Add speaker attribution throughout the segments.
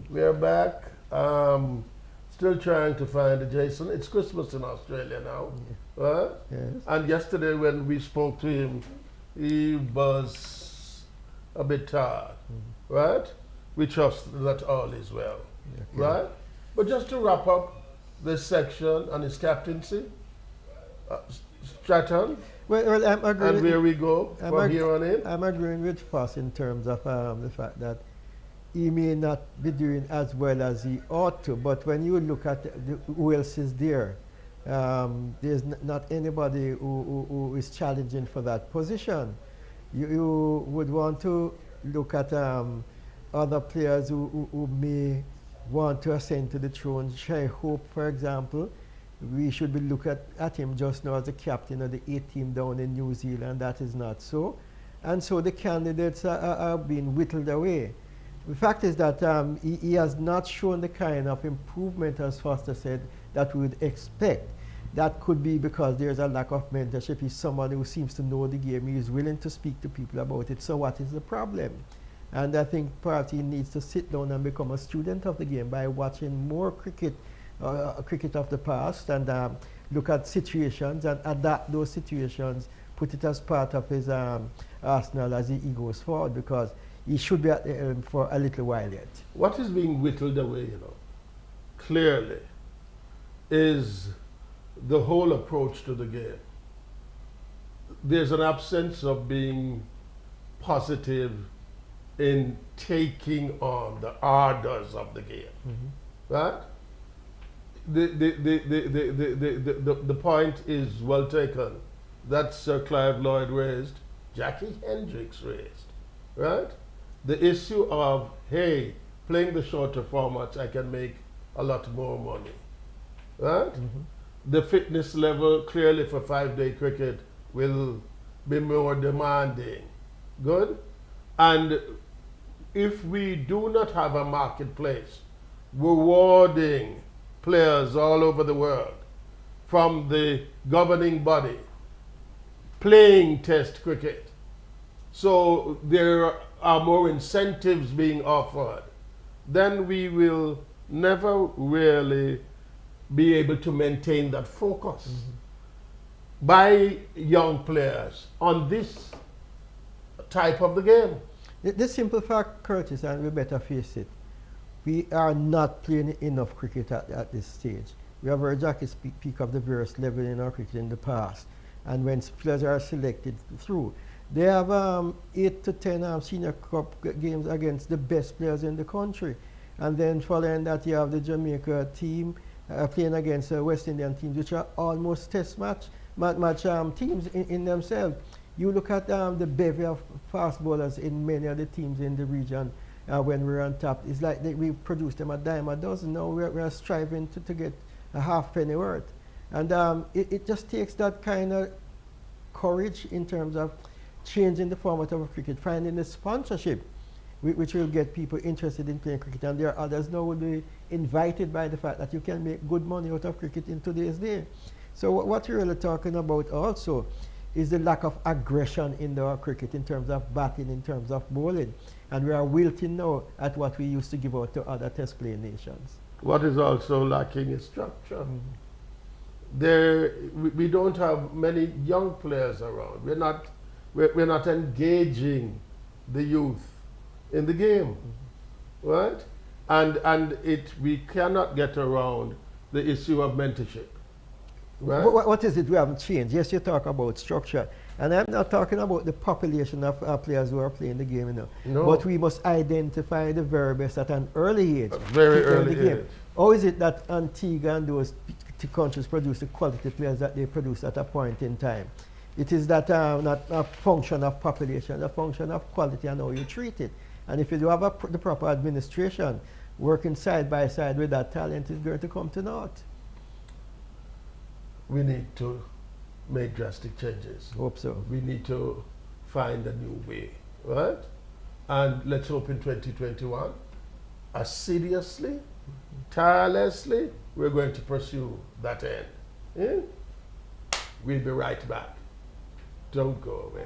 Speaker 1: We are back. Still trying to find Jason. It's Christmas in Australia now. Right?
Speaker 2: Yes.
Speaker 1: And yesterday when we spoke to him, he was a bit tired. Right? We trust that all is well.
Speaker 2: Okay.
Speaker 1: Right? But just to wrap up this section and his captaincy, Stratton,
Speaker 2: Well, I'm agreeing.
Speaker 1: and where we go from here on in.
Speaker 2: I'm agreeing with Foss in terms of the fact that he may not be doing as well as he ought to, but when you look at who else is there, there's not anybody who is challenging for that position. You would want to look at other players who may want to ascend to the throne. Shai Hope, for example, we should be looking at him just now as the captain of the A team down in New Zealand. That is not so. And so the candidates are being whittled away. The fact is that he has not shown the kind of improvement, as Foster said, that we would expect. That could be because there's a lack of mentorship. He's somebody who seems to know the game. He is willing to speak to people about it. So what is the problem? And I think perhaps he needs to sit down and become a student of the game by watching more cricket of the past and look at situations and adapt those situations, put it as part of his arsenal as he goes forward, because he should be at the helm for a little while yet.
Speaker 1: What is being whittled away, clearly, is the whole approach to the game. There's an absence of being positive in taking on the ardors of the game, right? The point is well taken that Sir Clive Lloyd raised, Jackie Hendricks raised, right? The issue of, hey, playing the shorter formats, I can make a lot more money, right? The fitness level clearly for 5-day cricket will be more demanding, good? And if we do not have a marketplace rewarding players all over the world from the governing body playing test cricket, so there are more incentives being offered, then we will never really be able to maintain that focus by young players on this type of the game.
Speaker 2: The simple fact, Curtis, and we better face it, we are not playing enough cricket at this stage. We have heard Jackie speak of the various levels in our cricket in the past, and when players are selected through, they have 8 to 10 senior cup games against the best players in the country. And then following that, you have the Jamaica team playing against West Indian teams, which are almost test match teams in themselves. You look at the bevy of fast bowlers in many of the teams in the region when we're on top. It's like we produce them a dime a dozen. Now we're striving to get a halfpenny worth. And it just takes that kind of courage in terms of changing the format of cricket, finding the sponsorship which will get people interested in playing cricket. And there are others now will be invited by the fact that you can make good money out of cricket in today's day. So what you're really talking about also is the lack of aggression in our cricket in terms of batting, in terms of bowling. And we are wilting now at what we used to give out to other test playing nations.
Speaker 1: What is also lacking is structure. We don't have many young players around. We're not engaging the youth in the game, right? And we cannot get around the issue of mentorship, right?
Speaker 2: What is it we haven't changed? Yes, you talk about structure, and I'm not talking about the population of players who are playing the game,
Speaker 1: No.
Speaker 2: But we must identify the very best at an early age.
Speaker 1: A very
Speaker 2: to play
Speaker 1: early
Speaker 2: the game.
Speaker 1: age.
Speaker 2: How is it that Antigua and those countries produce the quality players that they produce at a point in time? It is that not a function of population, a function of quality and how you treat it. And if you do have the proper administration working side by side with that talent, is going to come to naught.
Speaker 1: We need to make drastic changes.
Speaker 2: Hope so.
Speaker 1: We need to find a new way, right? And let's hope in 2021, assiduously, tirelessly, we're going to pursue that end. We'll be right back. Don't go away.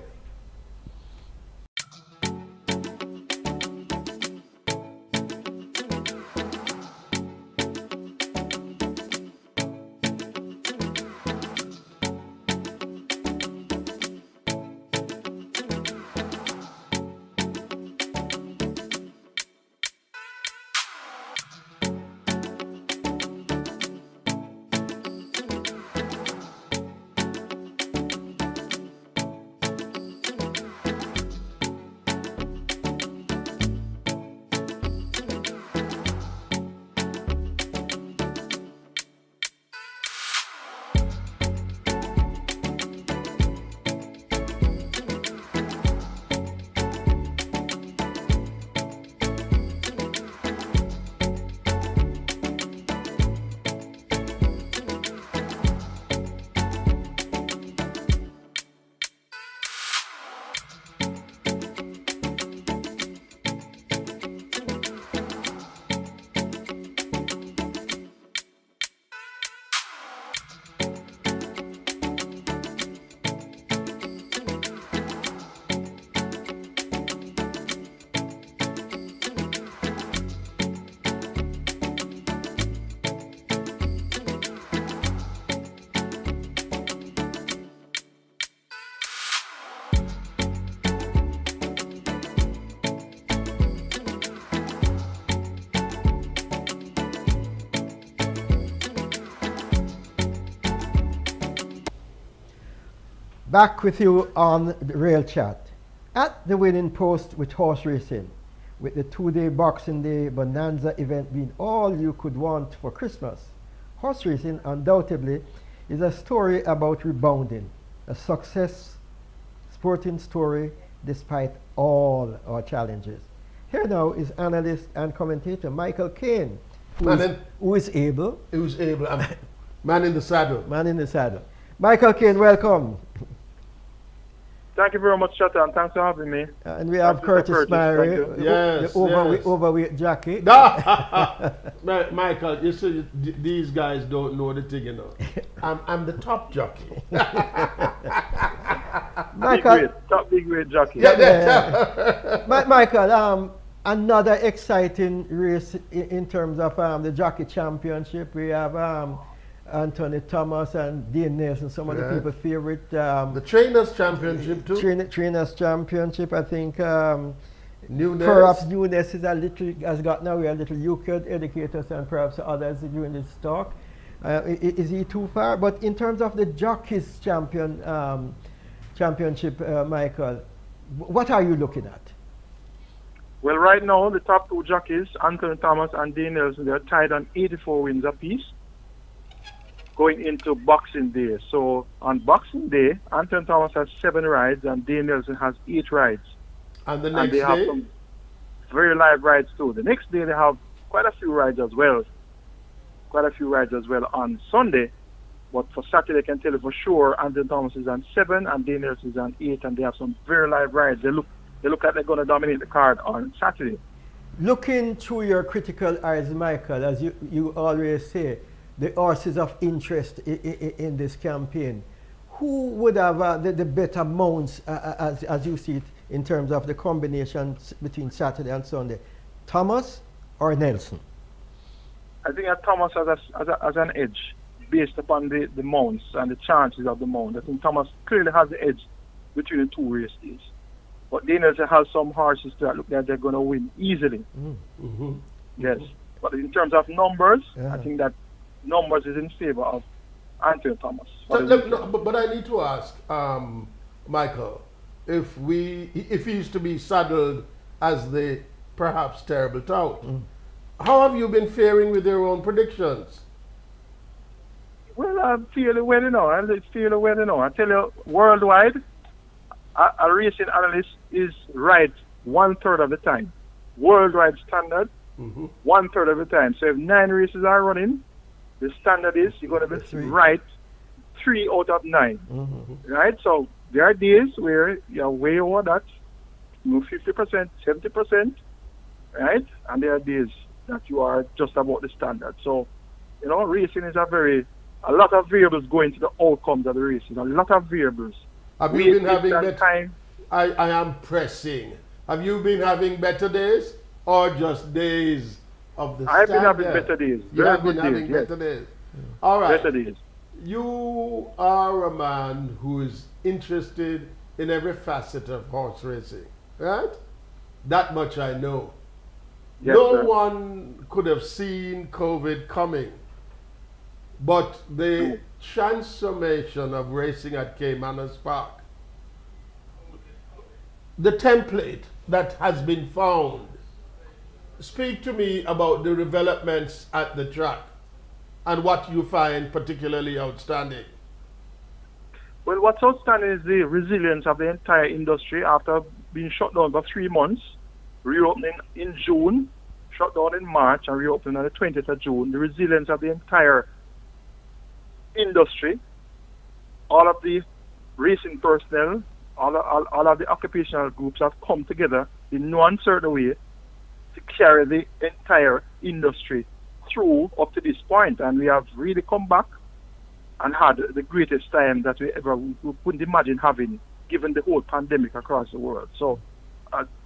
Speaker 2: Back with you on the Rail Chat. At the winning post with horse racing, with the 2-day Boxing Day Bonanza event being all you could want for Christmas. Horse racing undoubtedly is a story about rebounding, a success sporting story despite all our challenges. Here now is analyst and commentator Michael Caine, who is able.
Speaker 1: Man in the saddle.
Speaker 2: Man in the saddle. Michael Caine, welcome.
Speaker 3: Thank you very much, Shatta, and thanks for having me.
Speaker 2: And we have Curtis Myrie,
Speaker 1: Yes,
Speaker 2: the overweight jockey.
Speaker 1: Michael, you see, these guys don't know the thing, you know. I'm the top jockey.
Speaker 2: Michael,
Speaker 3: Big weight jockey.
Speaker 2: Michael, another exciting race in terms of the jockey championship. We have Anthony Thomas and Dean Nelson, some of the people's favorite.
Speaker 1: The Trainers Championship too.
Speaker 2: Trainers Championship, I think.
Speaker 1: Newness.
Speaker 2: Perhaps Newness has gotten away a little. You could educate us and perhaps others during this talk. Is he too far? But in terms of the jockeys championship, Michael, what are you looking at?
Speaker 3: Well, right now, the top two jockeys, Anthony Thomas and Dean Nelson, they're tied on 84 wins apiece going into Boxing Day. So on Boxing Day, Anthony Thomas has 7 rides and Dean Nelson has 8 rides.
Speaker 1: And the next
Speaker 3: they have
Speaker 1: day?
Speaker 3: some very live rides too. The next day, they have quite a few rides as well. On Sunday. But for Saturday, I can tell you for sure, Anthony Thomas is on 7 and Dean Nelson is on 8, and they have some very live rides. They look like they're going to dominate the card on Saturday.
Speaker 2: Looking through your critical eyes, Michael, as you always say, the horses of interest in this campaign, who would have the better mounts as you see it in terms of the combinations between Saturday and Sunday, Thomas or Nelson?
Speaker 3: I think that Thomas has an edge based upon the mounts and the chances of the mount. I think Thomas clearly has the edge between the two race days. But Dean Nelson has some horses that look like they're going to win easily.
Speaker 1: Mm-hmm.
Speaker 3: Yes. But in terms of numbers, I think that numbers is in favor of Anthony Thomas.
Speaker 1: But I need to ask, Michael, if he used to be saddled as the perhaps terrible tout, how have you been faring with your own predictions?
Speaker 3: Well, I'm feeling well, I tell you, worldwide, a racing analyst is right 1/3 of the time. Worldwide standard, 1/3 of the time. So if 9 races are running, the standard is you're going to be right 3 out of 9. Right? So there are days where you're way over that, 50%, 70%, right? And there are days that you are just about the standard. So, racing is a lot of variables go into the outcomes of the races. A lot of variables.
Speaker 1: Have you been having better time? I am pressing. Have you been having better days or just days of the standard?
Speaker 3: I've been having better days.
Speaker 1: You have been having better days. All right.
Speaker 3: Better days.
Speaker 1: You are a man who is interested in every facet of horse racing, right? That much I know.
Speaker 3: Yes,
Speaker 1: no
Speaker 3: sir.
Speaker 1: one could have seen COVID coming, but the transformation of racing at Caymanas Park, the template that has been found, speak to me about the developments at the track and what you find particularly outstanding.
Speaker 3: Well, what's outstanding is the resilience of the entire industry after being shut down for 3 months, reopening in June, shut down in March, and reopening on the 20th of June. The resilience of the entire industry, all of the racing personnel, all of the occupational groups have come together in no uncertain way to carry the entire industry through up to this point. And we have really come back and had the greatest time that we couldn't imagine having, given the whole pandemic across the world. So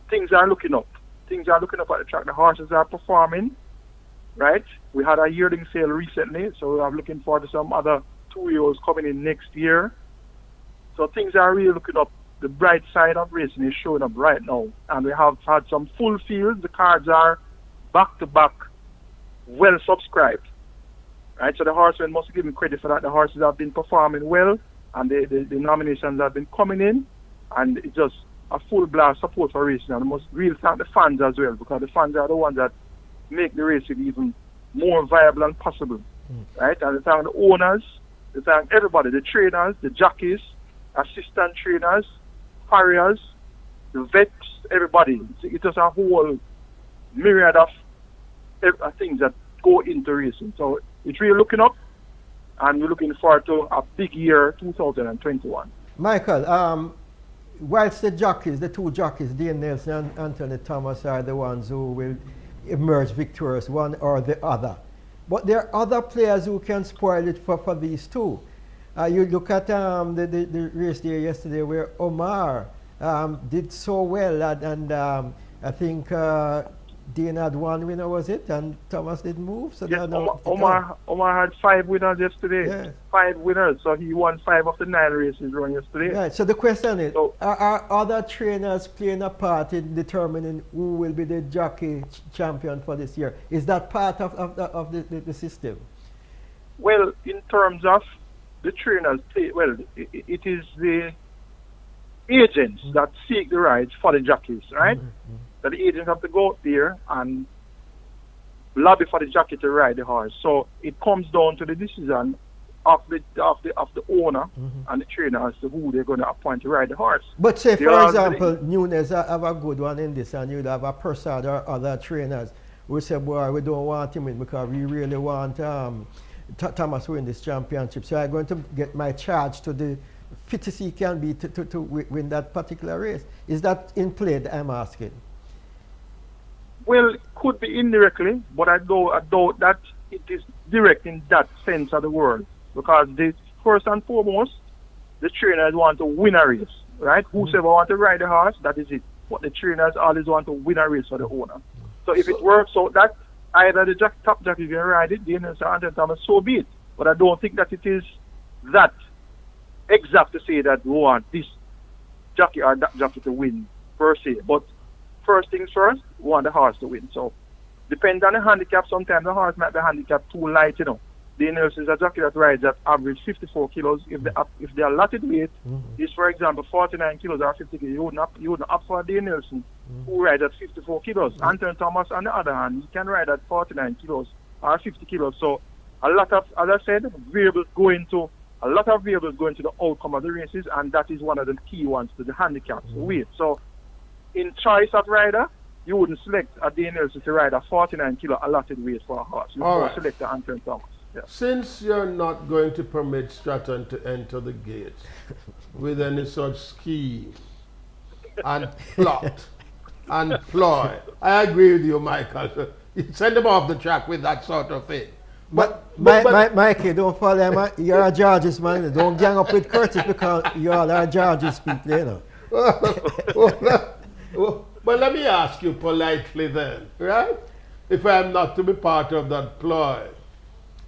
Speaker 3: things are looking up. Things are looking up at the track. The horses are performing, right? We had a yearling sale recently, so I'm looking forward to some other 2-year-olds coming in next year. So things are really looking up. The bright side of racing is showing up right now. And we have had some full fields. The cards are back-to-back, well subscribed. Right? So the horsemen must give me credit for that. The horses have been performing well. and the nominations have been coming in, and it's just a full blast support for racing. And I must really thank the fans as well, because the fans are the ones that make the racing even more viable and possible, right? And they thank the owners, they thank everybody, the trainers, the jockeys, assistant trainers, farriers, the vets, everybody. It's just a whole myriad of things that go into racing. So it's really looking up, and we're looking forward to a big year 2021.
Speaker 2: Michael, whilst the jockeys, the two jockeys, Dean Nelson and Anthony Thomas, are the ones who will emerge victorious, one or the other. But there are other players who can spoil it for these two. You look at the race there yesterday where Omar did so well, and I think Dean had one winner, was it? And Thomas didn't move. So
Speaker 3: yes, Omar had 5 winners yesterday.
Speaker 2: Yeah.
Speaker 3: 5 winners, so he won 5 of the 9 races run yesterday.
Speaker 2: Right. So the question is, are other trainers playing a part in determining who will be the jockey champion for this year? Is that part of the system?
Speaker 3: Well, in terms of the trainers, it is the agents that seek the rides for the jockeys, right? That the agents have to go out there and lobby for the jockey to ride the horse. So it comes down to the decision of the owner and the trainer as to who they're going to appoint to ride the horse.
Speaker 2: But say, for example, Nunes have a good one in this, and you'd have a Persad or other trainers who say, boy, we don't want him in because we really want Thomas to win this championship. So I'm going to get my charge to the fittest he can be to win that particular race. Is that in play, I'm asking?
Speaker 3: Well, it could be indirectly, but I doubt that it is direct in that sense of the word. Because first and foremost, the trainers want to win a race, right? Whosoever want to ride the horse, that is it. But the trainers always want to win a race for the owner. So if it works out that either the top jockey can ride it, the Anthony Thomas, so be it. But I don't think that it is that exact to say that we want this jockey or that jockey to win, per se. But first things first, we want the horse to win. So, depending on the handicap, sometimes the horse might be handicapped too light, you know. The Nelson is a jockey that rides at average 54 kilos. If the allotted weight is, for example, 49 kilos or 50 kilos, you wouldn't opt for Dean Nelson, who rides at 54 kilos. Anthony Thomas, on the other hand, he can ride at 49 kilos or 50 kilos. So, a lot of, as I said, variables go into the outcome of the races, and that is one of the key ones to the handicaps, the weight. So, in choice of rider, you wouldn't select a Dean Nelson to ride a 49 kilo allotted weight for a horse. You would select Anthony Thomas. Yeah.
Speaker 1: Since you're not going to permit Stratton to enter the gate with any such scheme and plot and ploy, I agree with you, Michael. Send him off the track with that sort of thing.
Speaker 2: But Mikey, don't fall him. You're a Georges man. Don't gang up with Curtis because you all are Georges people, you know.
Speaker 1: But let me ask you politely then, right? If I'm not to be part of that ploy,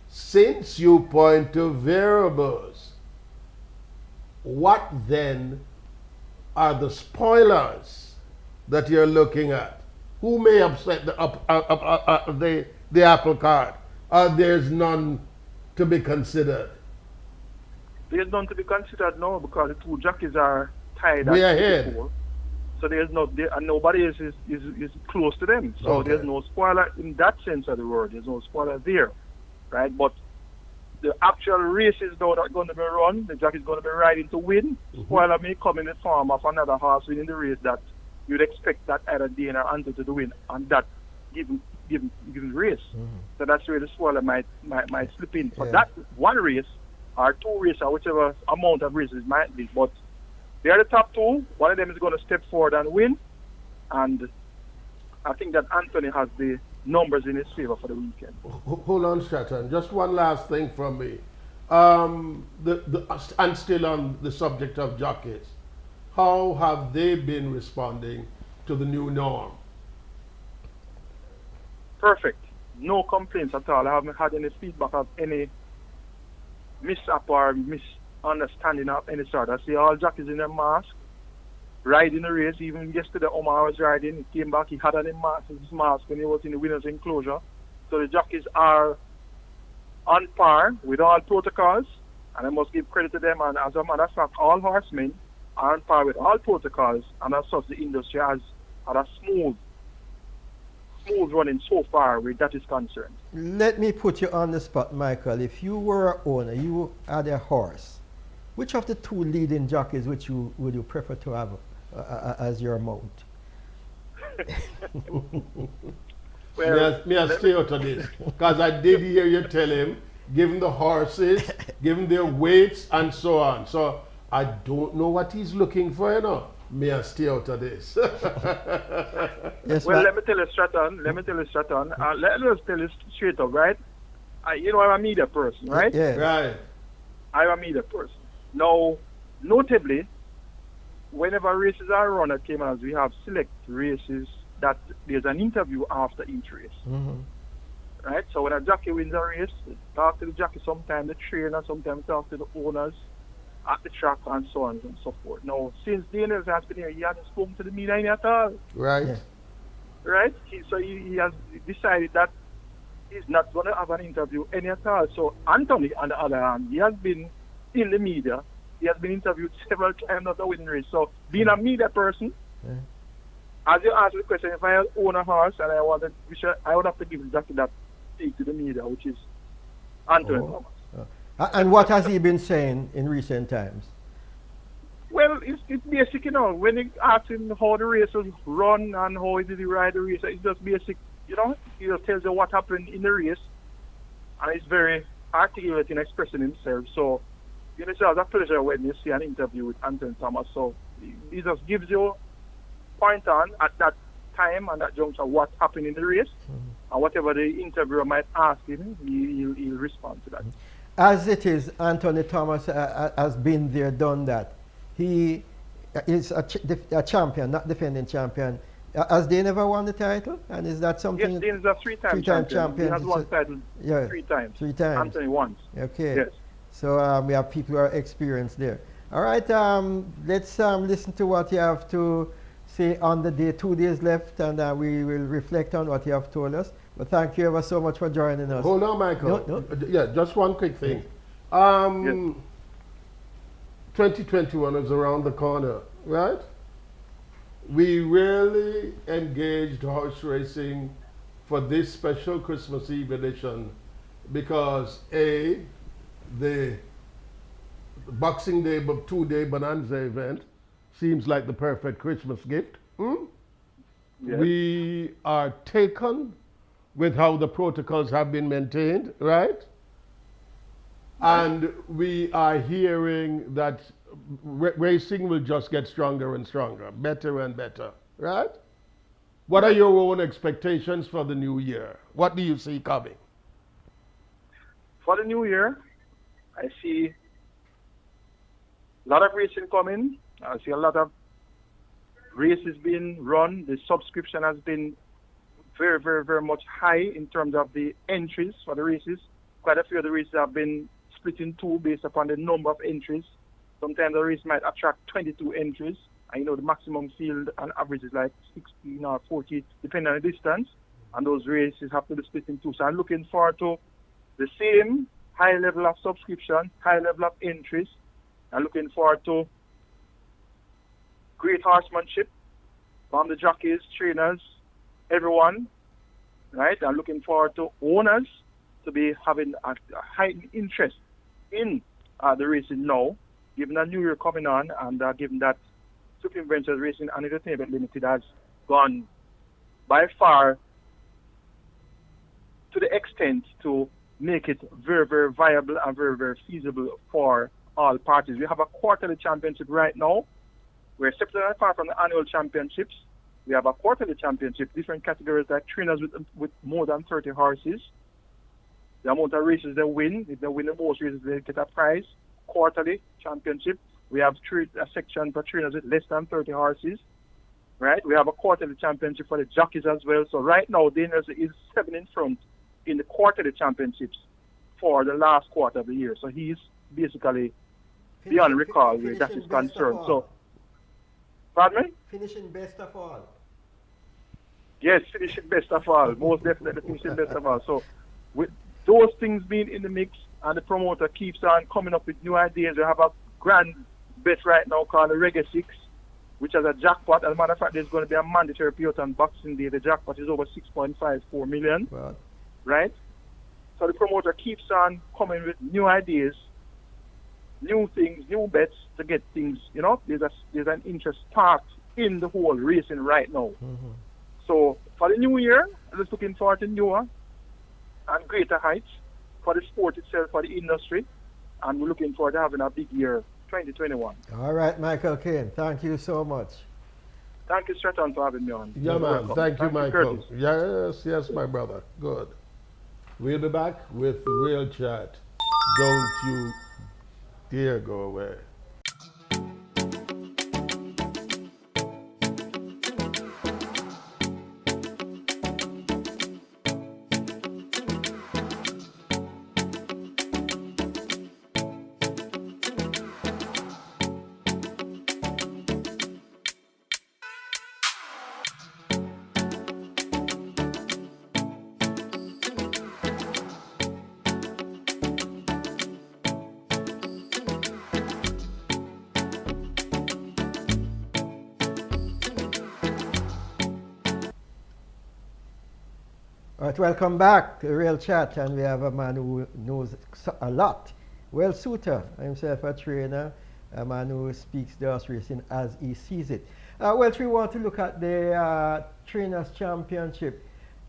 Speaker 1: since you point to variables, what then are the spoilers that you're looking at? Who may upset the apple cart? There's none to be considered.
Speaker 3: There's none to be considered now because the two jockeys are tied.
Speaker 1: We are here.
Speaker 3: So there's and nobody else is close to them. So there's no spoiler in that sense of the word. There's no spoiler there, right? But the actual races though that are going to be run, the jockey is going to be riding to win. Spoiler may come in the form of another horse winning the race that you'd expect that either Dean or Anthony to win on that given race. So that's where the spoiler might slip in for that one race or two races or whichever amount of races might be. But they are the top two. One of them is going to step forward and win. And I think that Anthony has the numbers in his favor for the weekend.
Speaker 1: Hold on, Stratton. Just one last thing from me. And still on the subject of jockeys, how have they been responding to the new norm?
Speaker 3: Perfect. No complaints at all. I haven't had any feedback of any mishap or misunderstanding of any sort. I see all jockeys in their mask, riding the race. Even yesterday, Omar was riding. He came back. He had on his mask when he was in the winner's enclosure. So the jockeys are on par with all protocols. And I must give credit to them. And as a matter of fact, all horsemen are on par with all protocols, and as such, the industry has had a smooth running so far where that is concerned.
Speaker 2: Let me put you on the spot, Michael. If you were an owner, you had a horse, which of the two leading jockeys would you prefer to have as your mount?
Speaker 3: Well,
Speaker 1: Me I stay out of this. Because I did hear you tell him, give him the horses, give him their weights, and so on. So I don't know what he's looking for, you know. Me I stay out of this.
Speaker 2: Yes,
Speaker 3: well,
Speaker 2: ma'am.
Speaker 3: let me tell you, Stratton. Let me just tell you straight up, right? I'm a media person, right?
Speaker 2: Yeah.
Speaker 1: Right.
Speaker 3: I'm a media person. Now, notably, whenever races are run at Caymanas, we have select races that there's an interview after each race.
Speaker 2: Mm-hmm.
Speaker 3: Right? So when a jockey wins a race, talk to the jockey, sometimes the trainer, sometimes talk to the owners at the track, and so on and so forth. Now, since Daniel has been here, he hasn't spoken to the media any at all.
Speaker 1: Right.
Speaker 2: Yeah.
Speaker 3: Right? So he has decided that he's not going to have an interview any at all. So Anthony, on the other hand, he has been in the media. He has been interviewed several times at the winning race. So being a media person,
Speaker 2: Yeah.
Speaker 3: as you asked the question, if I own a horse and I would have to give exactly that speak to the media, which is Anthony Thomas.
Speaker 2: And what has he been saying in recent times?
Speaker 3: Well, it's basic, you know. When you ask him how the races run and how did he ride the race, it's just basic, you know. He just tells you what happened in the race, and he's very articulate in expressing himself. So, you know, it's a pleasure when you see an interview with Anthony Thomas. So, he just gives you point on at that time and that juncture what happened in the race, and whatever the interviewer might ask him, he'll respond to that.
Speaker 2: As it is, Anthony Thomas has been there, done that. He is a champion, not defending champion. Has they never won the title? And is that something?
Speaker 3: Yes, Dean is a three-time champion. He has won title three times.
Speaker 2: 3 times.
Speaker 3: Anthony once.
Speaker 2: Okay.
Speaker 3: Yes.
Speaker 2: So we have people who are experienced there. All right, let's listen to what you have to say on the day. 2 days left, and we will reflect on what you have told us. But thank you ever so much for joining us.
Speaker 1: Hold on, Michael.
Speaker 2: No.
Speaker 1: Yeah, just one quick thing.
Speaker 3: Yes.
Speaker 1: 2021 is around the corner, right? We really engaged horse racing for this special Christmas Eve edition because A, the Boxing Day, 2-day Bonanza event seems like the perfect Christmas gift.
Speaker 3: Yes.
Speaker 1: We are taken with how the protocols have been maintained, right? And we are hearing that racing will just get stronger and stronger, better and better, right? What are your own expectations for the new year? What do you see coming?
Speaker 3: For the new year, I see a lot of racing coming. I see a lot of races being run. The subscription has been very, very, very much high in terms of the entries for the races. Quite a few of the races have been split in two based upon the number of entries. Sometimes the race might attract 22 entries. And you know, the maximum field on average is like 16 or 40, depending on the distance. And those races have to be split in two. So I'm looking forward to the same high level of subscription, high level of entries. I'm looking forward to great horsemanship from the jockeys, trainers, everyone, right? I'm looking forward to owners to be having a heightened interest in the racing now, given the new year coming on, and given that Supreme Ventures Racing and Entertainment Limited has gone by far to the extent to make it very, very viable and very, very feasible for all parties. We have a quarterly championship right now. We're separate and apart from the annual championships. We have a quarterly championship, different categories like trainers with more than 30 horses. The amount of races they win, if they win the most races, they get a prize. Quarterly championship. We have a section for trainers with less than 30 horses. Right? We have a quarterly championship for the jockeys as well. So right now, Daniels is 7 in front in the quarterly championships for the last quarter of the year. So he's basically beyond recall where that is concerned. So, pardon me?
Speaker 2: Finishing best of all.
Speaker 3: Yes, finishing best of all. Most definitely finishing best of all. So, those things being in the mix, and the promoter keeps on coming up with new ideas. We have a grand bet right now called the Reggae 6, which has a jackpot. As a matter of fact, there's going to be a mandatory payout on Boxing Day. The jackpot is over 6.54 million,
Speaker 2: Well,
Speaker 3: right? So the promoter keeps on coming with new ideas, new things, new bets to get things, there's an interest sparked in the whole racing right now. So for the new year, I'm just looking forward to newer and greater heights for the sport itself, for the industry, and we're looking forward to having a big year, 2021.
Speaker 2: all right, Michael Kane, thank you so much.
Speaker 3: Thank you, Stratton, for having me on.
Speaker 1: Yeah,
Speaker 3: You're
Speaker 1: man.
Speaker 3: welcome.
Speaker 1: Thank you, Michael.
Speaker 3: Curtis.
Speaker 1: Yes, my brother. Good. We'll be back with Real Chat. Don't you dare go away.
Speaker 2: All right, welcome back to Real Chat, and we have a man who knows a lot. Well Suter, himself a trainer, a man who speaks the horse racing as he sees it. Well, we want to look at the Trainers' Championship.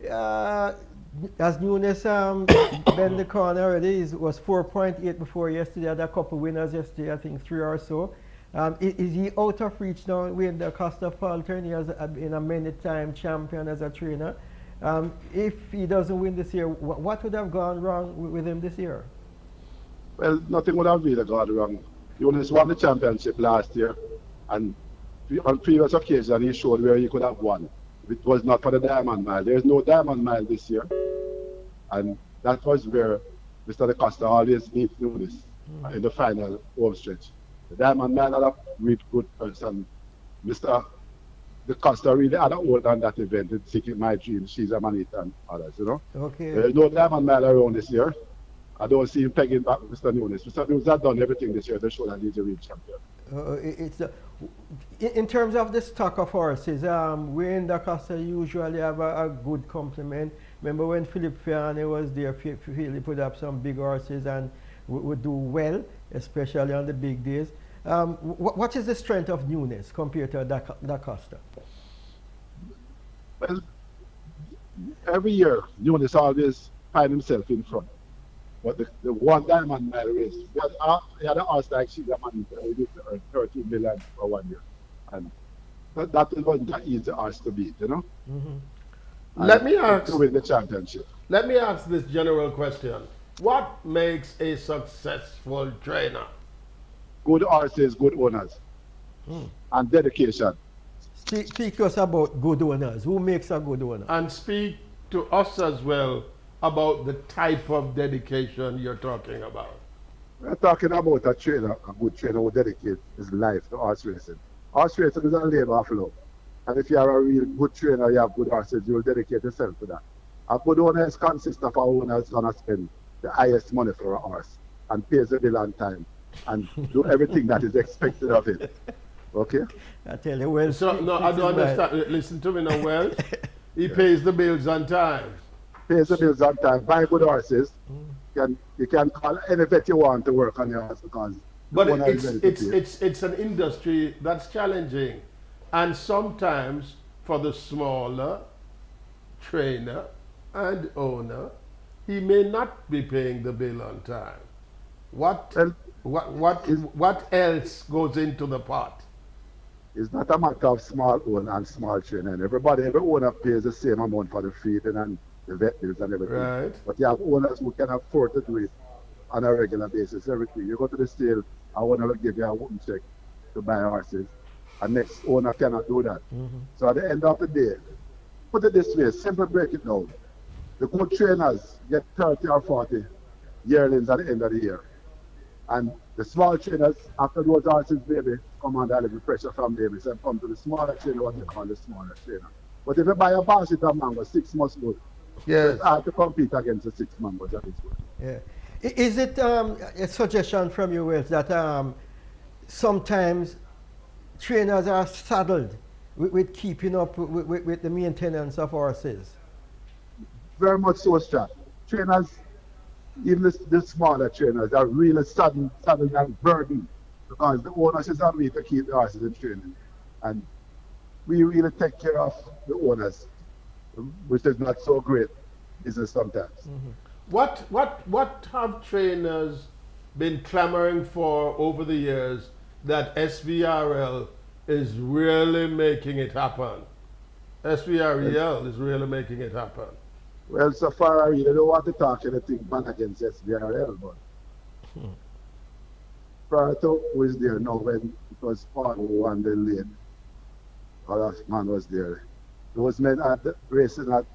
Speaker 2: As Nunes bent the corner already, it was 4.8 before yesterday. Had a couple winners yesterday, I think 3 or so. Is he out of reach now? Wayne Da Costa faltering. He has been a many-time champion as a trainer. If he doesn't win this year, what would have gone wrong with him this year?
Speaker 4: Well, nothing would have really gone wrong. He only won the championship last year, and on previous occasion he showed where he could have won. If it was not for the Diamond Mile. There is no Diamond Mile this year, and that was where Mr. Da Costa always needs to do this in the final home stretch. The Diamond Mile had a really good person. Mr. Da Costa really had a hold on that event. It's Seeking My Dream, She's a Manita, and others,
Speaker 2: Okay.
Speaker 4: There is no Diamond Mile around this year. I don't see him pegging back Mr. Nunes. Mr. Nunes has done everything this year to show that he's a real champion.
Speaker 2: In terms of the stock of horses, Wayne Da Costa usually have a good complement. Remember when Philip Fiane was there, he put up some big horses and would do well, especially on the big days. What is the strength of Nunes compared to Da Costa?
Speaker 4: Well, every year, Nunes always find himself in front. But the one Diamond Mile race, he had a horse like She's a Manita, he did earn 13 million for 1 year. And that wasn't an easy horse to beat,
Speaker 1: Let me ask.
Speaker 4: To win the championship.
Speaker 1: Let me ask this general question. What makes a successful trainer?
Speaker 4: Good horses, good owners, and dedication.
Speaker 2: Speak to us about good owners. Who makes a good owner?
Speaker 1: And speak to us as well about the type of dedication you're talking about.
Speaker 4: We're talking about a trainer, a good trainer who dedicates his life to horse racing. Horse racing is a labor of love. And if you are a real good trainer, you have good horses, you will dedicate yourself to that. A good owner is consist of a owner who's going to spend the highest money for a horse and pays the bill on time and do everything that is expected of him. Okay?
Speaker 2: I tell you, well,
Speaker 1: So, no, I don't understand. Listen to me now, well. He pays the bills on time.
Speaker 4: Pays the bills on time, buy good horses. You can call any vet you want to work on your horse because
Speaker 1: But
Speaker 4: the owner is ready to pay.
Speaker 1: it's an industry that's challenging. And sometimes for the smaller trainer and owner, he may not be paying the bill on time. What else goes into the pot?
Speaker 4: It's not a matter of small owner and small trainer. Every owner pays the same amount for the feeding and the vet bills and everything.
Speaker 1: Right.
Speaker 4: But you have owners who can afford to do it on a regular basis. Everything. You go to the sale, a owner will give you a wooden check to buy horses. And next owner cannot do that. So at the end of the day, put it this way, simple break it down. The good trainers get 30 or 40 yearlings at the end of the year. And the small trainers, after those horses maybe come under a little pressure from them, and come to the smaller trainer, what they call the smaller trainer. But if you buy a basket of mango 6 months old, So
Speaker 1: Yes.
Speaker 4: it's hard to compete against a six-man, but that is good.
Speaker 2: Yeah. Is it a suggestion from you, Wells, that sometimes trainers are saddled with keeping up with the maintenance of horses?
Speaker 4: Very much so, Strat. Trainers, even the smaller trainers, are really sudden and burdened because the owners is on me to keep the horses in training. And we really take care of the owners, which is not so great business sometimes.
Speaker 1: What have trainers been clamoring for over the years that SVRL is really making it happen? SVREL is really making it happen.
Speaker 4: Well, so far I really don't want to talk anything bad against SVRL, but prior to who is there now when it was Paul who won the lane, other man was there. Those men are racing at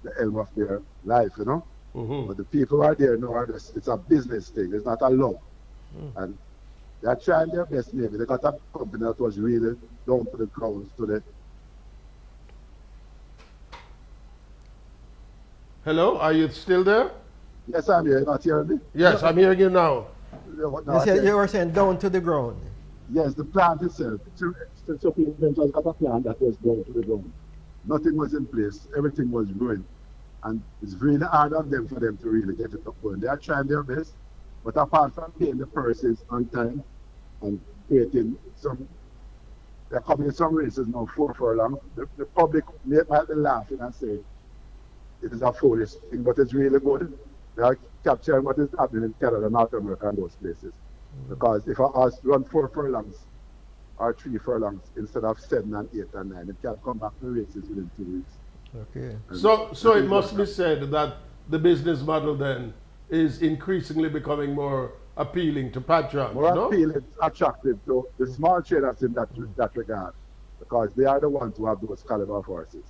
Speaker 4: the helm of their life, you know.
Speaker 1: Mhm.
Speaker 4: But the people who are there now are just, it's a business thing, it's not a love. And they're trying their best maybe. They got a company that was really down to the ground to the
Speaker 1: Hello, are you still there?
Speaker 4: yes, I'm here, not hearing me.
Speaker 1: Yes, I'm hearing you now.
Speaker 4: No,
Speaker 2: You,
Speaker 4: I
Speaker 2: said,
Speaker 4: said-
Speaker 2: you were saying down to the ground.
Speaker 4: Yes, the plant itself. So people just got a plan that was down to the ground. Nothing was in place. Everything was ruined. And it's really hard on them for them to really get it up going. They are trying their best. But apart from paying the purses on time and creating some, they're coming in some races now 4 furlongs. The public might be laughing and say it is a foolish thing, but it's really good. They are capturing what is happening in Canada, North America, and those places. Because if a horse run 4 furlongs or 3 furlongs instead of 7 and 8 and 9, it can come back to races within 2 weeks.
Speaker 2: Okay.
Speaker 4: And
Speaker 1: So
Speaker 4: that
Speaker 1: it
Speaker 4: is
Speaker 1: must
Speaker 4: what
Speaker 1: be
Speaker 4: happened.
Speaker 1: said that the business model then is increasingly becoming more appealing to patrons,
Speaker 4: More
Speaker 1: no?
Speaker 4: appealing, attractive to the small traders in that regard, because they are the ones who have those caliber of horses.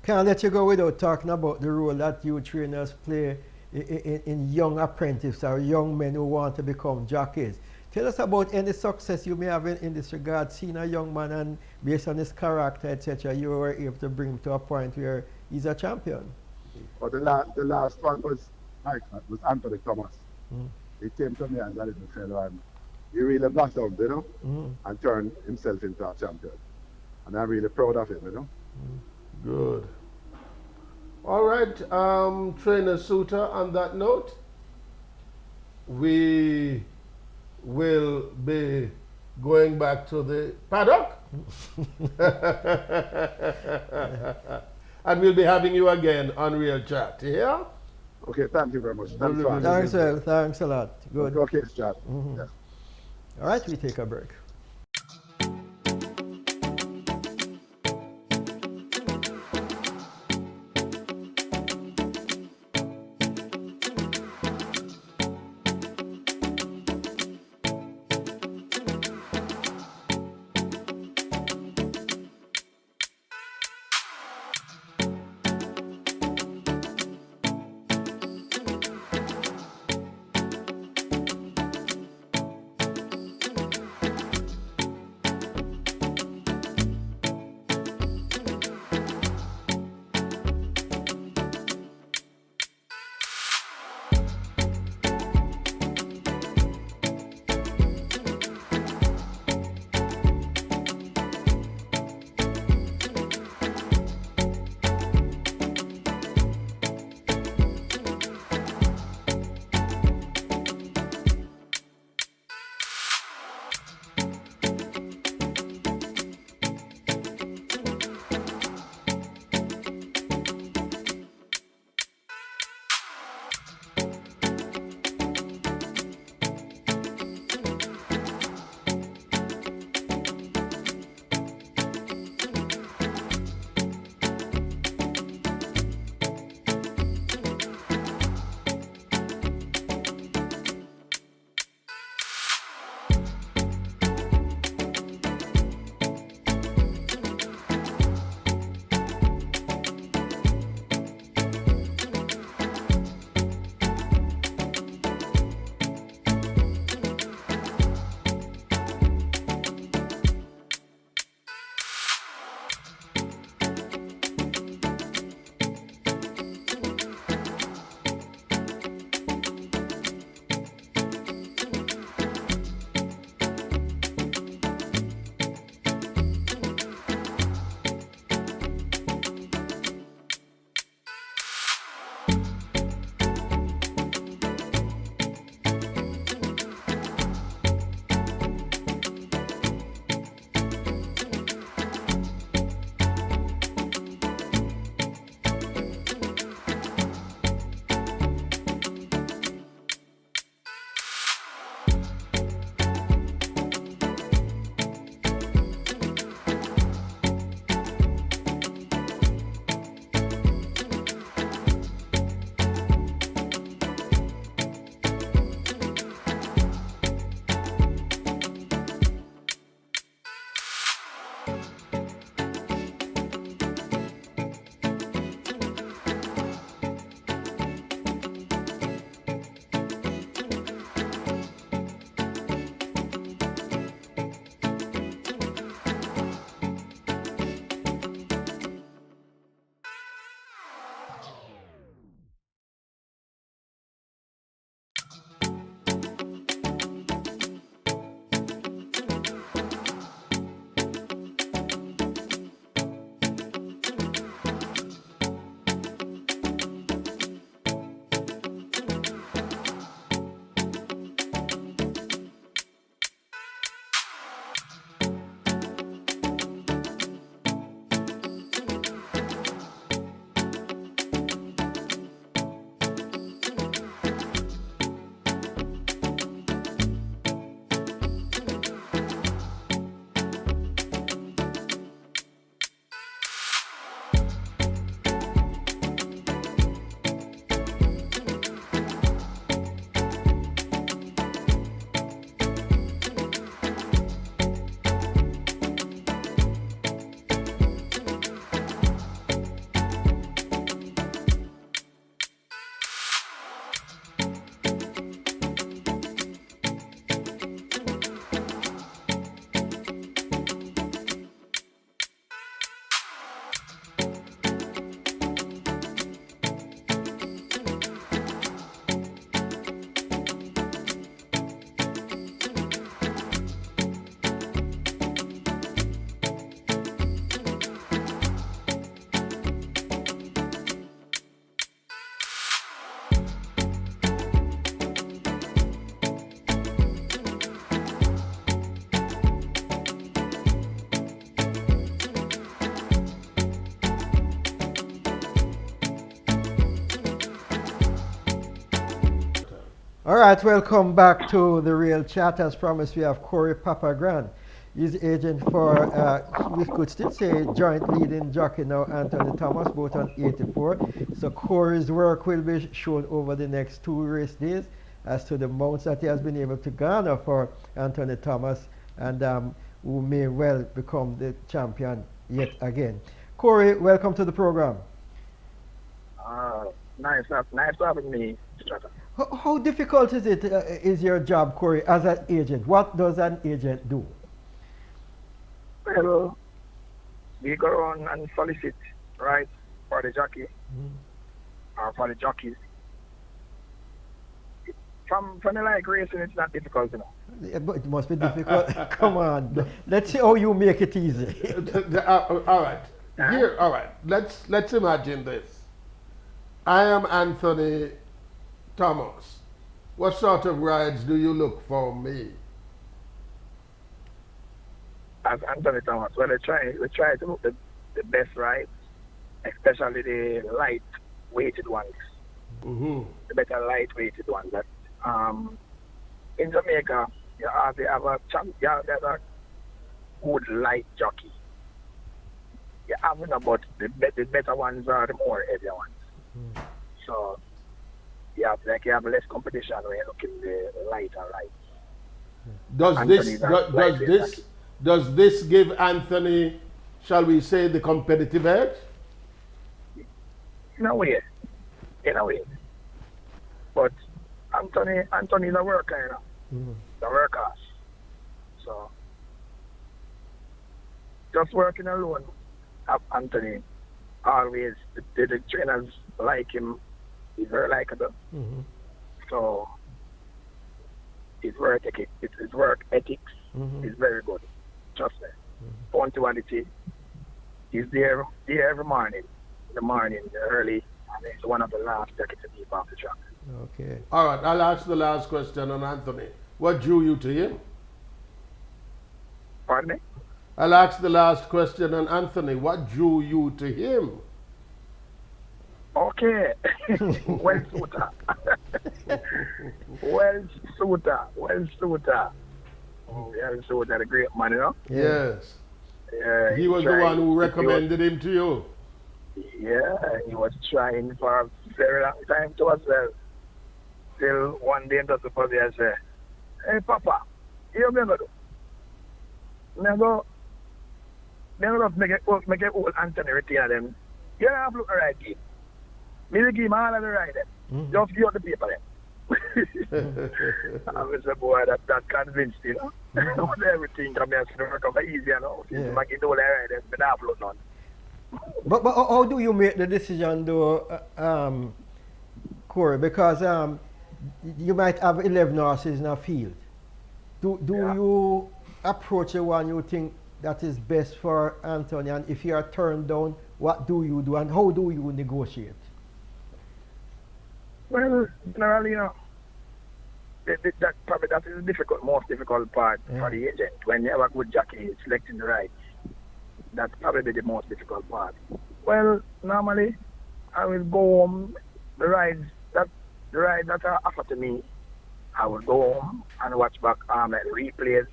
Speaker 2: Can't let you go without talking about the role that you trainers play in young apprentices or young men who want to become jockeys. Tell us about any success you may have in this regard, seeing a young man and based on his character, etc., you were able to bring him to a point where he's a champion.
Speaker 4: But the last one was was Anthony Thomas. He came to me as a little fellow and he really blossomed, you know, and turned himself into a champion. And I'm really proud of him, you know.
Speaker 1: Good. All right, Trainer Suter, on that note, we will be going back to the paddock. And we'll be having you again on Real Chat, yeah?
Speaker 4: Okay, thank you very much. Thanks
Speaker 1: Really,
Speaker 4: for
Speaker 1: really
Speaker 2: Thanks, well, thanks a lot. Good.
Speaker 4: Okay, chat. Yeah.
Speaker 2: All right, we take a break. All right, welcome back to the Real Chat. As promised, we have Corey Papagran. He's agent for, we could still say, joint leading jockey now, Anthony Thomas, both on 84. So Corey's work will be shown over the next 2 race days as to the mounts that he has been able to garner for Anthony Thomas, and who may well become the champion yet again. Corey, welcome to the program.
Speaker 5: Nice having me, Strata.
Speaker 2: How difficult is your job, Corey, as an agent? What does an agent do?
Speaker 5: Well, we go around and solicit, right, for the jockey, or for the jockeys. From the like racing, it's not difficult, you know.
Speaker 2: Yeah, but it must be difficult. Come on, let's see how you make it easy.
Speaker 1: All right. Here, all right. Let's imagine this. I am Anthony Thomas. What sort of rides do you look for me?
Speaker 5: As Anthony Thomas, well, we try to look the best rides, especially the light-weighted ones.
Speaker 1: Mm-hmm.
Speaker 5: The better light-weighted ones. That in Jamaica, you have a good light jockey. You have but the better ones are the more heavier ones. So you have less competition when you look in the lighter rides.
Speaker 1: Does this give Anthony, shall we say, the competitive edge?
Speaker 5: In a way. But Anthony's a worker, you know. The worker. So just working alone, Anthony always the trainers like him. He's very likable. So his work ethics is very good. Trust me. Punctuality. He's there every morning. In the morning, early, and it's one of the last jackets to keep off the track.
Speaker 2: Okay.
Speaker 1: All right, I'll ask the last question on Anthony. What drew you to him?
Speaker 5: Pardon me?
Speaker 1: I'll ask the last question on Anthony. What drew you to him?
Speaker 5: Okay. Well suitor. Well suitor, the great man, you know?
Speaker 1: Yes.
Speaker 5: Yeah,
Speaker 1: He was the one who recommended him to you.
Speaker 5: Yeah, he was trying for a very long time to us. Till one day, just before I said, "Hey, Papa, you going to do? Never make it old Anthony retain them. You don't have to look the right game. Me will give him all of the right them. Just give out the paper them." I was a boy that convinced, you know. Everything come here to work out easy, you know. Since I can do all the right them, but I have none.
Speaker 2: But how do you make the decision, though, Corey? Because you might have 11 horses in a field. Do you approach the one you think that is best for Anthony? And if you are turned down, what do you do, and how do you negotiate?
Speaker 5: Well, generally, you know, that is the most difficult part for the agent. When you have a good jockey selecting the rides, that's probably the most difficult part. Well, normally, I will go home, the rides that are offered to me, I will go home and watch back like replays,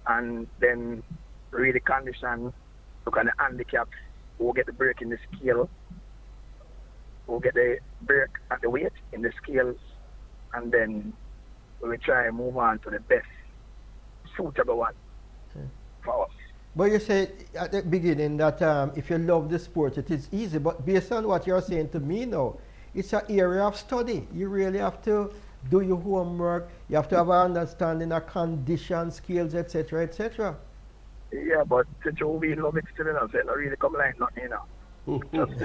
Speaker 5: and then read the condition, look at the handicap, who get the break in the scale, who get the break at the weight in the scales, and then we will try and move on to the best suitable one for us.
Speaker 2: But you said at the beginning that if you love the sport, it is easy. But based on what you're saying to me now, it's an area of study. You really have to do your homework. You have to have an understanding of conditions, skills, etc., etc.
Speaker 5: Yeah, but since we love it still, you know, so it don't really come like nothing, you know. Just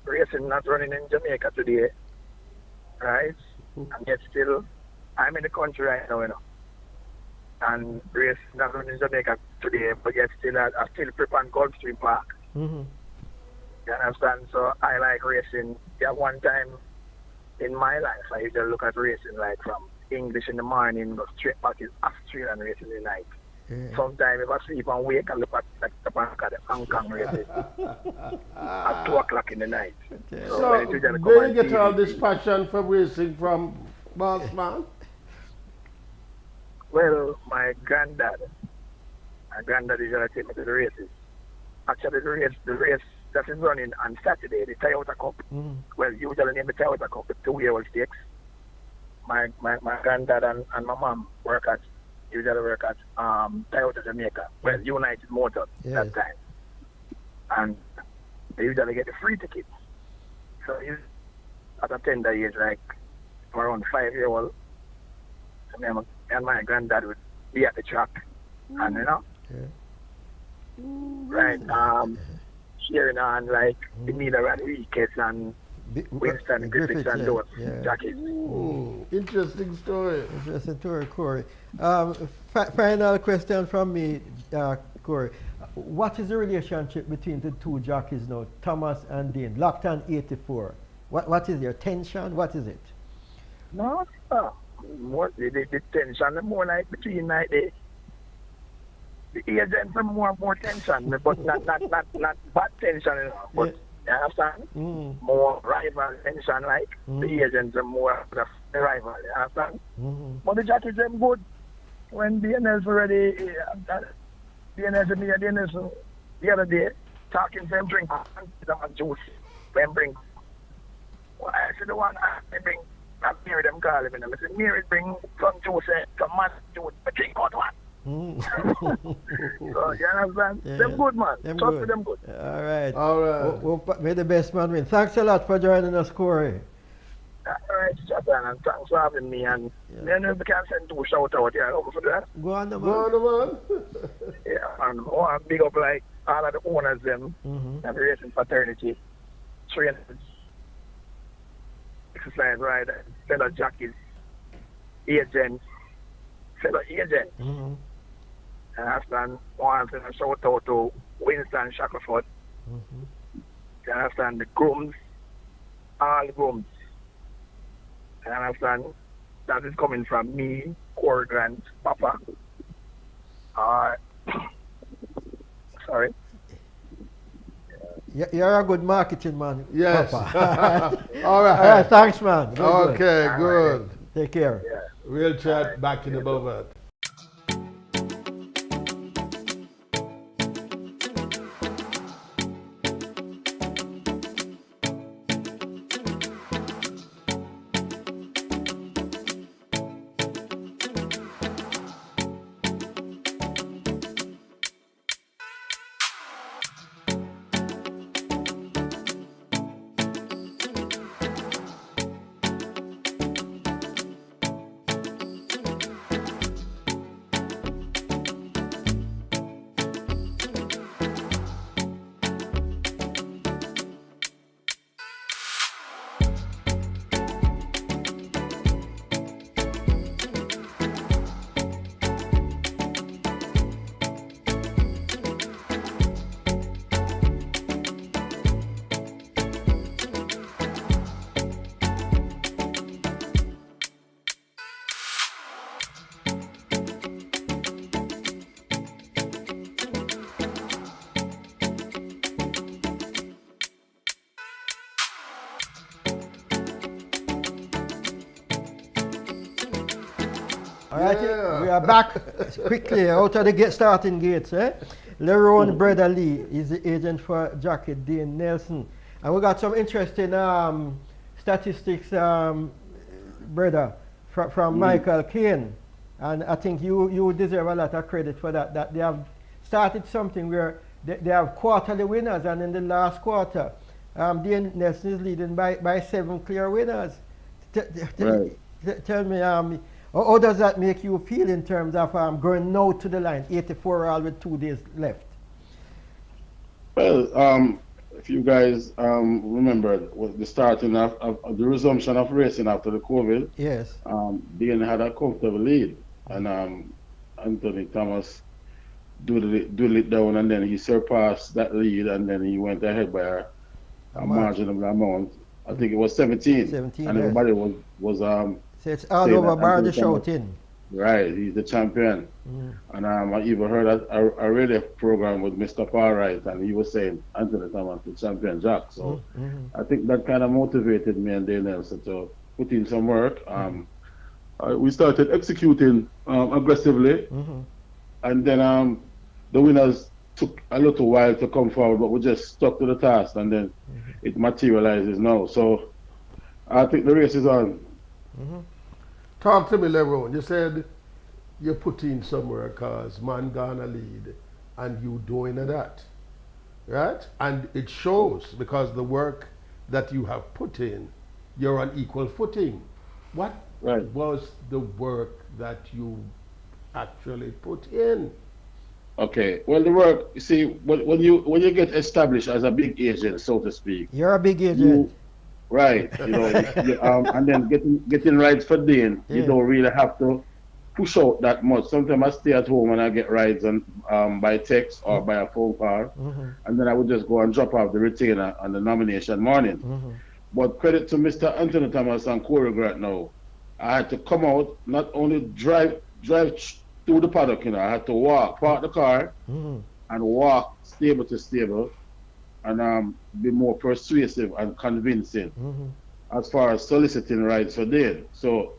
Speaker 5: racing not running in Jamaica today, right? And yet still, I'm in the country right now, you know. And race not running in Jamaica today, but yet still, I still prepare on Gulfstream Park. You understand? So I like racing. Yeah, one time in my life, I used to look at racing like from English in the morning, go straight back to Australian racing in the night.
Speaker 2: Yeah.
Speaker 5: Sometimes if I sleep and wake and look at like the back of the Hong Kong races at 2 o'clock in the night.
Speaker 2: Okay.
Speaker 5: So when it
Speaker 1: So,
Speaker 5: usually come
Speaker 1: where
Speaker 5: on
Speaker 1: you get all
Speaker 5: TV,
Speaker 1: this passion for racing from, boss man?
Speaker 5: well, my granddad usually take me to the races. Actually, the race that is running on Saturday, the Toyota Cup.
Speaker 2: Mm.
Speaker 5: Well, usually name the Toyota Cup, the 2-year-old stakes. My granddad and my mom usually work at Toyota Jamaica. Well, United Motors
Speaker 2: Yes.
Speaker 5: that time. And they usually get a free ticket. So you at a tender age, like around 5-year-old, so me and my granddad would be at the track. And you know,
Speaker 2: Yeah.
Speaker 5: right, cheering on like the Miller Rodriguez and Winston Griffiths and those jockeys.
Speaker 1: Interesting story.
Speaker 2: Interesting story, Corey. Final question from me, Corey. What is the relationship between the two jockeys now, Thomas and Dean? Lockdown 84. What is their tension? What is it?
Speaker 5: No, more the tension, more like between like the agents are more tension, but not bad tension, you know. But you understand? More rival tension, like the agents are more the rival, you understand? But the jockeys them good. When DNS already DNS and DNS the other day talking them drink and juice, them bring. Well, I said the one I bring. I'm Myrie them call him, and I said Myrie bring some juice, some man juice, but drink out one. So you understand?
Speaker 2: Yeah.
Speaker 5: Them good, man.
Speaker 2: Them
Speaker 5: Trust
Speaker 2: good.
Speaker 5: me, them good.
Speaker 2: All right.
Speaker 1: All right.
Speaker 2: May the best man win. Thanks a lot for joining us, Corey.
Speaker 5: All right, Chatan, and thanks for having me. And then we can send two shout out here over for that.
Speaker 2: Go on, man.
Speaker 1: Go on, man.
Speaker 5: Yeah, and I want to big up like all of the owners them and the racing fraternity, trainers, exercise riders, fellow jockeys, agents, fellow agents. And after I want to shout out to Winston Shackelford. You understand? The grooms, all grooms. You understand? That is coming from me, Corey Grant, Papa. Sorry.
Speaker 2: You're a good marketing man,
Speaker 1: Yes.
Speaker 2: Papa.
Speaker 1: All right.
Speaker 2: All right, thanks, man. Good.
Speaker 1: Okay, good.
Speaker 2: Take care.
Speaker 5: Yeah.
Speaker 1: We'll chat back in a moment.
Speaker 2: All right,
Speaker 1: Yeah.
Speaker 2: we are back quickly out of the starting gates. Lerone Brother Lee is the agent for jockey Dean Nelson. And we got some interesting statistics, brother, from Michael Kane. And I think you deserve a lot of credit for that. That they have started something where they have quarterly winners, and in the last quarter, Dean Nelson is leading by 7 clear winners. Tell me, how does that make you feel in terms of going now to the line, 84 all with 2 days left?
Speaker 6: Well, if you guys remember the starting of the resumption of racing after the COVID,
Speaker 2: Yes.
Speaker 6: Dean had a comfortable lead, and Anthony Thomas doodled it down, and then he surpassed that lead, and then he went ahead by a marginal amount. I think it was 17.
Speaker 2: 17,
Speaker 6: and
Speaker 2: yes.
Speaker 6: everybody was
Speaker 2: So it's all
Speaker 6: saying
Speaker 2: over
Speaker 6: that
Speaker 2: bar the
Speaker 6: Anthony Thomas
Speaker 2: shouting.
Speaker 6: Right, he's the champion. And I even heard a radio program with Mr. Paul Wright, and he was saying Anthony Thomas the champion Jack. So I think that kind of motivated me and Dale Nelson to put in some work. We started executing aggressively, and then the winners took a little while to come forward, but we just stuck to the task, and then it materializes now. So I think the race is on.
Speaker 1: Talk to me, Leron. You said you put in somewhere cause man gonna lead and you doing that, right? And it shows because the work that you have put in, you're on equal footing. What was the work that you actually put in?
Speaker 6: Okay. Well, the work. You see, when you get established as a big agent, so to speak,
Speaker 2: You're a big agent.
Speaker 6: right? You know, and then getting rides for Dane, you don't really have to push out that much. Sometimes I stay at home and I get rides and by text or by a phone call, and then I would just go and drop off the retainer on the nomination morning. But credit to Mr. Anthony Thomas and Corey Grant now. I had to come out, not only drive through the paddock, you know, I had to walk, park the car, and walk stable to stable, and be more persuasive and convincing as far as soliciting rides for Dane. So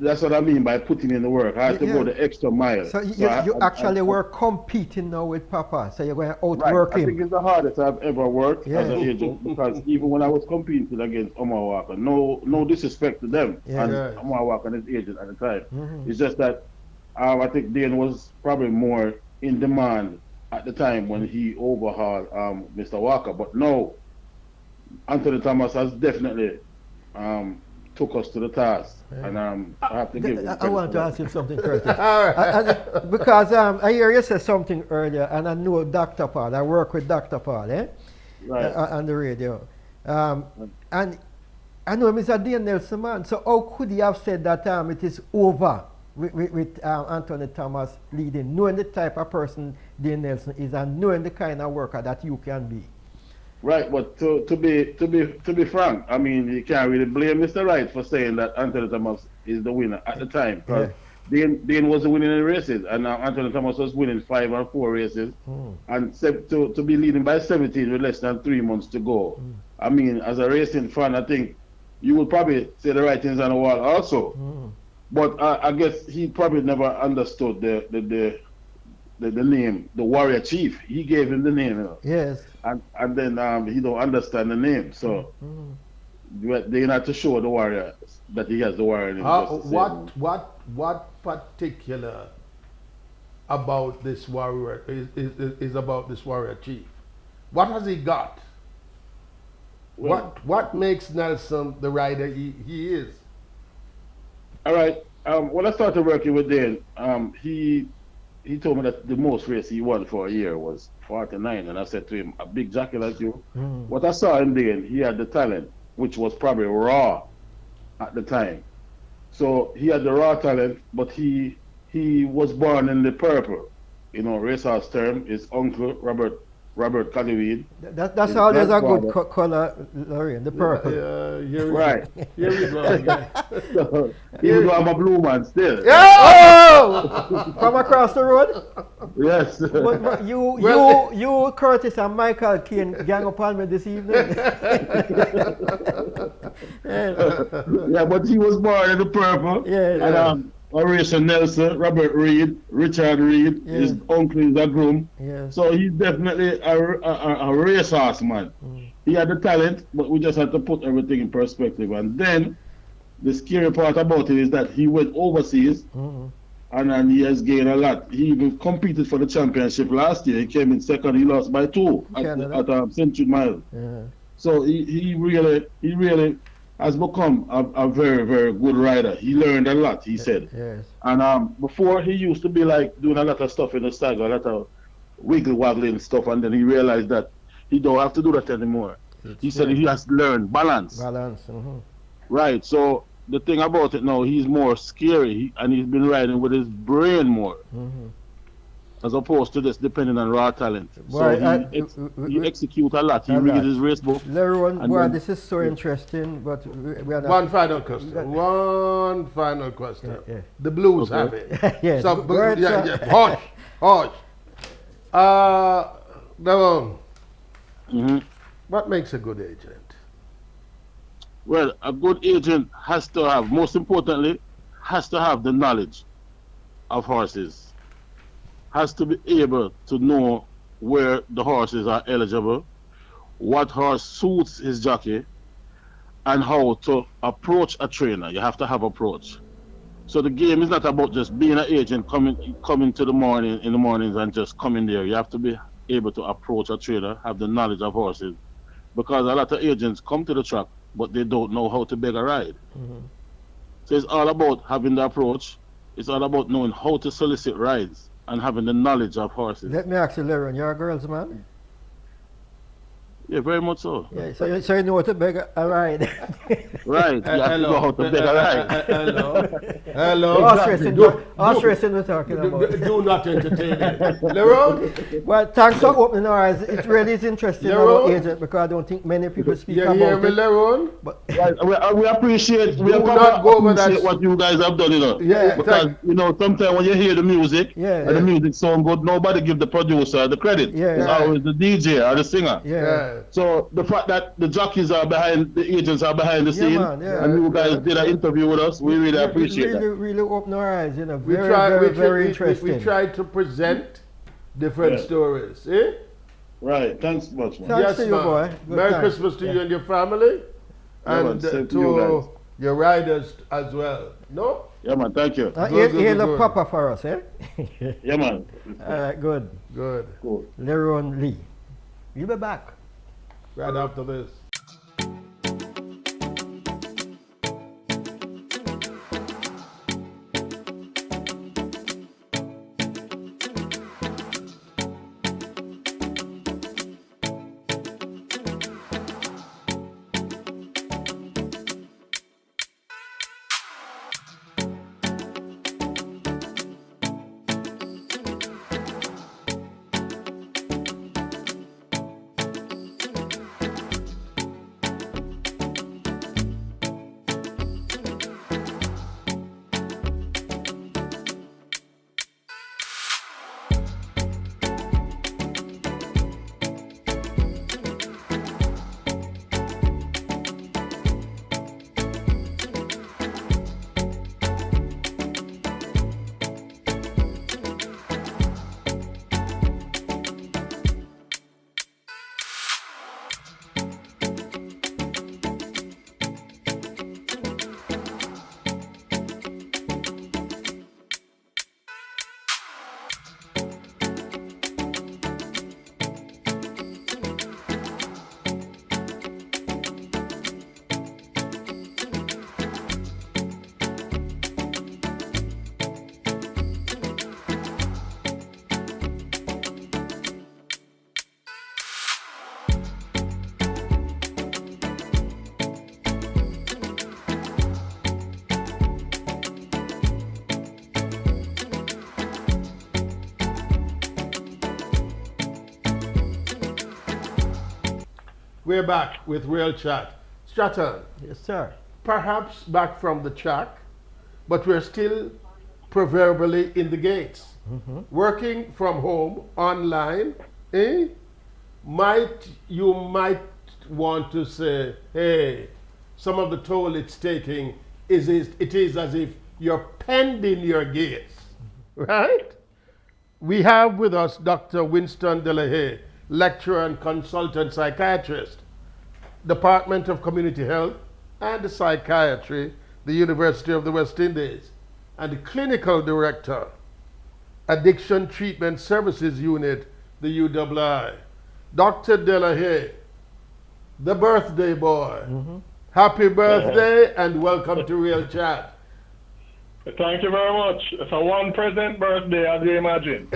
Speaker 6: that's what I mean by putting in the work. I had to go the extra mile.
Speaker 2: So you actually were competing now with Papa, so you're going to outwork him.
Speaker 6: I think it's the hardest I've ever worked as an agent, because even when I was competing against Omar Walker, no disrespect to them and Omar Walker and his agent at the time. It's just that I think Dane was probably more in demand at the time when he overhauled Mr. Walker. But no, Anthony Thomas has definitely took us to the task, and I have to give him
Speaker 2: I want to ask you something, Curtis. Because I hear you say something earlier, and I know Dr. Paul. I work with Dr. Paul, on the radio. And I know Mr. Dane Nelson, man. So how could he have said that it is over with Anthony Thomas leading, knowing the type of person Dane Nelson is, and knowing the kind of worker that you can be?
Speaker 6: Right, but to be frank, I mean, you can't really blame Mr. Wright for saying that Anthony Thomas is the winner at the time, because Dane was winning in races, and Anthony Thomas was winning 5 and 4 races, and to be leading by 17 with less than 3 months to go. I mean, as a racing fan, I think you would probably say the right things on the wall also. But I guess he probably never understood the name, the Warrior Chief. He gave him the name, you know.
Speaker 2: Yes.
Speaker 6: And then he don't understand the name, so they not to show the Warrior that he has the Warrior name.
Speaker 1: What particular about this Warrior is about this Warrior Chief? What has he got?
Speaker 6: Well,
Speaker 1: what makes Nelson the rider he is?
Speaker 6: All right. When I started working with Dane, he told me that the most race he won for a year was 49, and I said to him, a big jockey like you. What I saw in Dane, he had the talent, which was probably raw at the time. So he had the raw talent, but he was born in the purple. You know, racehorse term. His uncle, Robert Collyweed.
Speaker 2: That's always a good color, Lorraine, the purple.
Speaker 6: Right.
Speaker 1: Here we go again.
Speaker 6: So, even though I'm a blue man still.
Speaker 2: Oh! From across the road?
Speaker 6: Yes.
Speaker 2: But you, Curtis, and Michael can gang upon me this evening.
Speaker 6: Yeah, but he was born in the purple. And Horatio Nelson, Robert Reed, Richard Reed, his uncle is a groom. So he's definitely a racehorse man. He had the talent, but we just had to put everything in perspective. And then the scary part about it is that he went overseas, and he has gained a lot. He even competed for the championship last year. He came in second. He lost by 2 at St. Jude Mile. So he really has become a very, very good rider. He learned a lot, he said. And before, he used to be like doing a lot of stuff in the stag, a lot of wiggle-waggling stuff, and then he realized that he don't have to do that anymore. He said he has to learn balance. Right, so the thing about it now, he's more scary, and he's been riding with his brain more. as opposed to just depending on raw talent.
Speaker 2: Boy,
Speaker 6: So he execute a lot. He reads his race book.
Speaker 2: Leron,
Speaker 6: and
Speaker 2: boy,
Speaker 6: then-
Speaker 2: this is so interesting, but we are not.
Speaker 1: One final question. One final question.
Speaker 2: Yeah.
Speaker 1: The Blues
Speaker 6: Okay.
Speaker 1: have it.
Speaker 2: Yes,
Speaker 1: So,
Speaker 2: go ahead,
Speaker 1: yeah,
Speaker 2: sir.
Speaker 1: yeah. Hush, hush. Devon,
Speaker 6: Mhm.
Speaker 1: what makes a good agent?
Speaker 6: Well, a good agent has to have, most importantly, has to have the knowledge of horses. Has to be able to know where the horses are eligible, what horse suits his jockey, and how to approach a trainer. You have to have approach. So the game is not about just being an agent coming to the morning in the mornings and just coming there. You have to be able to approach a trainer, have the knowledge of horses, because a lot of agents come to the track but they don't know how to beg a ride. So it's all about having the approach. It's all about knowing how to solicit rides and having the knowledge of horses.
Speaker 2: Let me ask you, Leron, you're a girl's man?
Speaker 6: Yeah, very much so.
Speaker 2: Yeah, so you know how to beg a ride.
Speaker 6: Right, you have to know how to beg a ride.
Speaker 1: Hello. Hello.
Speaker 2: Horse racing we're talking about.
Speaker 1: Do not entertain it. Leron?
Speaker 2: Well, thanks for opening our eyes. It really is interesting
Speaker 1: Leron?
Speaker 2: about agent because I don't think many people speak
Speaker 1: You
Speaker 2: about
Speaker 1: hear me,
Speaker 2: it.
Speaker 1: Leron?
Speaker 2: But
Speaker 6: Right, we appreciate,
Speaker 1: not go over that.
Speaker 6: what you guys have done, you know.
Speaker 1: Yeah,
Speaker 6: Because,
Speaker 1: thank-
Speaker 6: you know, sometimes when you hear the music,
Speaker 2: Yeah.
Speaker 6: and the music sound good, nobody give the producer the credit.
Speaker 2: Yeah.
Speaker 6: It's always the DJ or the singer.
Speaker 2: yeah.
Speaker 6: So the fact that the jockeys are behind, the agents are behind the
Speaker 2: Yeah,
Speaker 6: scene,
Speaker 2: man, yeah.
Speaker 6: and you guys did an interview with us, we really appreciate
Speaker 2: really,
Speaker 6: that.
Speaker 2: really open our eyes, you know.
Speaker 1: We
Speaker 2: Very,
Speaker 1: try,
Speaker 2: very,
Speaker 1: we, try,
Speaker 2: very
Speaker 1: we,
Speaker 2: interesting.
Speaker 1: we try to present different
Speaker 6: Yeah.
Speaker 1: stories. Eh?
Speaker 6: Right, thanks much, man.
Speaker 2: Thanks to you,
Speaker 1: ma'am.
Speaker 2: boy. Good
Speaker 1: Merry
Speaker 2: time.
Speaker 1: Christmas to
Speaker 2: Yeah.
Speaker 1: you and your family.
Speaker 6: Yeah, man,
Speaker 1: And
Speaker 6: same to
Speaker 1: to
Speaker 6: you guys.
Speaker 1: your riders as well. No?
Speaker 6: Yeah, man, thank you.
Speaker 1: Good, good,
Speaker 2: Hail
Speaker 1: good,
Speaker 2: a
Speaker 1: good.
Speaker 2: papa for us, eh?
Speaker 6: Yeah, man.
Speaker 2: All right, good.
Speaker 1: Good.
Speaker 6: Cool.
Speaker 2: Leron Lee. You'll be back.
Speaker 1: Right after this. We're back with Real Chat. Stratton,
Speaker 2: Yes, sir.
Speaker 1: perhaps back from the track, but we're still proverbially in the gates. Working from home, online, eh? You might want to say, hey, some of the toll it's taking it is as if you're penned in your gates, right? We have with us Dr. Winston Delahaye, lecturer and consultant psychiatrist, Department of Community Health and Psychiatry, the University of the West Indies, and the clinical director, Addiction Treatment Services Unit, the UWI. Dr. Delahaye, the birthday boy. Happy birthday and welcome to Real Chat.
Speaker 7: Thank you very much. It's a one present birthday, as you imagine.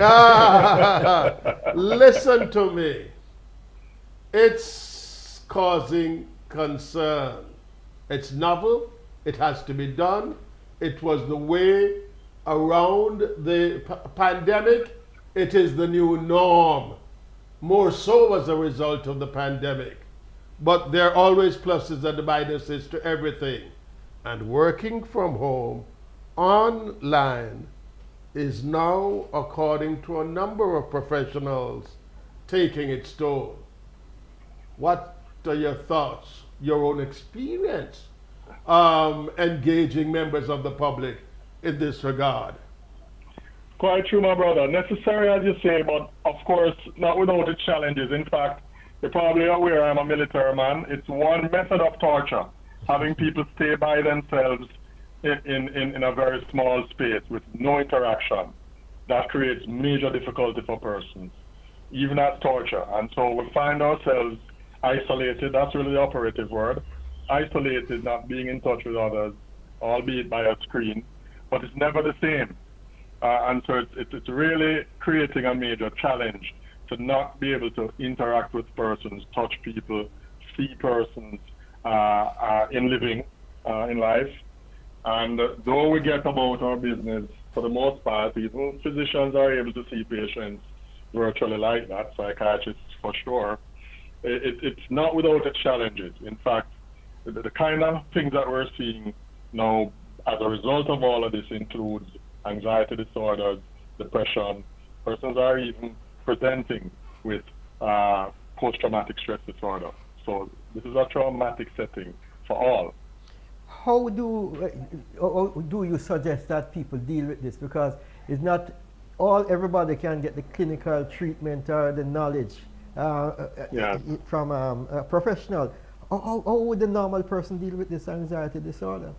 Speaker 1: Listen to me. It's causing concern. It's novel. It has to be done. It was the way around the pandemic, it is the new norm, more so as a result of the pandemic. But there are always pluses and minuses to everything. And working from home online is now, according to a number of professionals, taking its toll. What are your thoughts, your own experience, engaging members of the public in this regard?
Speaker 7: Quite true, my brother. Necessary, as you say, but of course, not without its challenges. In fact, you're probably aware I'm a military man. It's one method of torture, having people stay by themselves in a very small space with no interaction. That creates major difficulty for persons, even as torture. And so we find ourselves isolated. That's really the operative word. Isolated, not being in touch with others, albeit by a screen, but it's never the same. And so it's really creating a major challenge to not be able to interact with persons, touch people, see persons in living, in life. And though we get about our business, for the most part, even physicians are able to see patients virtually like that, psychiatrists for sure. It's not without its challenges. In fact, the kind of things that we're seeing now as a result of all of this includes anxiety disorders, depression. Persons are even presenting with post-traumatic stress disorder. So this is a traumatic setting for all.
Speaker 2: How do you suggest that people deal with this? Because it's not everybody can get the clinical treatment or the knowledge from a professional. How would the normal person deal with this anxiety disorder?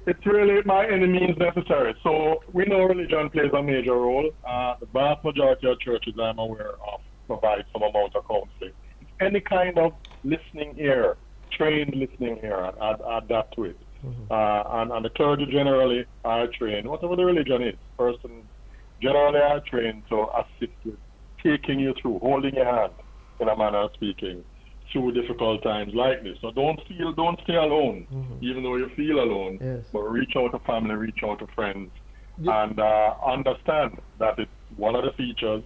Speaker 7: It's really by any means necessary. So we know religion plays a major role. The vast majority of churches I'm aware of provide some amount of counseling. Any kind of listening ear, trained listening ear, add that to it. Mm-hmm. And the clergy generally are trained, whatever the religion is, persons generally are trained to assist with taking you through, holding your hand, in a manner of speaking, through difficult times like this. So don't stay alone, even though you feel alone.
Speaker 2: Yes.
Speaker 7: But reach out to family, reach out to friends, and understand that it's one of the features,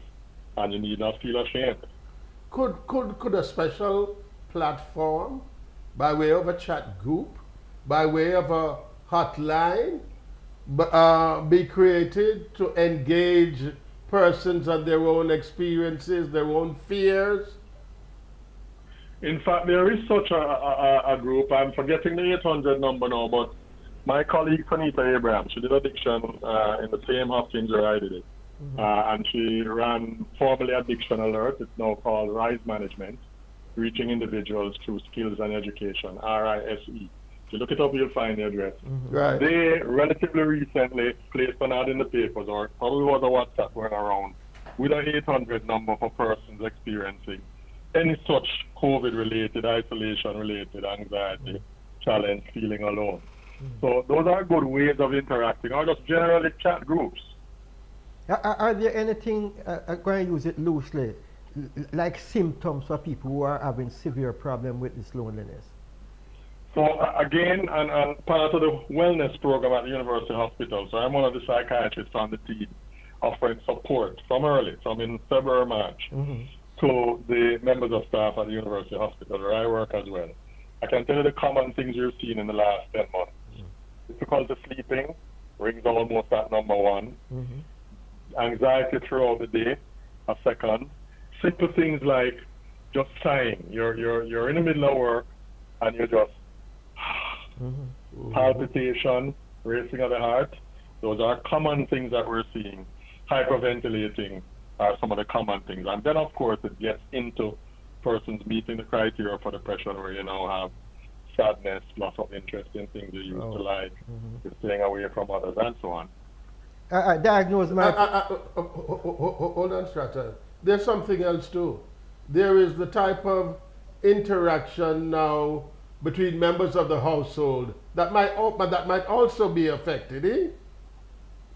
Speaker 7: and you need not feel ashamed.
Speaker 1: Could a special platform, by way of a chat group, by way of a hotline, be created to engage persons and their own experiences, their own fears?
Speaker 7: In fact, there is such a group. I'm forgetting the 800 number now, but my colleague Sanita Abraham, she did addiction in the same Hopkins where I did it. And she ran formerly Addiction Alert. It's now called Rise Management, reaching individuals through skills and education, RISE. If you look it up, you'll find the address.
Speaker 1: Right.
Speaker 7: They relatively recently placed an ad in the papers, or probably was a WhatsApp going around, with an 800 number for persons experiencing any such COVID-related, isolation-related anxiety, challenge, feeling alone. So those are good ways of interacting, or just generally chat groups.
Speaker 2: Are there anything, I'm going to use it loosely, like symptoms for people who are having severe problem with this loneliness?
Speaker 7: So again, and part of the wellness program at the University Hospital, so I'm one of the psychiatrists on the team offering support from in February, March, to the members of staff at the University Hospital where I work as well. I can tell you the common things you've seen in the last 10 months. Difficulty sleeping rings almost at number one. Anxiety throughout the day, a second. Simple things like just sighing. You're in the middle of work and you're just palpitation, racing of the heart. Those are common things that we're seeing. Hyperventilating are some of the common things. And then, of course, it gets into persons meeting the criteria for depression, where you now have sadness, loss of interest in things you used to like, you're staying away from others, and so on.
Speaker 2: Diagnose my...
Speaker 1: Hold on, Strata. There's something else too. There is the type of interaction now between members of the household that might also be affected, eh?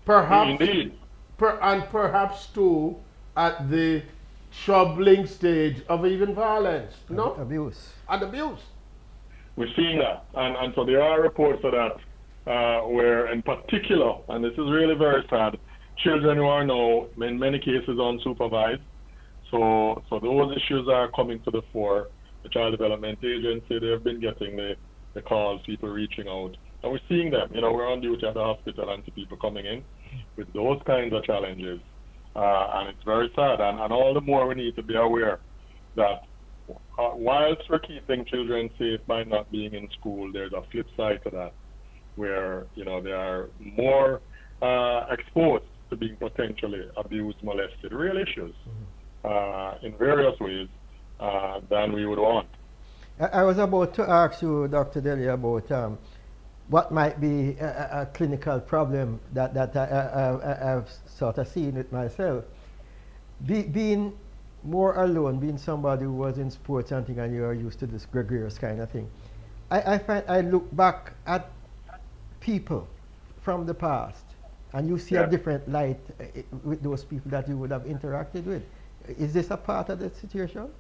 Speaker 1: Perhaps,
Speaker 7: indeed.
Speaker 1: And perhaps too at the troubling stage of even violence, no?
Speaker 2: Abuse.
Speaker 1: And abuse.
Speaker 7: We're seeing that, and so there are reports of that where in particular, and this is really very sad, children who are now, in many cases, unsupervised. So those issues are coming to the fore. The Child Development Agency, they've been getting the calls, people reaching out. And we're seeing them. We're on duty at the hospital and see people coming in with those kinds of challenges. And it's very sad. And all the more we need to be aware that whilst we're keeping children safe by not being in school, there's a flip side to that, where they are more exposed to being potentially abused, molested, real issues in various ways than we would want.
Speaker 2: I was about to ask you, Dr. Deli, about what might be a clinical problem that I've sort of seen with myself. Being more alone, being somebody who was in sports and things, and you are used to this gregarious kind of thing. I find I look back at people from the past, and you see a different light with those people that you would have interacted with. Is this a part of the situation?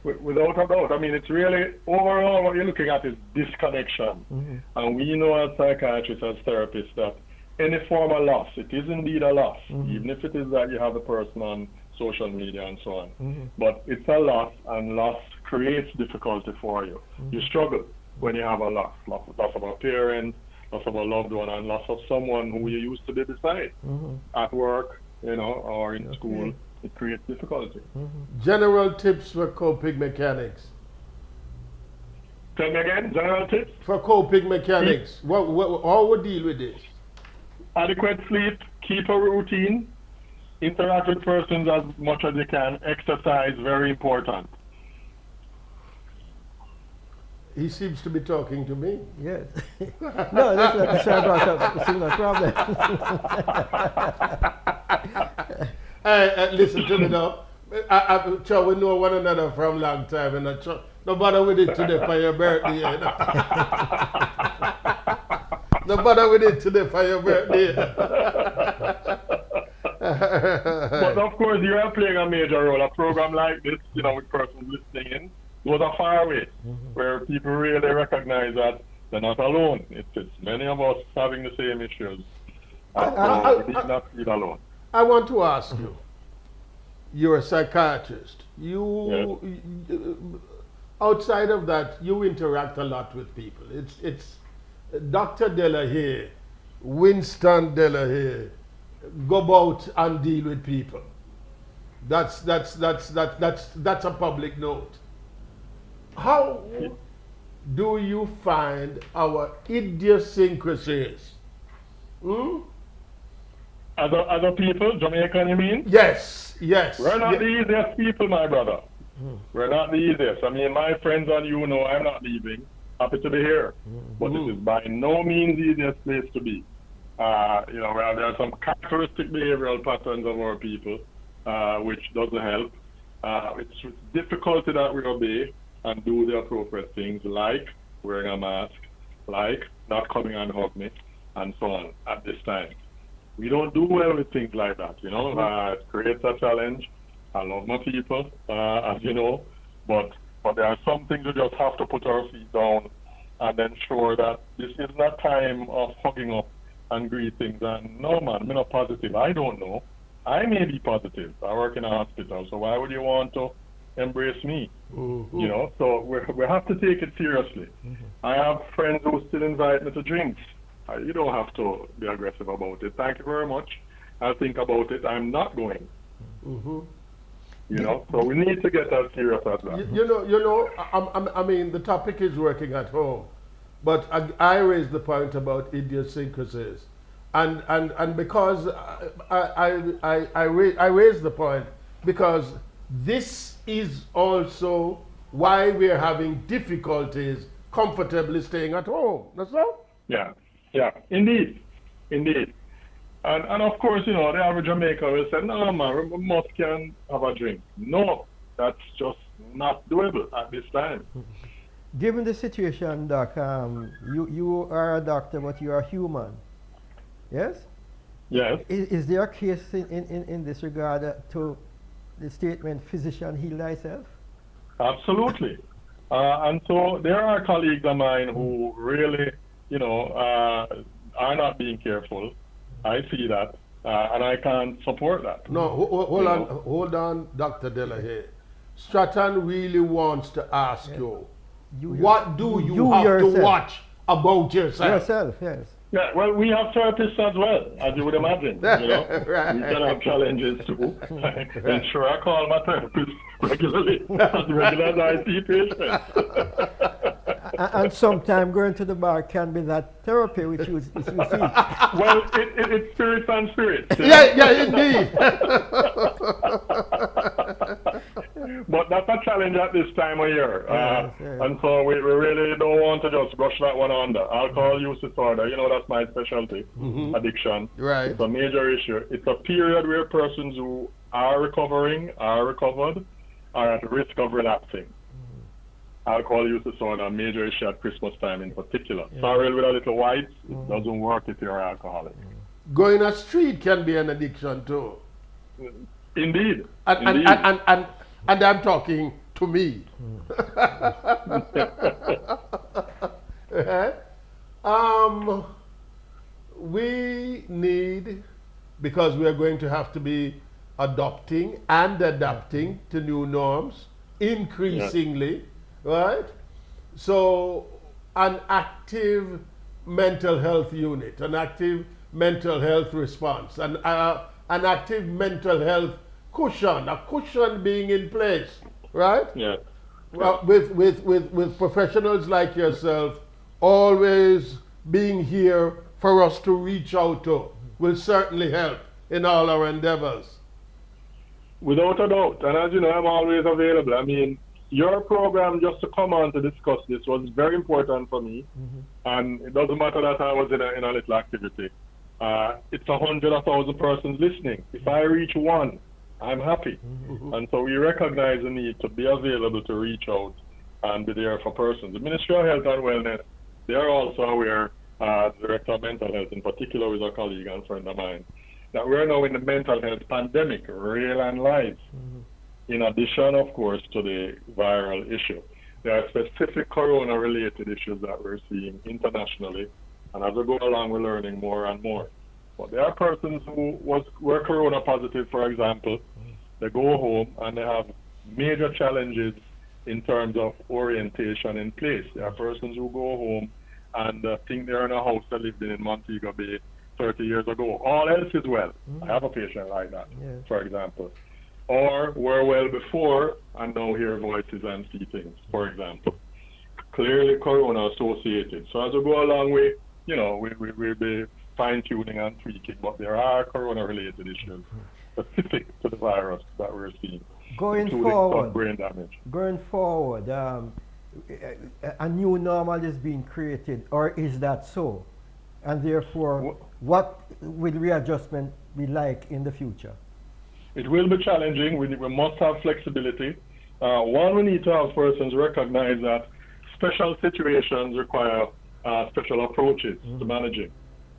Speaker 7: Without a doubt. I mean, it's really, overall, what you're looking at is disconnection. And we know as psychiatrists, as therapists, that any form of loss, it is indeed a loss, even if it is that you have a person on social media and so on. But it's a loss, and loss creates difficulty for you. You struggle when you have a loss of a parent, loss of a loved one, and loss of someone who you used to be beside at work, or in school. It creates difficulty.
Speaker 1: General tips for coping mechanics.
Speaker 7: Tell me again, general tips?
Speaker 1: For coping mechanics, how would deal with this?
Speaker 7: Adequate sleep, keep a routine, interact with persons as much as you can, exercise, very important.
Speaker 1: He seems to be talking to me.
Speaker 2: Yes. No, that's not the same problem.
Speaker 1: Listen to me now. I'm sure we know one another from a long time, and no bother with it today for your birthday. No bother with it today for your birthday.
Speaker 7: But of course, you are playing a major role. A program like this, with persons listening in, goes a far way, where people really recognize that they're not alone. It's many of us having the same issues. And we need not feel alone.
Speaker 1: I want to ask you, you're a psychiatrist. Outside of that, you interact a lot with people. It's Dr. Delahaye, Winston Delahaye, go about and deal with people. That's a public note. How do you find our idiosyncrasies?
Speaker 7: Other people, Jamaican, you mean?
Speaker 1: Yes.
Speaker 7: We're not the easiest people, my brother. We're not the easiest. I mean, my friends and I'm not leaving. Happy to be here. But it is by no means the easiest place to be. There are some characteristic behavioral patterns of our people, which doesn't help. It's with difficulty that we obey and do the appropriate things, like wearing a mask, like not coming and hug me, and so on at this time. We don't do well with things like that, It creates a challenge. I love my people, as you know, but there are some things we just have to put our feet down and ensure that this is not time of hugging up and greetings. And no, man, I'm not positive. I don't know. I may be positive. I work in a hospital, so why would you want to embrace me? So we have to take it seriously. I have friends who still invite me to drinks. You don't have to be aggressive about it. Thank you very much. I'll think about it. I'm not going. So we need to get as serious as that.
Speaker 1: I mean, the topic is working at home, but I raised the point about idiosyncrasies, and because I raised the point because this is also why we're having difficulties comfortably staying at home. That's all.
Speaker 7: Yeah, indeed. And of course, the average Jamaican will say, no, man, we must can have a drink. No, that's just not doable at this time.
Speaker 2: Given the situation, Doc, you are a doctor, but you are human. Yes?
Speaker 7: Yes.
Speaker 2: Is there a case in this regard to the statement, physician heal thyself?
Speaker 7: Absolutely. And so there are colleagues of mine who really, are not being careful. I see that. and I can't support that.
Speaker 1: No, hold on, Dr. Delahaye. Stratton really wants to ask you, what do you have
Speaker 2: yourself.
Speaker 1: to watch about yourself?
Speaker 2: Yourself, yes.
Speaker 7: Yeah, well, we have therapists as well, as you would imagine. You know,
Speaker 1: Right.
Speaker 7: we can have challenges too. And sure, I call my therapist regularly, as regular as I see patients.
Speaker 2: And sometimes going to the bar can be that therapy which you see.
Speaker 7: Well, it's spirits and spirits.
Speaker 1: Yeah, indeed.
Speaker 7: But that's a challenge at this time of year.
Speaker 2: Yes.
Speaker 7: And so we really don't want to just brush that one under. Alcohol use disorder, you know, that's my specialty, addiction.
Speaker 1: Right.
Speaker 7: It's a major issue. It's a period where persons who are recovering, are recovered, are at risk of relapsing. Alcohol use disorder, a major issue at Christmas time in particular. Sorrel with a little whites, it doesn't work if you're alcoholic.
Speaker 1: Going a street can be an addiction too.
Speaker 7: Indeed.
Speaker 1: And I'm talking to me. We need, because we are going to have to be adopting and adapting to new norms increasingly, right? So an active mental health unit, an active mental health response, an active mental health cushion, a cushion being in place, right?
Speaker 7: Yeah.
Speaker 1: Well, with professionals like yourself always being here for us to reach out to will certainly help in all our endeavors.
Speaker 7: Without a doubt. And as you know, I'm always available. I mean, your program just to come on to discuss this was very important for me. And it doesn't matter that I was in a little activity. It's 100,000 persons listening. If I reach one, I'm happy. And so we recognize the need to be available to reach out and be there for persons. The Ministry of Health and Wellness, they are also aware, the Director of Mental Health in particular with a colleague and friend of mine, that we're now in the mental health pandemic, real and live. In addition, of course, to the viral issue. There are specific corona-related issues that we're seeing internationally, and as we go along, we're learning more and more. But there are persons who were corona positive, for example. They go home and they have major challenges in terms of orientation in place. There are persons who go home and think they're in a house they lived in Montego Bay 30 years ago. All else is well. I have a patient like that, for example. Or were well before and now hear voices and see things, for example. Clearly corona associated. So as we go along, we'll be fine-tuning and tweaking, but there are corona-related issues specific to the virus that we're seeing, including some brain damage.
Speaker 2: Going forward, a new normal is being created, or is that so? And therefore, what will readjustment be like in the future?
Speaker 7: It will be challenging. We must have flexibility. One, we need to have persons recognize that special situations require special approaches to managing.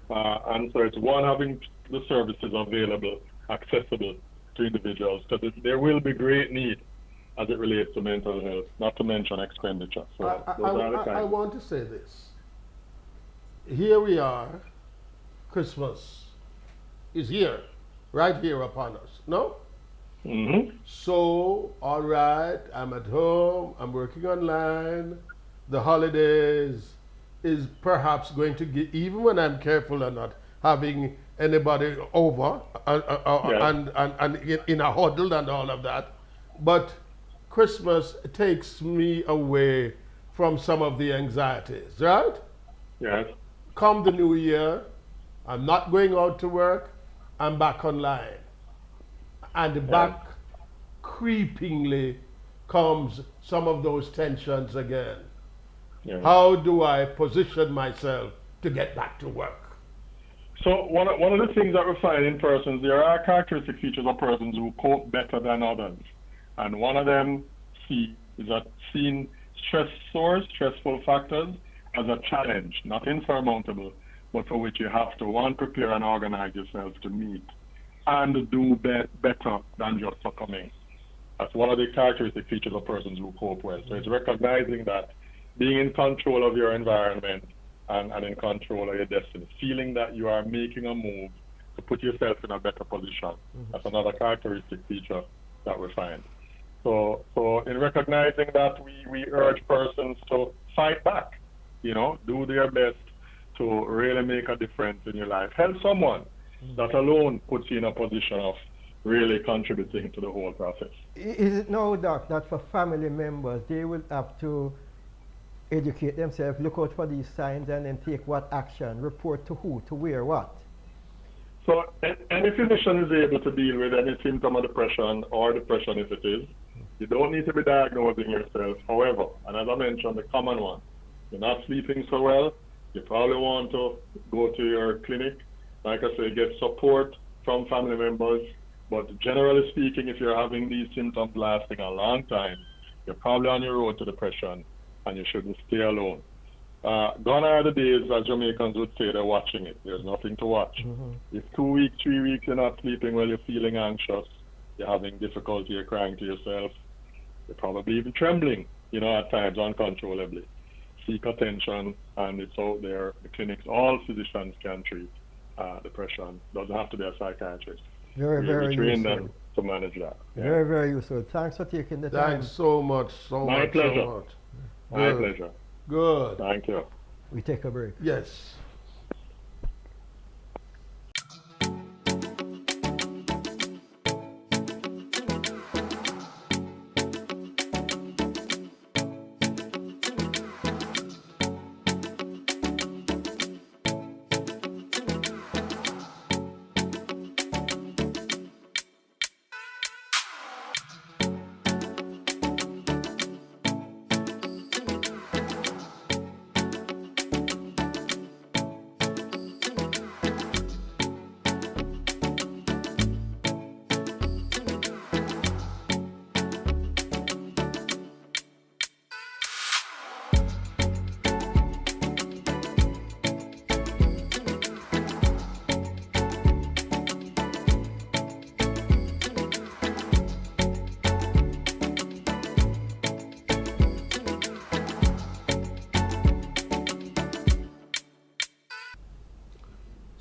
Speaker 7: And so it's one, having the services available, accessible to individuals, because there will be great need as it relates to mental health, not to mention expenditure. So
Speaker 1: I want to say this. Here we are, Christmas is here, right here upon us, no? So, all right, I'm at home, I'm working online, the holidays is perhaps going to get, even when I'm careful and not having anybody over and in a huddle and all of that, but Christmas takes me away from some of the anxieties, right?
Speaker 7: Yes.
Speaker 1: Come the new year, I'm not going out to work, I'm back online. And back creepingly comes some of those tensions again. How do I position myself to get back to work?
Speaker 7: So one of the things that we find in persons, there are characteristic features of persons who cope better than others. And one of them is that seeing stressful factors as a challenge, not insurmountable, but for which you have to, one, prepare and organize yourself to meet and do better than just succumbing. That's one of the characteristic features of persons who cope well. So it's recognizing that being in control of your environment and in control of your destiny, feeling that you are making a move to put yourself in a better position.
Speaker 2: Mhm.
Speaker 7: That's another characteristic feature that we find. So in recognizing that, we urge persons to fight back, do their best to really make a difference in your life. Help someone. That alone puts you in a position of really contributing to the whole process.
Speaker 2: Is it no doubt that for family members, they will have to educate themselves, look out for these signs, and then take what action, report to who, to where, what?
Speaker 7: So any physician is able to deal with any symptom of depression or depression if it is. You don't need to be diagnosing yourself. However, and as I mentioned, the common one, you're not sleeping so well, you probably want to go to your clinic. Like I say, get support from family members. But generally speaking, if you're having these symptoms lasting a long time, you're probably on your road to depression and you shouldn't stay alone. Gone are the days, as Jamaicans would say, they're watching it. There's nothing to watch. If 2 weeks, 3 weeks you're not sleeping well, you're feeling anxious, you're having difficulty, you're crying to yourself, you're probably even trembling, at times uncontrollably. Seek attention, and it's out there. The clinics, all physicians can treat depression. Doesn't have to be a psychiatrist.
Speaker 2: Very,
Speaker 7: We
Speaker 2: very
Speaker 7: train
Speaker 2: useful.
Speaker 7: them to manage that. Yeah.
Speaker 2: Very, very useful. Thanks for taking the time.
Speaker 1: Thanks so much, so
Speaker 7: My
Speaker 1: much,
Speaker 7: pleasure.
Speaker 1: so much.
Speaker 7: My
Speaker 1: Good.
Speaker 7: pleasure.
Speaker 1: Good.
Speaker 7: Thank you.
Speaker 2: We take a break.
Speaker 1: Yes.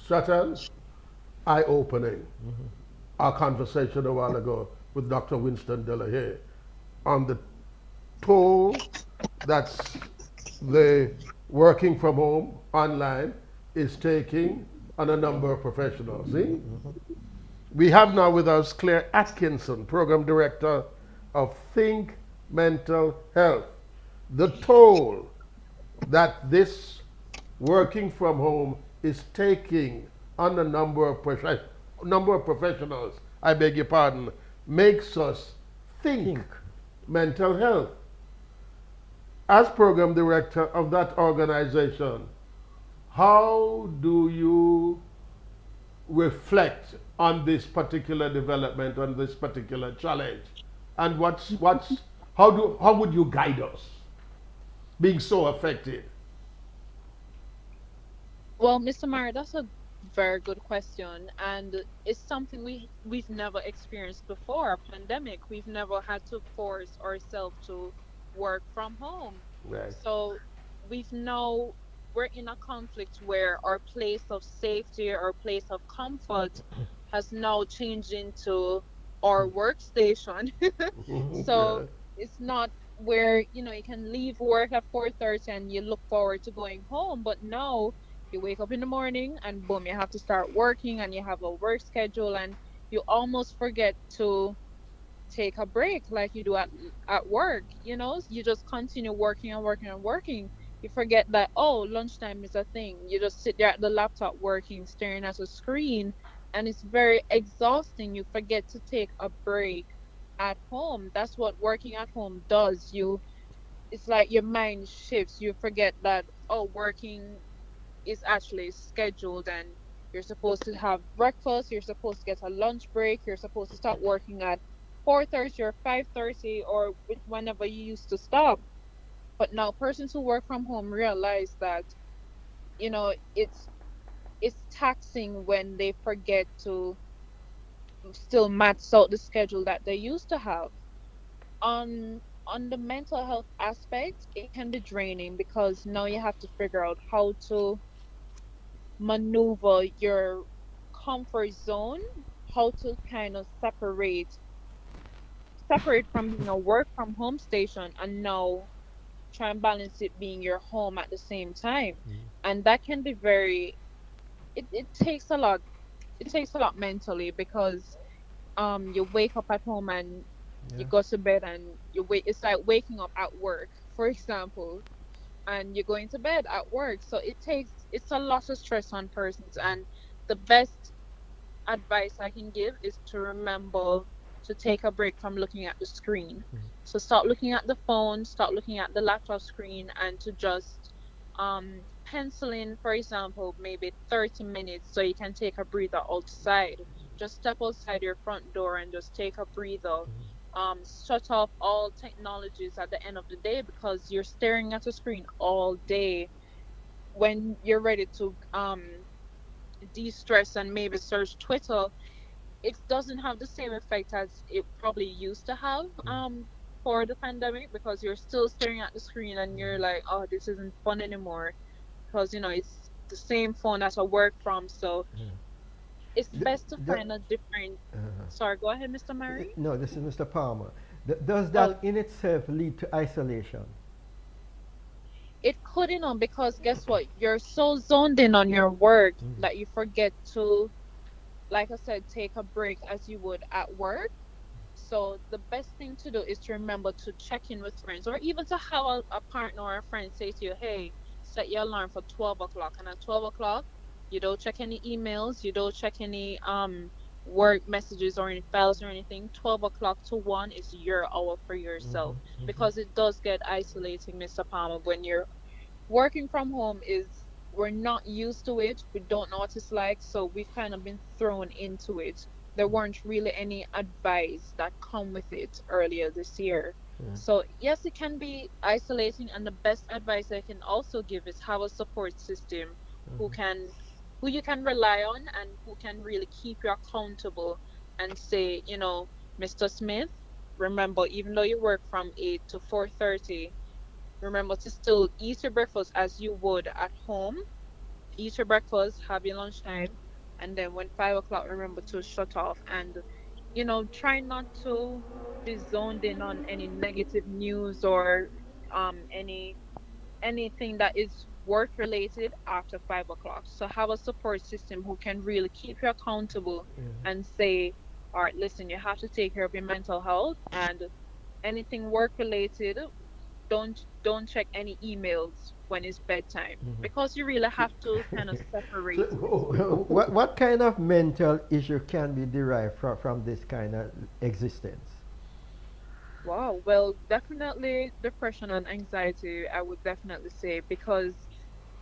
Speaker 1: Stratton, eye-opening. Our conversation a while ago with Dr. Winston Delahaye on the toll that's the working from home online is taking on a number of professionals. See? We have now with us Claire Atkinson, Program Director of Think Mental Health. The toll that this working from home is taking on a number of professionals, I beg your pardon, makes us think mental health. As program director of that organization, how do you reflect on this particular development, on this particular challenge? And how would you guide us being so affected?
Speaker 8: Well, Mr. Myrie, that's a very good question, and it's something we've never experienced before. A pandemic, we've never had to force ourselves to work from home.
Speaker 1: Right.
Speaker 8: So we've now we're in a conflict where our place of safety, our place of comfort, has now changed into our workstation. So
Speaker 1: Yeah.
Speaker 8: it's not where you can leave work at 4:30 and you look forward to going home, but now you wake up in the morning and boom, you have to start working and you have a work schedule, and you almost forget to take a break like you do at work. You just continue working and working and working. You forget that, oh, lunchtime is a thing. You just sit there at the laptop working, staring at a screen, and it's very exhausting. You forget to take a break at home. That's what working at home does. It's like your mind shifts. You forget that, oh, working is actually scheduled, and you're supposed to have breakfast, you're supposed to get a lunch break, you're supposed to start working at 4:30 or 5:30 or whenever you used to stop. But now persons who work from home realize that it's taxing when they forget to still match out the schedule that they used to have. On the mental health aspect, it can be draining because now you have to figure out how to maneuver your comfort zone, how to kind of separate from being a work from home station and now try and balance it being your home at the same time. And that can be very it takes a lot, it takes a lot mentally because you wake up at home and you
Speaker 2: Yeah.
Speaker 8: go to bed and you wait, it's like waking up at work, for example, and you're going to bed at work. So it's a lot of stress on persons, and the best advice I can give is to remember to take a break from looking at the screen. So stop looking at the phone, stop looking at the laptop screen, and to just pencil in, for example, maybe 30 minutes so you can take a breather outside. Just step outside your front door and just take a breather. Shut off all technologies at the end of the day because you're staring at a screen all day. When you're ready to de-stress and maybe search Twitter, it doesn't have the same effect as it probably used to have for the pandemic because you're still staring at the screen and you're like, oh, this isn't fun anymore because it's the same phone that I work from. So it's
Speaker 2: D-
Speaker 8: best to
Speaker 2: d-
Speaker 8: find a different. Sorry, go ahead, Mr. Murray.
Speaker 2: no, this is Mr. Palmer. Does
Speaker 8: Well,
Speaker 2: that in itself lead to isolation?
Speaker 8: it could, because guess what? You're so zoned in on your work that you forget to, like I said, take a break as you would at work. So the best thing to do is to remember to check in with friends or even to have a partner or a friend say to you, hey, set your alarm for 12 o'clock. And at 12 o'clock, you don't check any emails, you don't check any work messages or any files or anything. 12 o'clock to 1 is your hour for yourself because it does get isolating, Mr. Palmer, when you're working from home is we're not used to it. We don't know what it's like, so we've kind of been thrown into it. There weren't really any advice that come with it earlier this year. So yes, it can be isolating, and the best advice I can also give is have a support system who can who you can rely on and who can really keep you accountable and say, Mr. Smith, remember, even though you work from 8 to 4:30, remember to still eat your breakfast as you would at home. Eat your breakfast, have your lunchtime, and then when 5 o'clock, remember to shut off and try not to be zoned in on any negative news or anything that is work related after 5 o'clock. So have a support system who can really keep you accountable and say, all right, listen, you have to take care of your mental health and anything work related, don't check any emails when it's bedtime because you really have to kind of
Speaker 1: So,
Speaker 8: separate it.
Speaker 2: What kind of mental issue can be derived from this kind of existence?
Speaker 8: Wow, well, definitely depression and anxiety, I would definitely say, because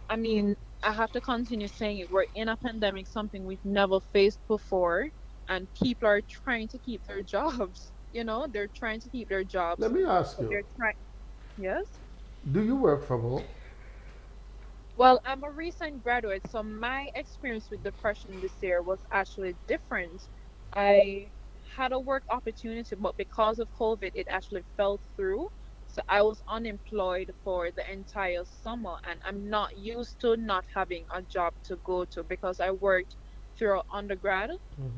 Speaker 8: I mean, I have to continue saying it. We're in a pandemic, something we've never faced before, and people are trying to keep their jobs. They're trying to keep their
Speaker 1: let
Speaker 8: jobs.
Speaker 1: me ask
Speaker 8: So
Speaker 1: you,
Speaker 8: they're trying. Yes.
Speaker 1: do you work from home?
Speaker 8: Well, I'm a recent graduate, so my experience with depression this year was actually different. I had a work opportunity, but because of COVID, it actually fell through. So I was unemployed for the entire summer, and I'm not used to not having a job to go to because I worked through undergrad.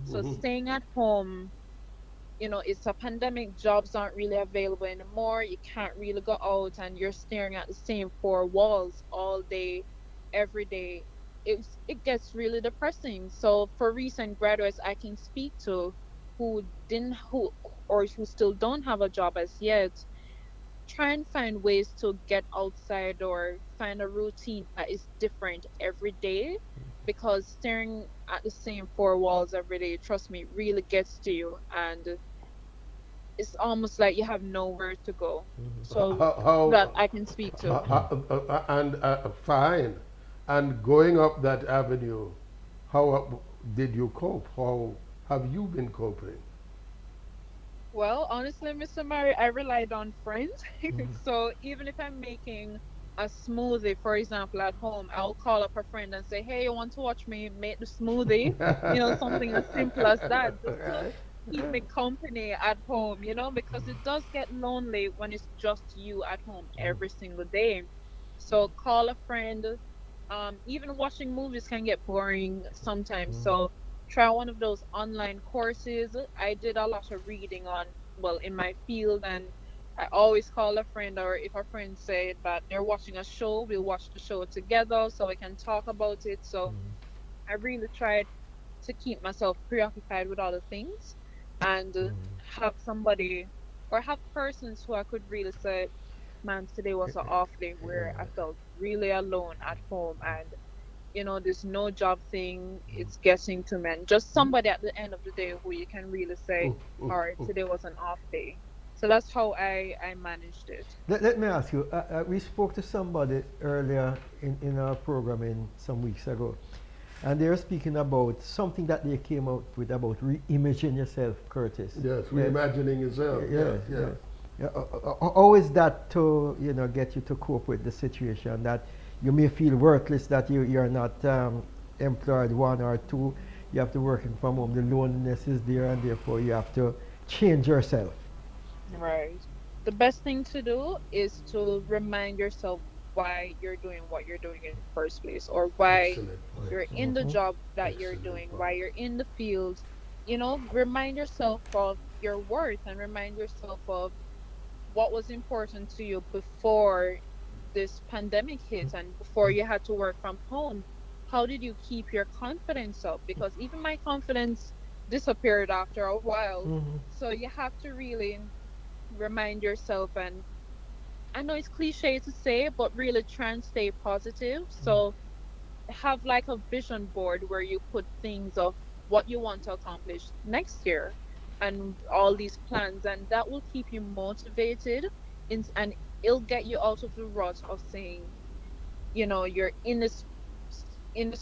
Speaker 8: So staying at home, it's a pandemic, jobs aren't really available anymore. You can't really go out and you're staring at the same four walls all day, every day. It gets really depressing. So for recent graduates I can speak to who didn't who or who still don't have a job as yet, try and find ways to get outside or find a routine that is different every day because staring at the same four walls every day, trust me, really gets to you and it's almost like you have nowhere to go. So that
Speaker 1: How,
Speaker 8: I can speak to.
Speaker 1: and fine. And going up that avenue, how did you cope? How have you been coping?
Speaker 8: Well, honestly, Mr. Murray, I relied on friends. So even if I'm making a smoothie, for example, at home, I'll call up a friend and say, "Hey, you want to watch me make the smoothie?" Something as simple as that, just to keep me company at home, because it does get lonely when it's just you at home every single day. So call a friend. Even watching movies can get boring sometimes. So try one of those online courses. I did a lot of reading on, well, in my field, and I always call a friend, or if a friend said that they're watching a show, we'll watch the show together so we can talk about it. So I really tried to keep myself preoccupied with other things and have somebody or have persons who I could really say, man, today was an off day where I felt really alone at home, and this no job thing, it's getting to me. And just somebody at the end of the day who you can really say, all right, today was an off day. So that's how I managed it.
Speaker 2: Let me ask you, we spoke to somebody earlier in our program some weeks ago, and they were speaking about something that they came out with about re-imaging yourself, Curtis.
Speaker 1: Yes, reimagining yourself.
Speaker 2: Yeah. How is that to get you to cope with the situation that you may feel worthless, that you're not employed, one or two, you have to working from home, the loneliness is there, and therefore you have to change yourself.
Speaker 8: Right. The best thing to do is to remind yourself why you're doing what you're doing in the first place, or why
Speaker 1: Excellent point.
Speaker 8: you're in the job that you're
Speaker 1: Excellent
Speaker 8: doing, why
Speaker 1: point.
Speaker 8: you're in the field. Remind yourself of your worth and remind yourself of what was important to you before this pandemic hit and before you had to work from home. How did you keep your confidence up? Because even my confidence disappeared after a while. So you have to really remind yourself, and I know it's cliche to say, but really try and stay positive. So have like a vision board where you put things of what you want to accomplish next year and all these plans, and that will keep you motivated and it'll get you out of the rut of saying, you're in this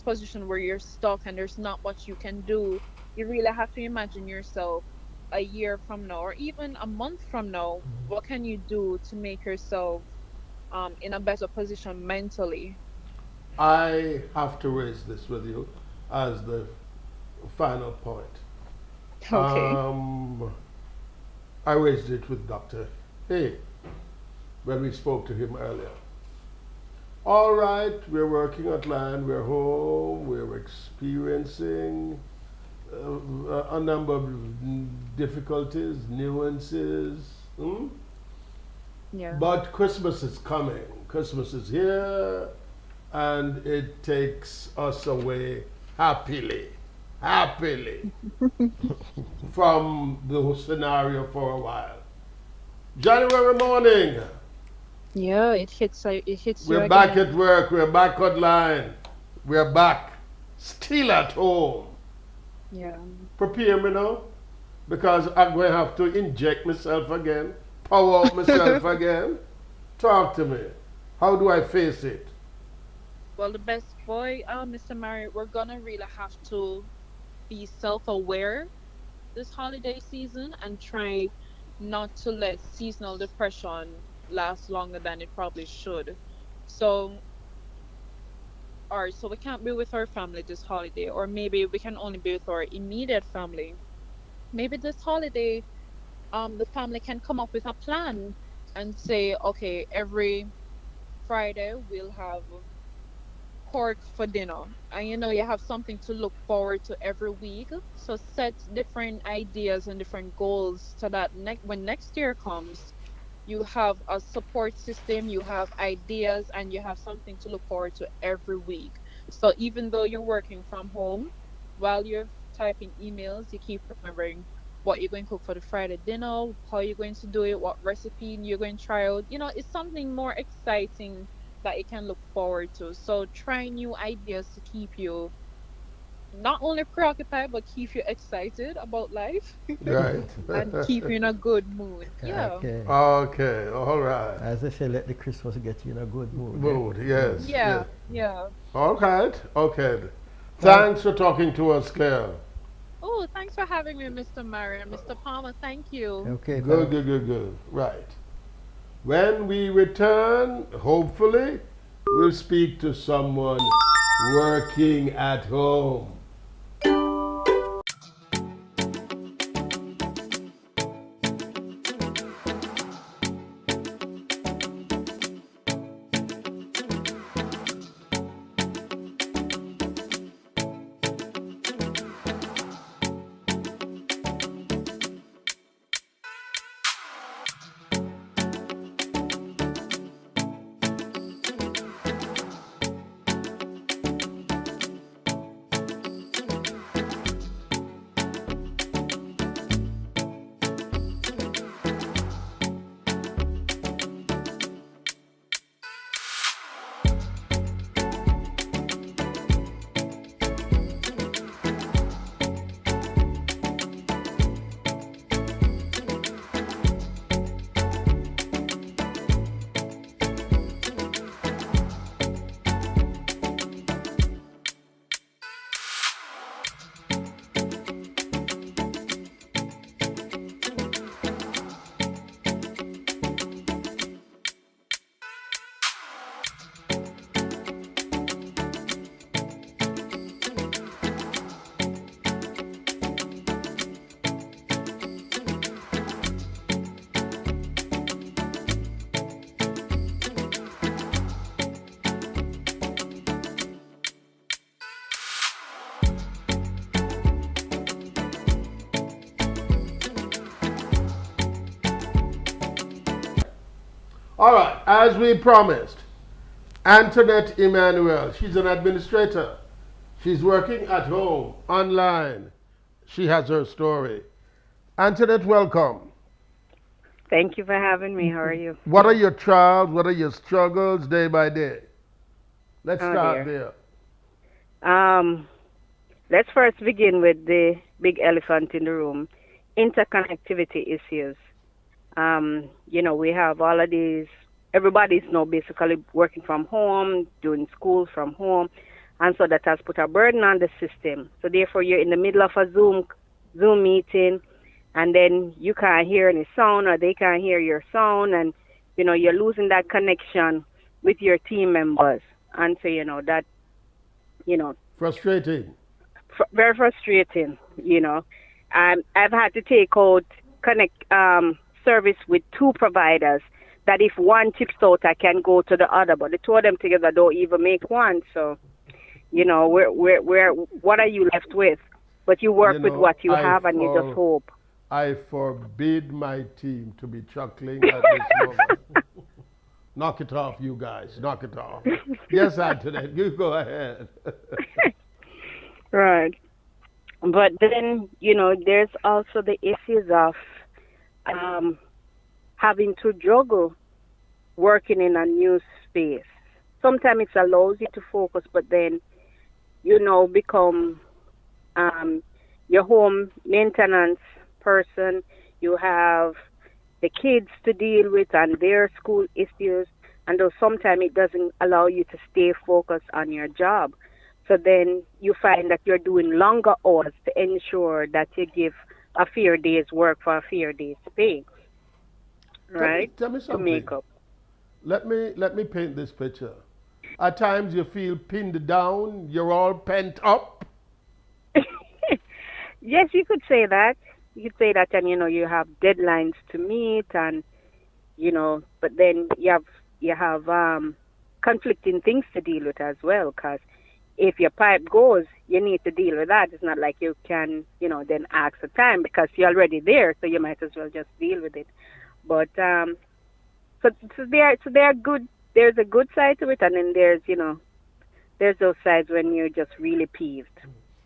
Speaker 8: position where you're stuck and there's not much you can do. You really have to imagine yourself a year from now or even a month from now. What can you do to make yourself in a better position mentally?
Speaker 1: I have to raise this with you as the final point.
Speaker 8: Okay.
Speaker 1: I raised it with Dr. Hay when we spoke to him earlier. All right, we're working at land, we're home, we're experiencing a number of difficulties, nuances.
Speaker 8: Yeah.
Speaker 1: But Christmas is coming. Christmas is here, and it takes us away happily, happily from the scenario for a while. January morning,
Speaker 8: Yeah, it hits you
Speaker 1: we're back
Speaker 8: again.
Speaker 1: at work, we're back online, we're back, still at home.
Speaker 8: Yeah.
Speaker 1: Prepare me now, because I'm going to have to inject myself again, power up myself again. Talk to me. How do I face it?
Speaker 8: Well, the best boy, Mr. Myrie, we're gonna really have to be self-aware this holiday season and try not to let seasonal depression last longer than it probably should. So, all right, so we can't be with our family this holiday, or maybe we can only be with our immediate family. Maybe this holiday, the family can come up with a plan and say, okay, every Friday we'll have pork for dinner. And you have something to look forward to every week. So set different ideas and different goals so that when next year comes, you have a support system, you have ideas, and you have something to look forward to every week. So even though you're working from home, while you're typing emails, you keep remembering what you're going to cook for the Friday dinner, how you're going to do it, what recipe you're going to try out. It's something more exciting that you can look forward to. So try new ideas to keep you not only preoccupied, but keep you excited about life
Speaker 1: Right.
Speaker 8: and keep you in a good mood. Yeah.
Speaker 2: Okay.
Speaker 1: Okay, all right.
Speaker 2: As I say, let the Christmas get you in a good mood.
Speaker 1: Mood, yes, yes.
Speaker 8: Yeah. Yeah.
Speaker 1: All right, okay.
Speaker 2: Well,
Speaker 1: Thanks for talking to us, Claire.
Speaker 8: Oh, thanks for having me, Mr. Murray and Mr. Palmer. Thank you.
Speaker 2: okay,
Speaker 1: Good,
Speaker 2: thanks.
Speaker 1: good, good, good. Right. When we return, hopefully, we'll speak to someone working at home. All right, as we promised, Antoinette Emmanuel, she's an administrator. She's working at home, online. She has her story. Antoinette, welcome.
Speaker 9: Thank you for having me. How are you?
Speaker 1: What are your trials? What are your struggles day by day? Let's
Speaker 9: Oh
Speaker 1: start
Speaker 9: dear.
Speaker 1: there.
Speaker 9: Um, let's first begin with the big elephant in the room, interconnectivity issues. We have all of these. Everybody's now basically working from home, doing school from home, and so that has put a burden on the system. So therefore, you're in the middle of a Zoom meeting, and then you can't hear any sound, or they can't hear your sound, and you're losing that connection with your team members, and so that you know
Speaker 1: Frustrating.
Speaker 9: very frustrating. I've had to take out connect service with two providers. That if one chips out, I can go to the other, but the two of them together don't even make one. So, what are you left with? But you work with what you have, and you just hope.
Speaker 1: I forbid my team to be chuckling at this moment. Knock it off, you guys. Knock it off. Yes, Antoinette, you go ahead.
Speaker 9: Right. But then, there's also the issues of having to juggle working in a new space. Sometimes it allows you to focus, but then, become your home maintenance person. You have the kids to deal with and their school issues, and though sometimes it doesn't allow you to stay focused on your job. So then you find that you're doing longer hours to ensure that you give a fair day's work for a fair day's pay. Right?
Speaker 1: Tell me
Speaker 9: To
Speaker 1: something.
Speaker 9: make up.
Speaker 1: Let me paint this picture. At times you feel pinned down, you're all pent up.
Speaker 9: Yes, you could say that. You could say that, and you have deadlines to meet, and but then you have conflicting things to deal with as well. Because if your pipe goes, you need to deal with that. It's not like you can then ask for time because you're already there, so you might as well just deal with it. But so they are good. There's a good side to it, and then there's those sides when you're just really peeved.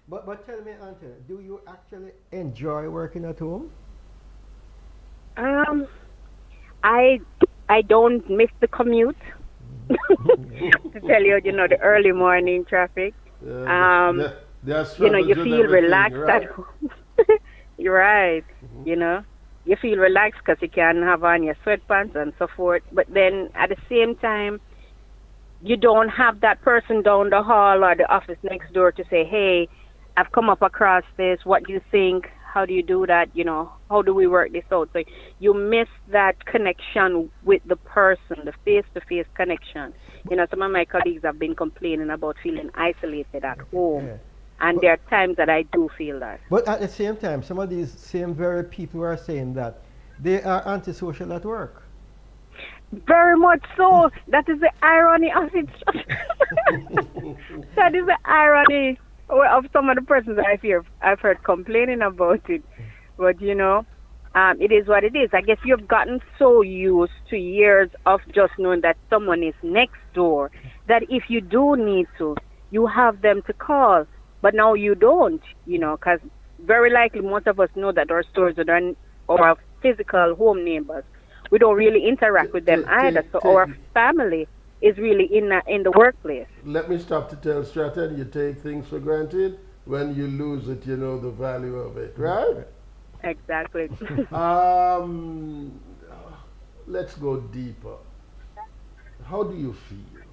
Speaker 2: But tell me, Anthony, do you actually enjoy working at home?
Speaker 9: I don't miss the commute. To tell you, the early morning traffic.
Speaker 1: There are struggles
Speaker 9: You
Speaker 1: with
Speaker 9: feel
Speaker 1: everything,
Speaker 9: relaxed
Speaker 1: right?
Speaker 9: at home. You're right. You feel relaxed because you can have on your sweatpants and so forth. But then at the same time, you don't have that person down the hall or the office next door to say, hey, I've come up across this. What do you think? How do you do that? How do we work this out? So you miss that connection with the person, the face-to-face connection. Some of my colleagues have been complaining about feeling isolated at home.
Speaker 2: Yeah.
Speaker 9: And there are times that I do feel that.
Speaker 2: But at the same time, some of these same very people are saying that they are antisocial at work.
Speaker 9: Very much so. That is the irony of it. That is the irony of some of the persons I've heard complaining about it. But it is what it is. I guess you've gotten so used to years of just knowing that someone is next door that if you do need to, you have them to call. But now you don't, because very likely most of us know that our stores are our physical home neighbors. We don't really interact with them either. So our family is really in the workplace.
Speaker 1: Let me stop to tell Stratton, you take things for granted. When you lose it, you know the value of it, right?
Speaker 9: Exactly.
Speaker 1: Let's go deeper. How do you feel?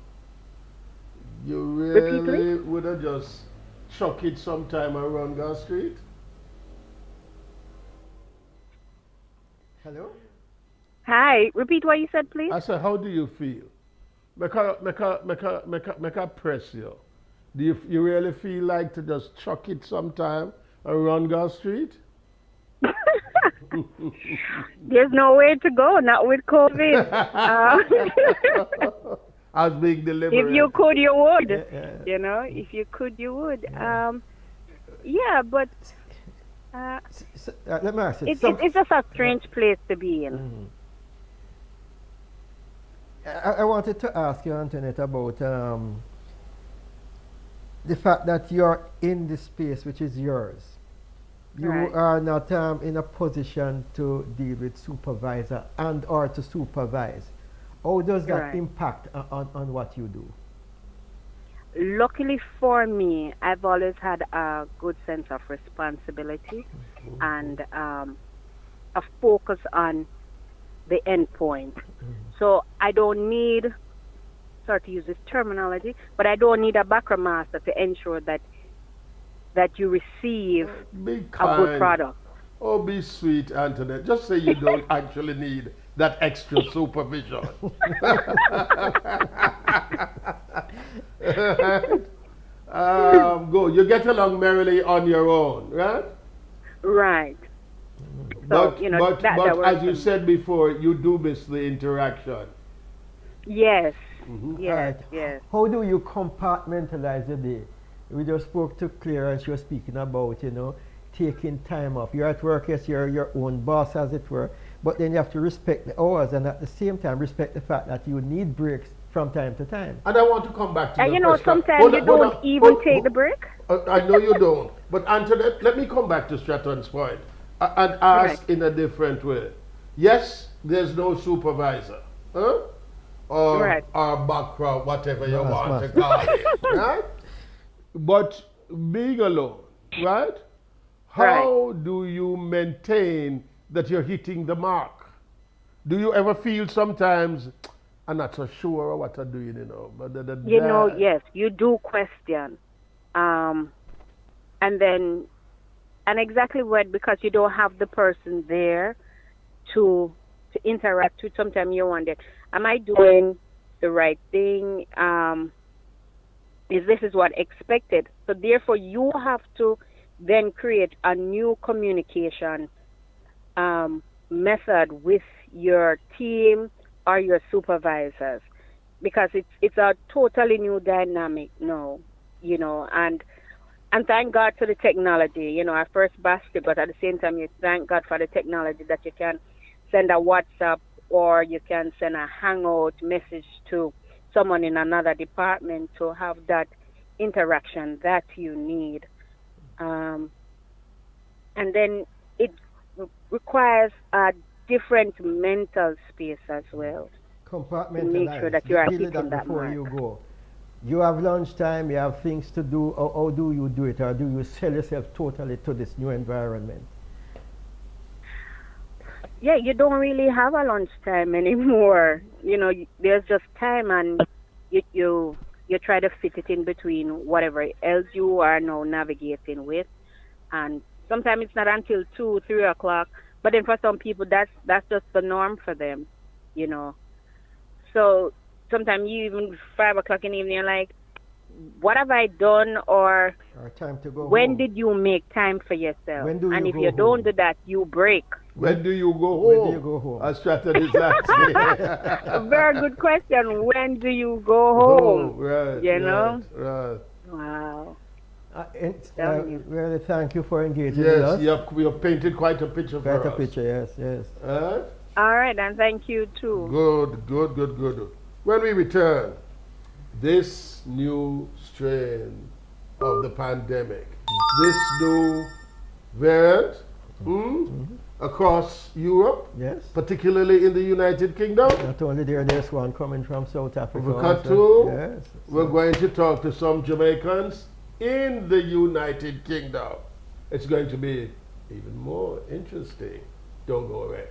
Speaker 1: You really would have just chuck it sometime around Gar Street?
Speaker 2: Hello?
Speaker 9: Hi, repeat what you said, please.
Speaker 1: I said, how do you feel? Make a press you. Do you really feel like to just chuck it sometime around Gar Street?
Speaker 9: There's nowhere to go, not with COVID.
Speaker 1: I was being deliberate.
Speaker 9: If you could, you would.
Speaker 2: If
Speaker 9: you could, you would. Yeah, but
Speaker 2: let me ask you.
Speaker 9: it's just a strange place to be in.
Speaker 2: I wanted to ask you, Antoinette, about the fact that you're in the space which is yours. You
Speaker 9: Right.
Speaker 2: are not in a position to deal with supervisor and or to supervise. How does that
Speaker 9: Right.
Speaker 2: impact on what you do?
Speaker 9: Luckily for me, I've always had a good sense of responsibility and a focus on the end point. So I don't need, sorry to use this terminology, but I don't need a background master to ensure that you receive
Speaker 1: Be
Speaker 9: a
Speaker 1: kind.
Speaker 9: good product.
Speaker 1: Oh, be sweet, Antoinette. Just say you don't actually need that extra supervision. Go. You get along merrily on your own, right?
Speaker 9: Right. So,
Speaker 1: But
Speaker 9: you know,
Speaker 1: but
Speaker 9: that
Speaker 1: but
Speaker 9: works
Speaker 1: as
Speaker 9: for
Speaker 1: you
Speaker 9: me.
Speaker 1: said before, you do miss the interaction.
Speaker 9: Yes.
Speaker 1: Mhm.
Speaker 9: Yes.
Speaker 2: Alright.
Speaker 9: Yes.
Speaker 2: How do you compartmentalize your day? We just spoke to Claire and she was speaking about, taking time off. You're at work, yes, you're your own boss as it were, but then you have to respect the hours and at the same time respect the fact that you need breaks from time to time.
Speaker 1: And I want to come back to
Speaker 9: And
Speaker 1: the
Speaker 9: you know,
Speaker 1: question.
Speaker 9: sometimes
Speaker 1: Hold
Speaker 9: you
Speaker 1: on, hold
Speaker 9: don't
Speaker 1: on.
Speaker 9: even
Speaker 1: Hold-
Speaker 9: take
Speaker 1: hold-
Speaker 9: the break.
Speaker 1: I know you don't. But Antoinette, let me come back to Stratton's point and ask
Speaker 9: Right.
Speaker 1: in a different way. Yes, there's no supervisor, huh? Or
Speaker 9: Right.
Speaker 1: background, whatever you
Speaker 2: Yes,
Speaker 1: want to
Speaker 2: master.
Speaker 1: call it, right? But being alone, right?
Speaker 9: Right.
Speaker 1: How do you maintain that you're hitting the mark? Do you ever feel sometimes, I'm not so sure what I'm doing, but
Speaker 9: You know, yes, you do question. Um, and then, and exactly what, because you don't have the person there to interact with. Sometimes you wonder, am I doing the right thing? Is this is what expected? So therefore, you have to then create a new communication method with your team or your supervisors, because it's a totally new dynamic now, and thank God for the technology. I first bashed it, but at the same time, you thank God for the technology that you can send a WhatsApp or you can send a Hangout message to someone in another department to have that interaction that you need. Um, and then it requires a different mental space as well to make sure that you are
Speaker 2: Deal with
Speaker 9: hitting
Speaker 2: that
Speaker 9: that
Speaker 2: before
Speaker 9: mark.
Speaker 2: you go. You have lunchtime, you have things to do. How do you do it? Or do you sell yourself totally to this new environment?
Speaker 9: Yeah, you don't really have a lunchtime anymore. There's just time, and you try to fit it in between whatever else you are now navigating with. And sometimes it's not until 2, 3 o'clock. But then for some people, that's just the norm for them, you know. So sometimes you even 5 o'clock in the evening, you're like, what have I done, or
Speaker 2: Or time to go
Speaker 9: when
Speaker 2: home.
Speaker 9: did you make time for yourself?
Speaker 2: When do
Speaker 9: and
Speaker 2: you
Speaker 9: if
Speaker 2: go
Speaker 9: you don't
Speaker 2: home?
Speaker 9: do that, you break.
Speaker 1: When do you go home?
Speaker 2: When do you go home?
Speaker 1: As Stratton is asking.
Speaker 9: A very good question. When do you go
Speaker 1: Oh,
Speaker 9: home?
Speaker 1: right,
Speaker 9: You know?
Speaker 1: right.
Speaker 9: Wow.
Speaker 2: And, really thank you for engaging with
Speaker 1: Yes,
Speaker 2: us.
Speaker 1: you have painted quite a picture for
Speaker 2: Quite a
Speaker 1: us.
Speaker 2: picture, yes.
Speaker 1: Huh?
Speaker 9: All right, and thank you too.
Speaker 1: Good. When we return, this new strain of the pandemic, this new variant across Europe,
Speaker 2: Yes.
Speaker 1: particularly in the United Kingdom.
Speaker 2: Not only there's one coming from South Africa.
Speaker 1: We got
Speaker 2: also.
Speaker 1: to.
Speaker 2: Yes.
Speaker 1: We're going to talk to some Jamaicans in the United Kingdom. It's going to be even more interesting. Don't go away.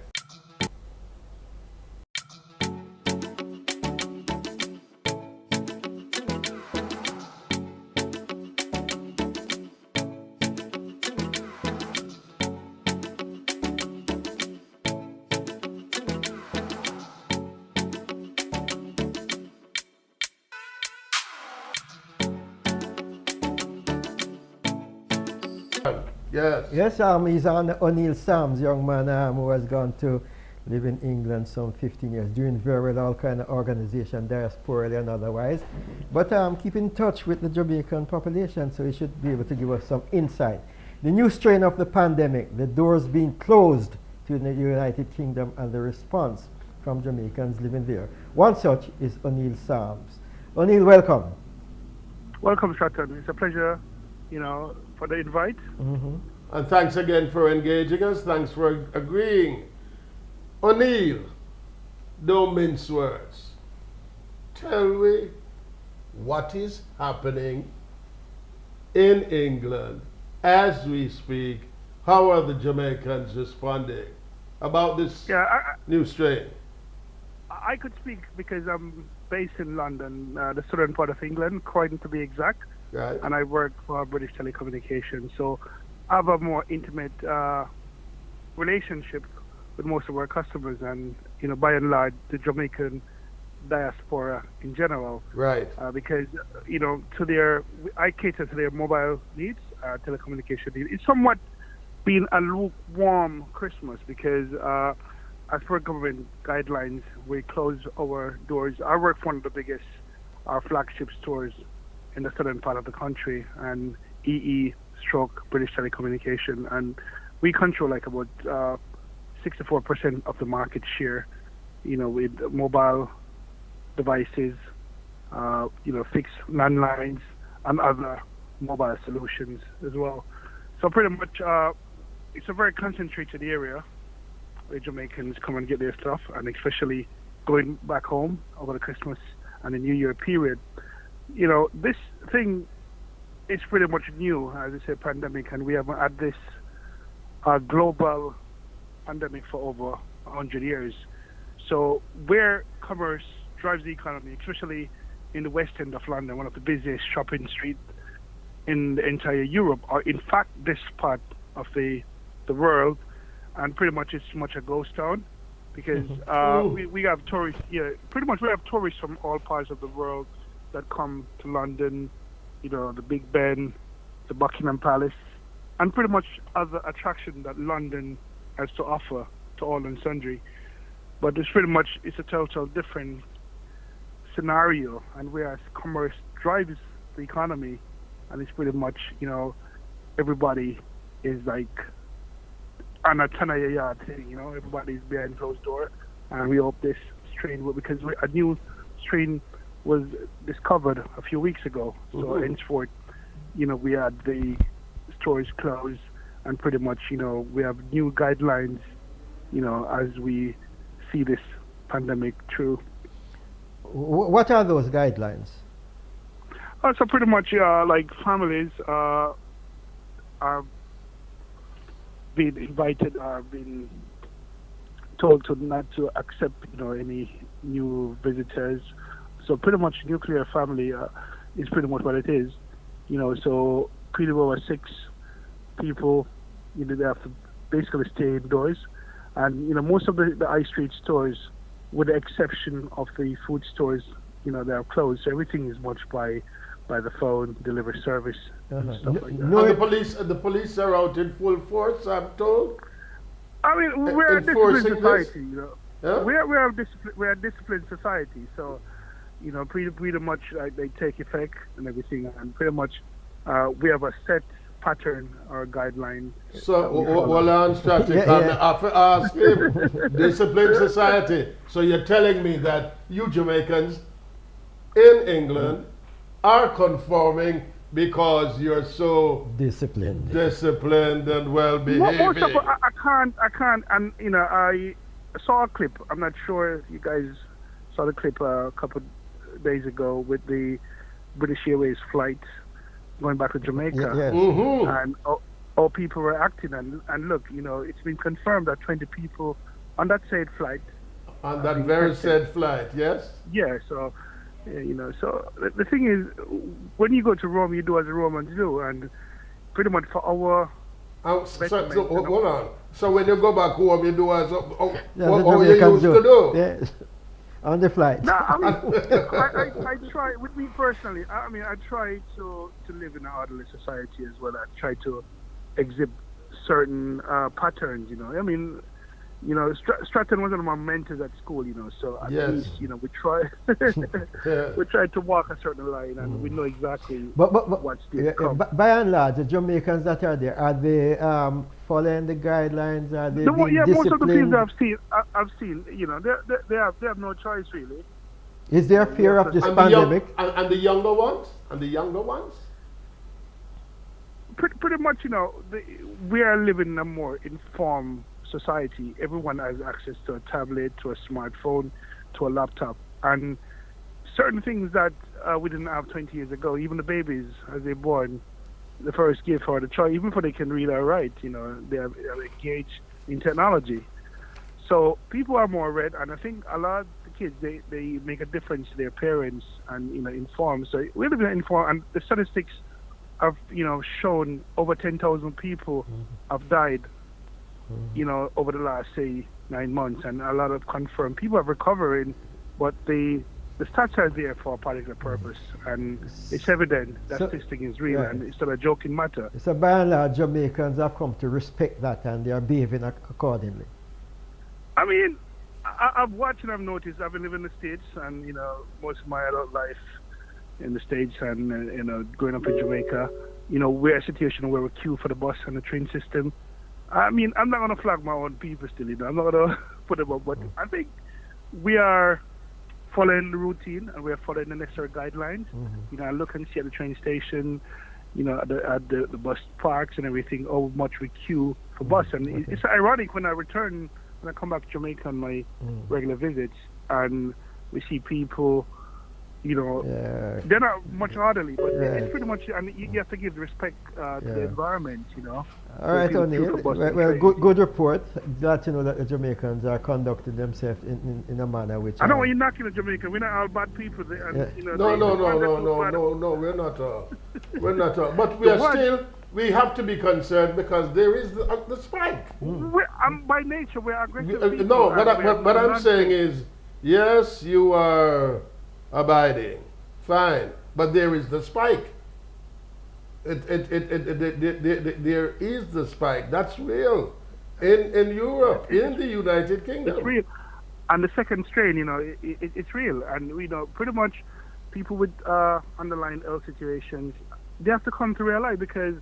Speaker 1: Yes.
Speaker 2: Yes, he's an O'Neill Sams, young man who has gone to live in England some 15 years, doing very well, all kind of organization, diasporally and otherwise. But keep in touch with the Jamaican population, so he should be able to give us some insight. The new strain of the pandemic, the doors being closed to the United Kingdom and the response from from Jamaicans living there. One such is O'Neill Sams. O'Neill, welcome.
Speaker 10: Welcome, Stratton. It's a pleasure, for the invite.
Speaker 2: Mm-hmm.
Speaker 1: And thanks again for engaging us. Thanks for agreeing. O'Neill, don't mince words. Tell me what is happening in England as we speak. How are the Jamaicans responding about this new strain?
Speaker 10: I could speak because I'm based in London, the southern part of England, Croydon to be exact.
Speaker 1: Right.
Speaker 10: And I work for British Telecommunications. So I have a more intimate relationship with most of our customers and, by and large, the Jamaican diaspora in general.
Speaker 1: Right.
Speaker 10: Because, I cater to their mobile needs, telecommunication needs. It's somewhat been a lukewarm Christmas because as per government guidelines, we close our doors. I work for one of the biggest flagship stores in the southern part of the country, and British Telecommunication, and we control like about 64% of the market share, with mobile devices, fixed landlines, and other mobile solutions as well. So pretty much, it's a very concentrated area where Jamaicans come and get their stuff, and especially going back home over the Christmas and the New Year period. This thing is pretty much new, as I said, pandemic, and we haven't had this global pandemic for over 100 years. So where commerce drives the economy, especially in the west end of London, one of the busiest shopping streets in the entire Europe, or in fact this part of the world, and pretty much it's much a ghost town because we have tourists. Yeah, pretty much we have tourists from all parts of the world that come to London. The Big Ben, the Buckingham Palace, and pretty much other attractions that London has to offer to all and sundry. But it's a total different scenario, and whereas commerce drives the economy, and it's pretty much, everybody is like on a 10 yard thing, everybody's behind closed door, and we hope this strain because a new strain was discovered a few weeks ago. So henceforth, we had the stores closed, and pretty much, we have new guidelines, as we see this pandemic through.
Speaker 2: What are those guidelines?
Speaker 10: So pretty much, like families are being invited, are being told to not to accept, any new visitors. So pretty much nuclear family is pretty much what it is, so pretty over 6 people, they have to basically stay indoors. And, most of the high street stores, with the exception of the food stores, they are closed. So everything is much by the phone, delivery service, and stuff like that.
Speaker 1: No, the police are out in full force, I'm told.
Speaker 10: I mean, we're a disciplined society,
Speaker 1: Yeah?
Speaker 10: We're a disciplined society, so pretty much they take effect and everything, and pretty much we have a set pattern or guideline.
Speaker 1: So, hold on, Stratic, I have to ask him, disciplined society. So you're telling me that you Jamaicans in England are conforming because you're so
Speaker 2: disciplined
Speaker 1: and well behaving.
Speaker 10: Most of I can't, and I saw a clip. I'm not sure if you guys saw the clip a couple of days ago with the British Airways flight going back to Jamaica,
Speaker 2: Yes.
Speaker 10: and all people were acting. And look, it's been confirmed that 20 people on that said flight.
Speaker 1: On that very said flight, yes?
Speaker 10: Yeah, so, so the thing is, when you go to Rome, you do as the Romans do, and pretty much for our...
Speaker 1: so hold on. So when you go back home, you do as what you used
Speaker 2: do.
Speaker 1: to do?
Speaker 2: Yes. On the flight.
Speaker 10: No, I mean, I try, with me personally, I try to live in an orderly society as well. I try to exhibit certain patterns, I mean, Stratton was one of my mentors at school, so at least, we try we try to walk a certain line, and we know exactly
Speaker 2: but
Speaker 10: what's there.
Speaker 2: by and large, the Jamaicans that are there, are they following the guidelines? Are they
Speaker 10: The,
Speaker 2: being
Speaker 10: yeah, most of the
Speaker 2: disciplined?
Speaker 10: people I've seen, you know, they have no choice really.
Speaker 2: Is there fear of this
Speaker 1: And
Speaker 2: pandemic?
Speaker 1: and the younger ones? And the younger ones?
Speaker 10: Pretty much, you know, we are living in a more informed society. Everyone has access to a tablet, to a smartphone, to a laptop, and certain things that we didn't have 20 years ago. Even the babies, as they're born, the first gift or the child, even before they can read or write, you know, they are engaged in technology. So people are more read, and I think a lot of the kids they make a difference to their parents and, you know, informed. So we live in informed, and the statistics have, you know, shown over 10,000 people have died, you know, over the last, say, 9 months, and a lot of confirmed people are recovering, but the stats are there for a particular purpose, and it's evident that this thing is real, and it's not a joking matter.
Speaker 2: So by and large, Jamaicans have come to respect that, and they are behaving accordingly.
Speaker 10: I mean, I've watched and I've noticed. I've been living in the States, and, you know, most of my adult life in the States, and you know, growing up in Jamaica, you know, we're a situation where we queue for the bus and the train system. I mean, I'm not going to flag my own people still, you know. I'm not going to put them up, but I think we are following the routine, and we are following the necessary guidelines. You know, I look and see at the train station, you know, at the bus parks and everything, how much we queue for bus. And it's ironic when I come back to Jamaica on my regular visits, and we see people, you know, they're not much orderly, but it's pretty much, and you have to give respect to the environment, you know.
Speaker 2: All right, O'Neill. Well, good report. Glad to know that the Jamaicans are conducting themselves in a manner which.
Speaker 10: I don't want you knocking the Jamaican. We're not all bad people. You know,
Speaker 1: no. We're not. We're not. But we are still. We have to be concerned because there is the spike.
Speaker 10: By nature, we're aggressive people.
Speaker 1: No, what I'm saying is, yes, you are abiding, fine, but there is the spike. There is the spike. That's real in Europe, in the United Kingdom.
Speaker 10: It's real, and the second strain, you know, it's real, and we know pretty much people with underlying health situations, they have to come to realize, because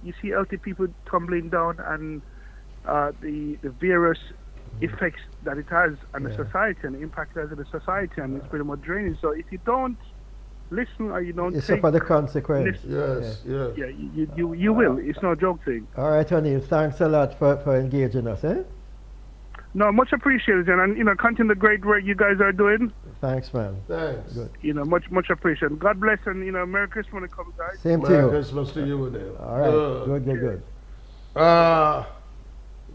Speaker 10: you see healthy people tumbling down, and the various effects that it has on the society and the impact it has on the society, and it's pretty much draining. So if you don't listen or you don't
Speaker 2: suffer the consequence.
Speaker 10: Yeah, you will. It's no joke thing.
Speaker 2: All right, O'Neill, thanks a lot for engaging us, eh?
Speaker 10: No, much appreciated, and you know, continue the great work you guys are doing.
Speaker 2: Thanks, man.
Speaker 1: Thanks.
Speaker 2: Good.
Speaker 10: You know, much appreciated. God bless, and you know, Merry Christmas when it comes, guys.
Speaker 2: Same to you.
Speaker 1: Merry Christmas to you, O'Neill.
Speaker 2: All right, good.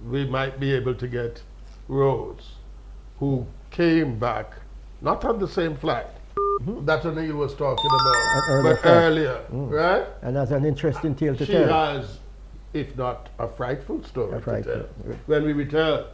Speaker 1: We might be able to get Rose, who came back, not on the same flight that O'Neill was talking about, but earlier, right?
Speaker 2: And that's an interesting tale to
Speaker 1: she
Speaker 2: tell.
Speaker 1: She has, if not a frightful story to tell. When we return.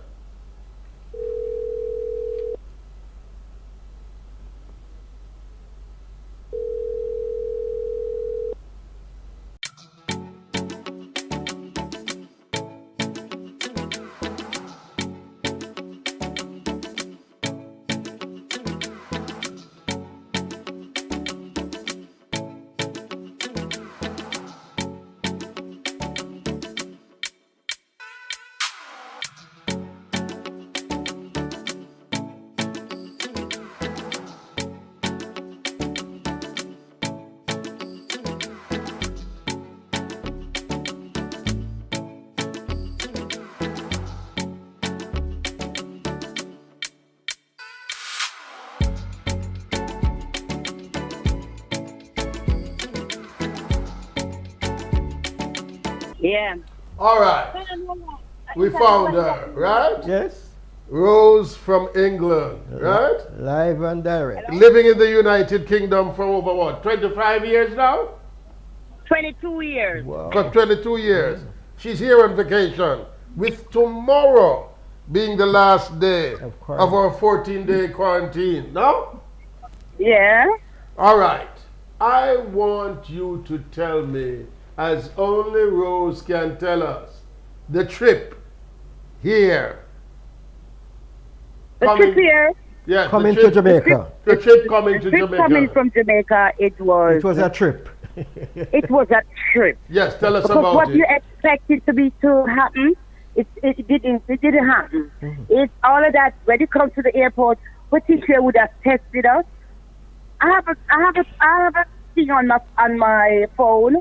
Speaker 9: Yeah.
Speaker 1: All right. We found her, right?
Speaker 2: Yes.
Speaker 1: Rose from England, right?
Speaker 2: Live and direct.
Speaker 1: Living in the United Kingdom for over what, 25 years now?
Speaker 9: 22 years.
Speaker 2: Wow.
Speaker 1: For 22 years. She's here on vacation, with tomorrow being the last day of our 14-day quarantine, no?
Speaker 9: Yeah.
Speaker 1: All right. I want you to tell me, as only Rose can tell us, the trip here.
Speaker 9: The trip here?
Speaker 1: Yes.
Speaker 2: Coming to Jamaica.
Speaker 1: The trip coming to
Speaker 9: Jamaica.
Speaker 2: Coming
Speaker 9: from Jamaica, it was.
Speaker 2: It was a trip.
Speaker 9: It was a trip.
Speaker 1: Yes, tell us
Speaker 9: Because
Speaker 1: about
Speaker 9: what
Speaker 1: it.
Speaker 9: you expected to happen, it didn't happen. It's all of that. When you come to the airport, what teacher would have tested us? I have a thing on my phone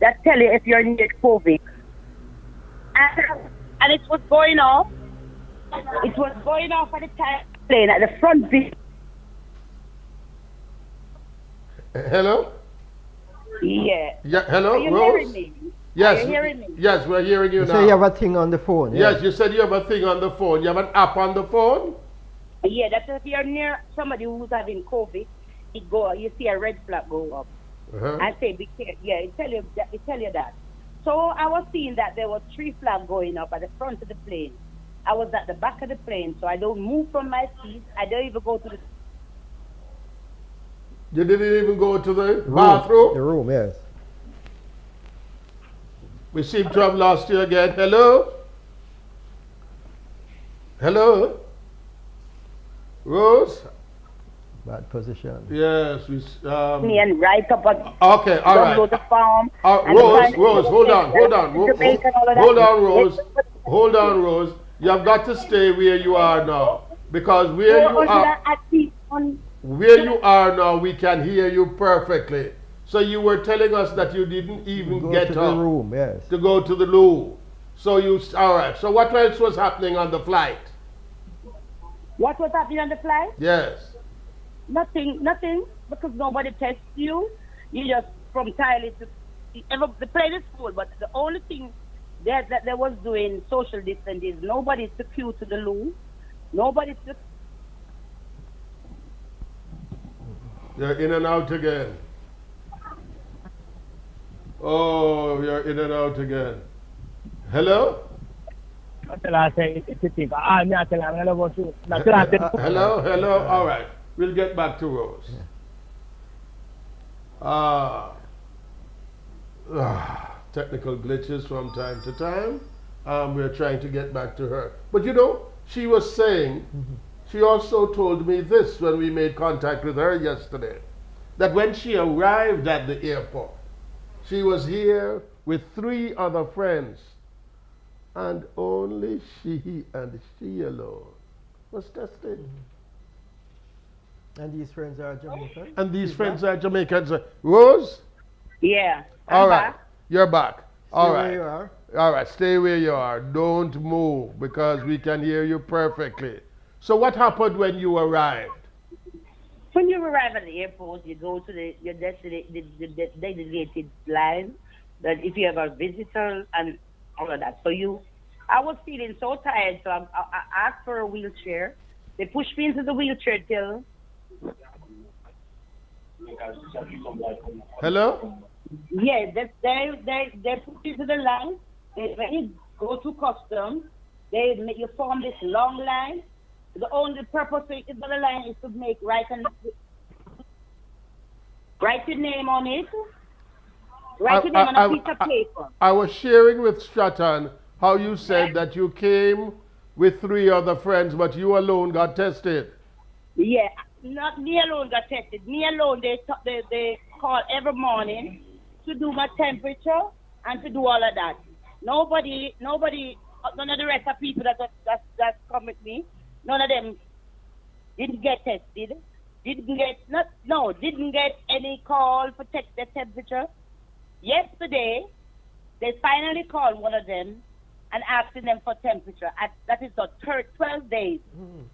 Speaker 9: that tell you if you're near COVID, and it was going off. It was going off at the time plane at the front seat.
Speaker 1: Hello?
Speaker 9: Yeah.
Speaker 1: Yeah, hello,
Speaker 9: Are you
Speaker 1: Rose?
Speaker 9: hearing me?
Speaker 1: Yes.
Speaker 9: Are you hearing me?
Speaker 1: Yes, we're hearing you
Speaker 2: You
Speaker 1: now.
Speaker 2: say you have a thing on the phone.
Speaker 1: Yes, you said you have a thing on the phone. You have an app on the phone?
Speaker 9: Yeah, that's if you're near somebody who's having COVID, you see a red flag go up. I say, be careful. Yeah, it tell you that. So I was seeing that there were 3 flags going up at the front of the plane. I was at the back of the plane, so I don't move from my seat. I don't even go to the.
Speaker 1: You didn't even go to the bathroom?
Speaker 2: The room, yes.
Speaker 1: We seem to have lost you again. Hello? Hello? Rose?
Speaker 2: Bad position.
Speaker 1: Yes,
Speaker 9: Me and write up a.
Speaker 1: Okay, all right.
Speaker 9: Download the form.
Speaker 1: Rose, hold on. Hold on, Rose. You have got to stay where you are now. Because where you are now, we can hear you perfectly. So you were telling us that you didn't even get
Speaker 2: to the
Speaker 1: up
Speaker 2: room, yes.
Speaker 1: to go to the loo. So all right. So what else was happening on the flight?
Speaker 9: What was happening on the flight?
Speaker 1: Yes.
Speaker 9: Nothing, because nobody tests you. You just from Thailand to the plane is full, but the only thing that they was doing social distancing is nobody took you to the loo. Nobody took.
Speaker 1: You're in and out again. Oh, you're in and out again. Hello? Hello. All right. We'll get back to Rose. Technical glitches from time to time. We're trying to get back to her. But you know, she was saying, she also told me this when we made contact with her yesterday, that when she arrived at the airport, she was here with 3 other friends, and only she alone was tested.
Speaker 2: And these friends are Jamaican?
Speaker 1: And these friends are Jamaicans. Rose?
Speaker 9: Yeah.
Speaker 1: All right. You're back. All right.
Speaker 2: Stay where you are.
Speaker 1: All right. Stay where you are. Don't move because we can hear you perfectly. So what happened when you arrived?
Speaker 9: When you arrive at the airport, you go to your designated line. That if you have a visitor and all of that. So I was feeling so tired, so I asked for a wheelchair. They pushed me into the wheelchair till.
Speaker 1: Hello?
Speaker 9: Yeah, they put you to the line. When you go to customs, they make you form this long line. The only purpose of the line is to write your name on it. Write your name on a piece of paper.
Speaker 1: I was sharing with Stratton how you said that you came with 3 other friends, but you alone got tested.
Speaker 9: Yeah, not me alone got tested. Me alone, they call every morning to do my temperature and to do all of that. Nobody, none of the rest of people that come with me, none of them didn't get tested. Didn't get any call for check their temperature. Yesterday, they finally called one of them and asking them for temperature. That is the 12 days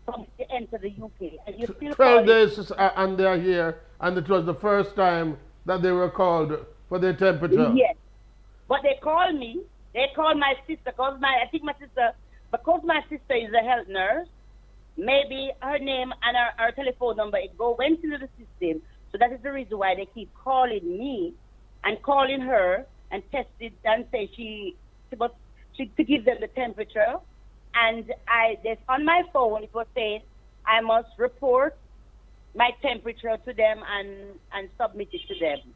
Speaker 9: from to enter the UK. And you still
Speaker 1: 12 days and they're here, and it was the first time that they were called for their temperature.
Speaker 9: Yes. But they called me. They called my sister, because my sister is a health nurse, maybe her name and her telephone number, went into the system. So that is the reason why they keep calling me and calling her and tested and say to give them the temperature. And on my phone, it was saying I must report my temperature to them and submit it to them.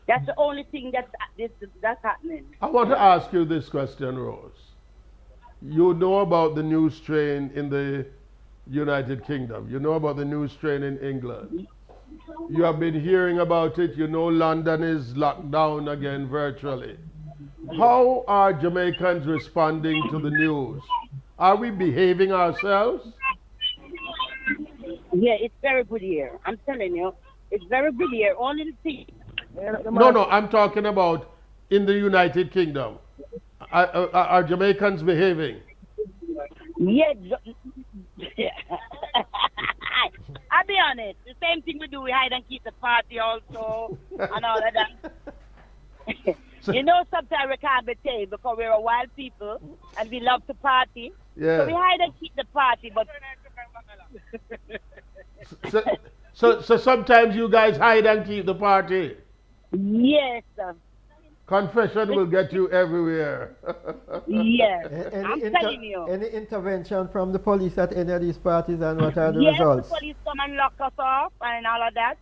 Speaker 9: That's the only thing that's happening.
Speaker 1: I want to ask you this question, Rose. You know about the new strain in the United Kingdom. You know about the new strain in England. You have been hearing about it. You know London is locked down again virtually. How are Jamaicans responding to the news? Are we behaving ourselves?
Speaker 9: Yeah, it's very good here. I'm telling you, it's very good here. Only the thing.
Speaker 1: No, no, I'm talking about in the United Kingdom. Are Jamaicans behaving?
Speaker 9: Yeah. I'll be honest. The same thing we do. We hide and keep the party also and all of that. You know, sometimes we can't be tamed because we're a wild people and we love to party.
Speaker 1: Yeah.
Speaker 9: So we hide and keep the party, but
Speaker 1: So sometimes you guys hide and keep the party.
Speaker 9: yes,
Speaker 1: Confession will get you everywhere.
Speaker 9: yes. I'm
Speaker 2: Any,
Speaker 9: telling you.
Speaker 2: any intervention from the police at any of these parties, and what are the
Speaker 9: Yes,
Speaker 2: results?
Speaker 9: the police come and lock us off and all of that.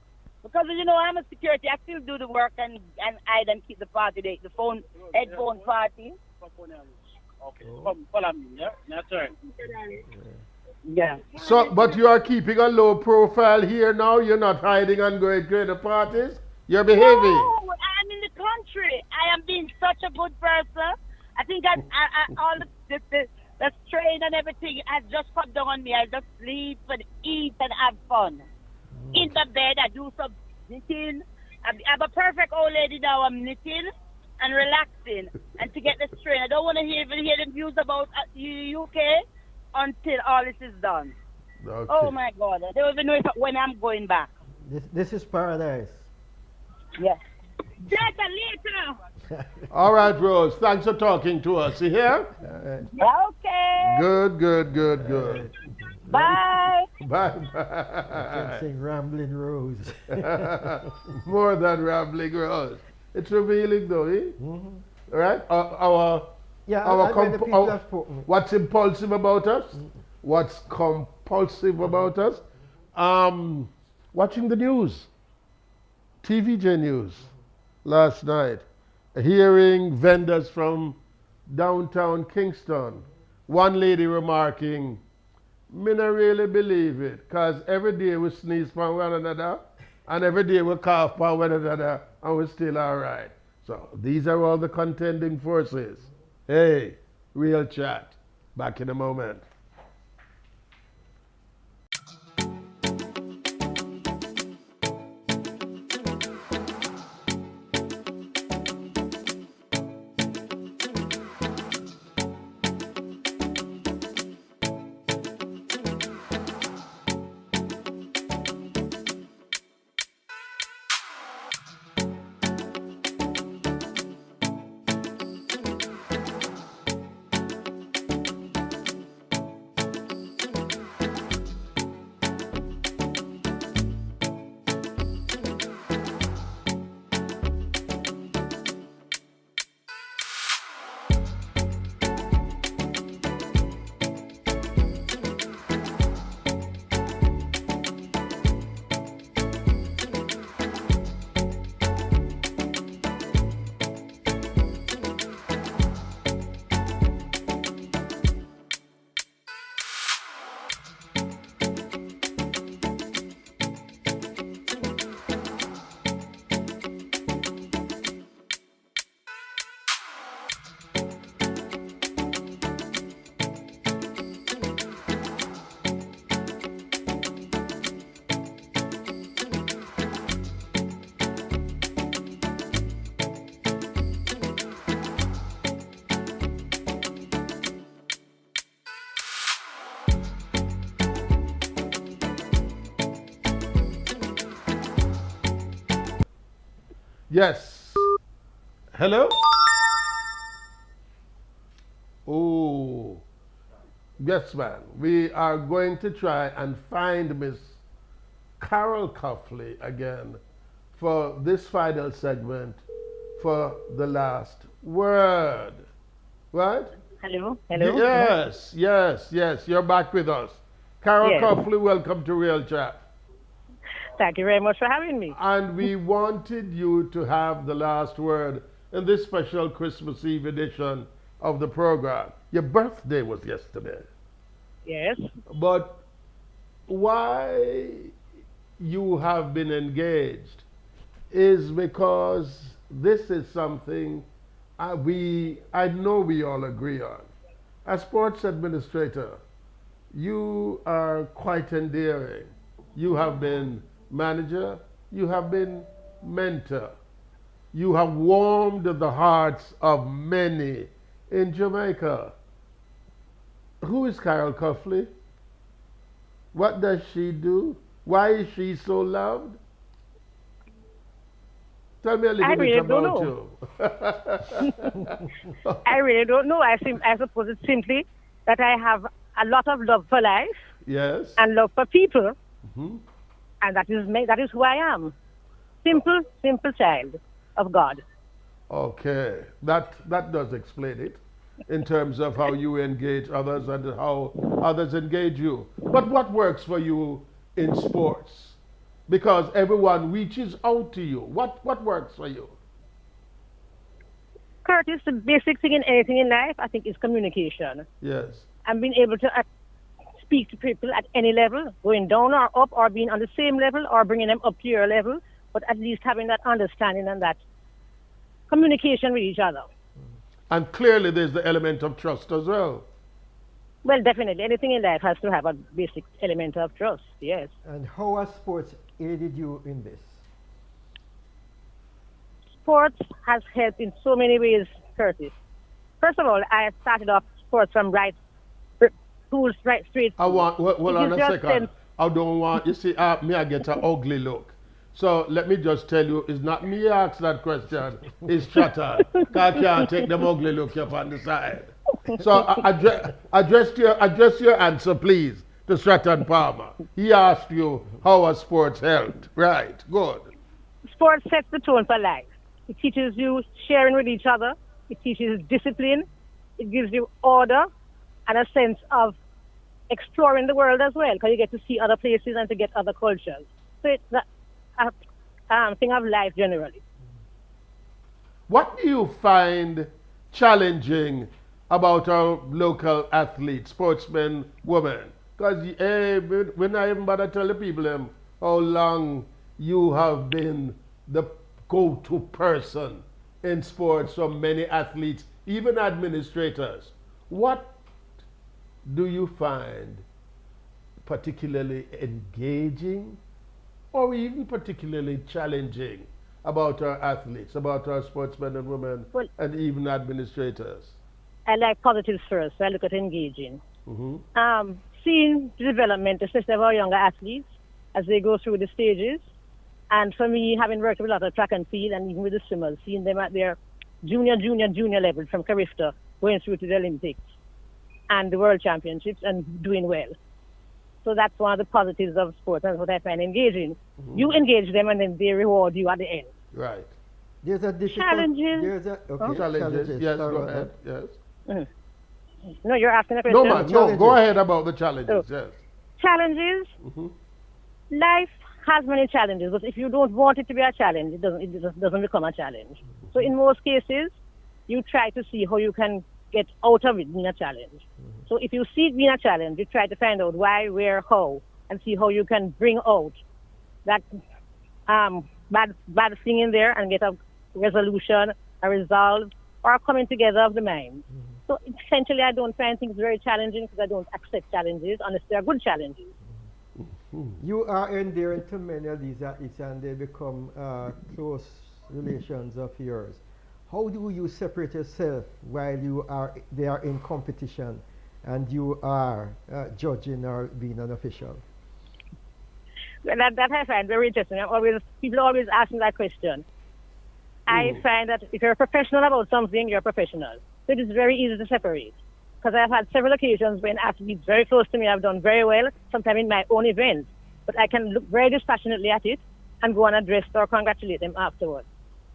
Speaker 9: Because you know I'm a security, I still do the work and hide and keep the party, the phone headphone party.
Speaker 5: Okay, come follow me, yeah? That's right.
Speaker 9: Yeah.
Speaker 1: So, but you are keeping a low profile here now. You're not hiding and going to the parties. You're behaving.
Speaker 9: No, I'm in the country. I am being such a good person. I think all the strain and everything has just come down on me. I just sleep and eat and have fun. In the bed, I do some knitting. I'm a perfect old lady now. I'm knitting and relaxing and to get the strain. I don't want to even hear the news about UK until all this is done.
Speaker 1: Okay.
Speaker 9: Oh my God. I don't even know when I'm going back.
Speaker 2: This is paradise.
Speaker 9: Yes. Later.
Speaker 1: All right, Rose. Thanks for talking to us. You hear?
Speaker 9: Okay.
Speaker 1: Good, good, good, good.
Speaker 9: Bye.
Speaker 1: Bye,
Speaker 2: I can
Speaker 1: bye.
Speaker 2: sing Rambling Rose.
Speaker 1: More than rambling, Rose. It's revealing, though, eh? Right?
Speaker 2: Yeah,
Speaker 1: Our
Speaker 2: and when the
Speaker 1: comp-
Speaker 2: people
Speaker 1: our-
Speaker 2: have spoken.
Speaker 1: What's impulsive about us? What's compulsive about us? Watching the news, TVJ news last night, hearing vendors from downtown Kingston. One lady remarking, "Me not really believe it, cause every day we sneeze from one another, and every day we cough from one another, and we're still all right." So these are all the contending forces. Hey, real chat. Back in a moment. Yes. Hello? Oh, yes, man. We are going to try and find Miss Carol Coughley again for this final segment for the last word. Right?
Speaker 9: Hello. Hello.
Speaker 1: Yes, yes, yes. You're back with us. Carol
Speaker 9: Yes.
Speaker 1: Coughley, welcome to Real Chat.
Speaker 9: Thank you very much for having me.
Speaker 1: And we wanted you to have the last word in this special Christmas Eve edition of the program. Your birthday was yesterday.
Speaker 9: Yes.
Speaker 1: But why you have been engaged is because this is something I know we all agree on. As sports administrator, you are quite endearing. You have been manager, you have been mentor. You have warmed the hearts of many in Jamaica. Who is Carol Cuffley? What does she do? Why is she so loved? Tell me a little
Speaker 9: I
Speaker 1: bit
Speaker 9: really don't
Speaker 1: about
Speaker 9: know.
Speaker 1: you.
Speaker 9: I really don't know. I suppose it's simply that I have a lot of love for life
Speaker 1: Yes.
Speaker 9: and love for people,
Speaker 1: Mhm.
Speaker 9: and that is me. That is who I am. Simple, simple child of God.
Speaker 1: Okay, that does explain it in terms of how you engage others and how others engage you. But what works for you in sports? Because everyone reaches out to you. What works for you?
Speaker 9: Curtis, the basic thing in anything in life, I think, is communication.
Speaker 1: Yes.
Speaker 9: And being able to speak to people at any level, going down or up, or being on the same level, or bringing them up to your level, but at least having that understanding and that communication with each other.
Speaker 1: And clearly there's the element of trust as well.
Speaker 9: Well, definitely, anything in life has to have a basic element of trust, yes.
Speaker 2: And how has sports aided you in this?
Speaker 9: Sports has helped in so many ways, Curtis. First of all, I started off sports from schools, right straight.
Speaker 1: I want, hold on a
Speaker 9: gives you a
Speaker 1: second.
Speaker 9: sense.
Speaker 1: I don't want, you see, me I get an ugly look. So let me just tell you, it's not me ask that question, it's Chatter. I can't take them ugly look up on the side. So address your answer, please, to Stratton Palmer. He asked you how has sports helped. Right, good.
Speaker 9: Sports sets the tone for life. It teaches you sharing with each other. It teaches discipline. It gives you order and a sense of exploring the world as well, because you get to see other places and to get other cultures. So it's a thing of life generally.
Speaker 1: What do you find challenging about our local athletes, sportsmen, women? Because when I even bother tell the people how long you have been the go-to person in sports for many athletes, even administrators, what do you find particularly engaging or even particularly challenging about our athletes, about our sportsmen and women,
Speaker 9: Well,
Speaker 1: and even administrators?
Speaker 9: I like positives first. So I look at engaging.
Speaker 1: Mm-hmm.
Speaker 9: Seeing the development, especially of our younger athletes, as they go through the stages. And for me, having worked with a lot of track and field and even with the swimmers, seeing them at their junior level from Carifta, going through to the Olympics and the World Championships and doing well. So that's one of the positives of sports. That's what I find engaging.
Speaker 1: Mm-hmm.
Speaker 9: You engage them and then they reward you at the end.
Speaker 1: Right.
Speaker 2: There's a difficult...
Speaker 9: Challenges.
Speaker 2: There's a, okay,
Speaker 1: Challenges. Yes,
Speaker 2: Sorry
Speaker 1: go
Speaker 2: about
Speaker 1: ahead.
Speaker 2: that.
Speaker 1: Yes.
Speaker 9: No, you're asking a
Speaker 1: No,
Speaker 9: question.
Speaker 1: man, no, go ahead about the challenges.
Speaker 9: Oh.
Speaker 1: Yes.
Speaker 9: Challenges.
Speaker 1: Mm-hmm.
Speaker 9: Life has many challenges, but if you don't want it to be a challenge, it doesn't become a challenge. So in most cases, you try to see how you can get out of it being a challenge. So if you see it being a challenge, you try to find out why, where, how, and see how you can bring out that bad thing in there and get a resolution, a resolve, or a coming together of the mind. So essentially, I don't find things very challenging because I don't accept challenges unless they are good challenges.
Speaker 2: You are endearing to many of these athletes and they become close relations of yours. How do you separate yourself while they are in competition and you are judging or being an official?
Speaker 9: Well, that I find very interesting. People always ask me that question. I find that if you're a professional about something, you're a professional. So it is very easy to separate. Because I've had several occasions when athletes very close to me have done very well, sometimes in my own events. But I can look very dispassionately at it and go and address or congratulate them afterwards.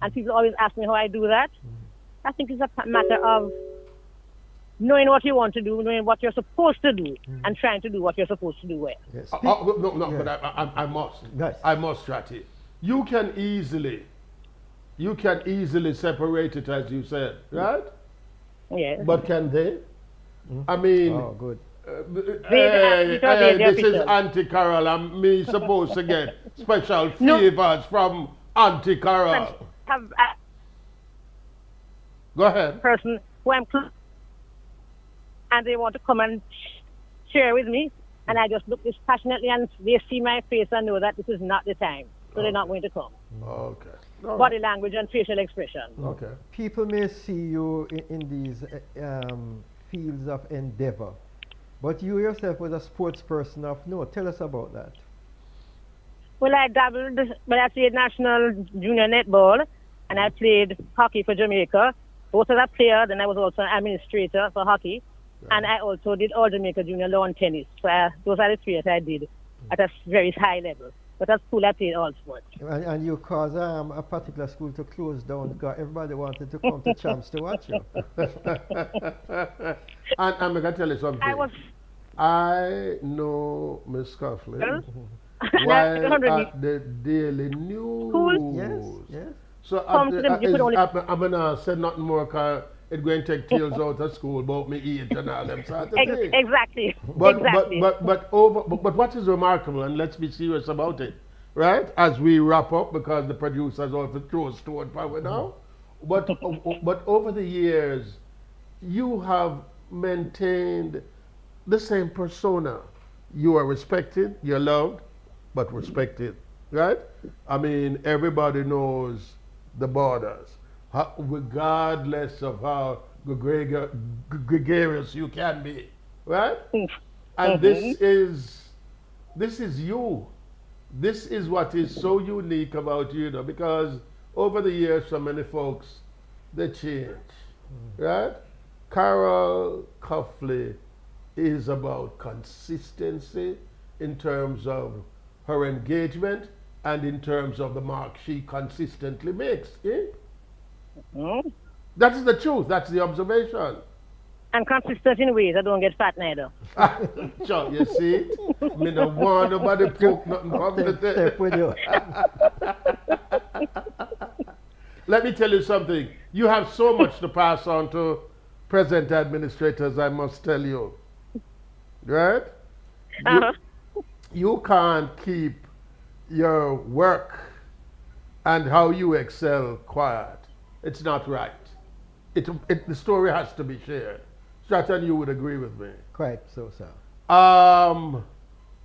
Speaker 9: And people always ask me how I do that. I think it's a matter of knowing what you want to do, knowing what you're supposed to do, and trying to do what you're supposed to do well.
Speaker 2: Yes.
Speaker 1: No,
Speaker 2: Yeah.
Speaker 1: but I must.
Speaker 2: Yes.
Speaker 1: I must, Stratty. You can easily separate it, as you said, right?
Speaker 9: Yes.
Speaker 1: But can they? I mean,
Speaker 2: Oh, good.
Speaker 1: this is Auntie Carol, and me supposed to get special
Speaker 9: No.
Speaker 1: favors from Auntie Carol.
Speaker 9: Have a
Speaker 1: Go ahead.
Speaker 9: person who I'm close, and they want to come and share with me, and I just look dispassionately, and they see my face and know that this is not the time, so they're not going to come.
Speaker 1: Okay. All
Speaker 9: Body
Speaker 1: right.
Speaker 9: language and facial expression.
Speaker 1: Okay.
Speaker 2: People may see you in these fields of endeavor, but you yourself was a sports person of note. Tell us about that.
Speaker 9: Well, I dabbled, but I played national junior netball, and I played hockey for Jamaica. Both as a player, then I was also an administrator for hockey, and I also did all Jamaica junior lawn tennis. So those are the three that I did at a very high level. But at school, I played all sports.
Speaker 2: And you caused a particular school to close down because everybody wanted to come to Champs to watch you.
Speaker 1: And I'm going to tell you something. I know Miss Coughlin while at the Daily News.
Speaker 9: Cool.
Speaker 2: Yes, yes.
Speaker 1: So
Speaker 9: Come to them, you could only-
Speaker 1: I'm going to say nothing more because it's going to take tales out of school about me age and all them sort of things.
Speaker 9: Exactly.
Speaker 1: But,
Speaker 9: exactly.
Speaker 1: but what is remarkable, and let's be serious about it, right? As we wrap up, because the producers also throw a stone power now. But over the years, you have maintained the same persona. You are respected, you're loved, but respected, right? I mean, everybody knows the borders, regardless of how gregarious you can be, right? And this is you. This is what is so unique about you, though, because over the years, so many folks, they change, right? Carol Coughlin is about consistency in terms of her engagement and in terms of the mark she consistently makes. Eh? That is the truth. That's the observation.
Speaker 9: I'm consistent in ways. I don't get fat neither.
Speaker 1: Sure, you see? Me no want nobody poke nothing from the
Speaker 2: Step with you.
Speaker 1: Let me tell you something. You have so much to pass on to present administrators, I must tell you. Right? You can't keep your work and how you excel quiet. It's not right. The story has to be shared. Stratton, you would agree with me.
Speaker 2: Quite so, sir.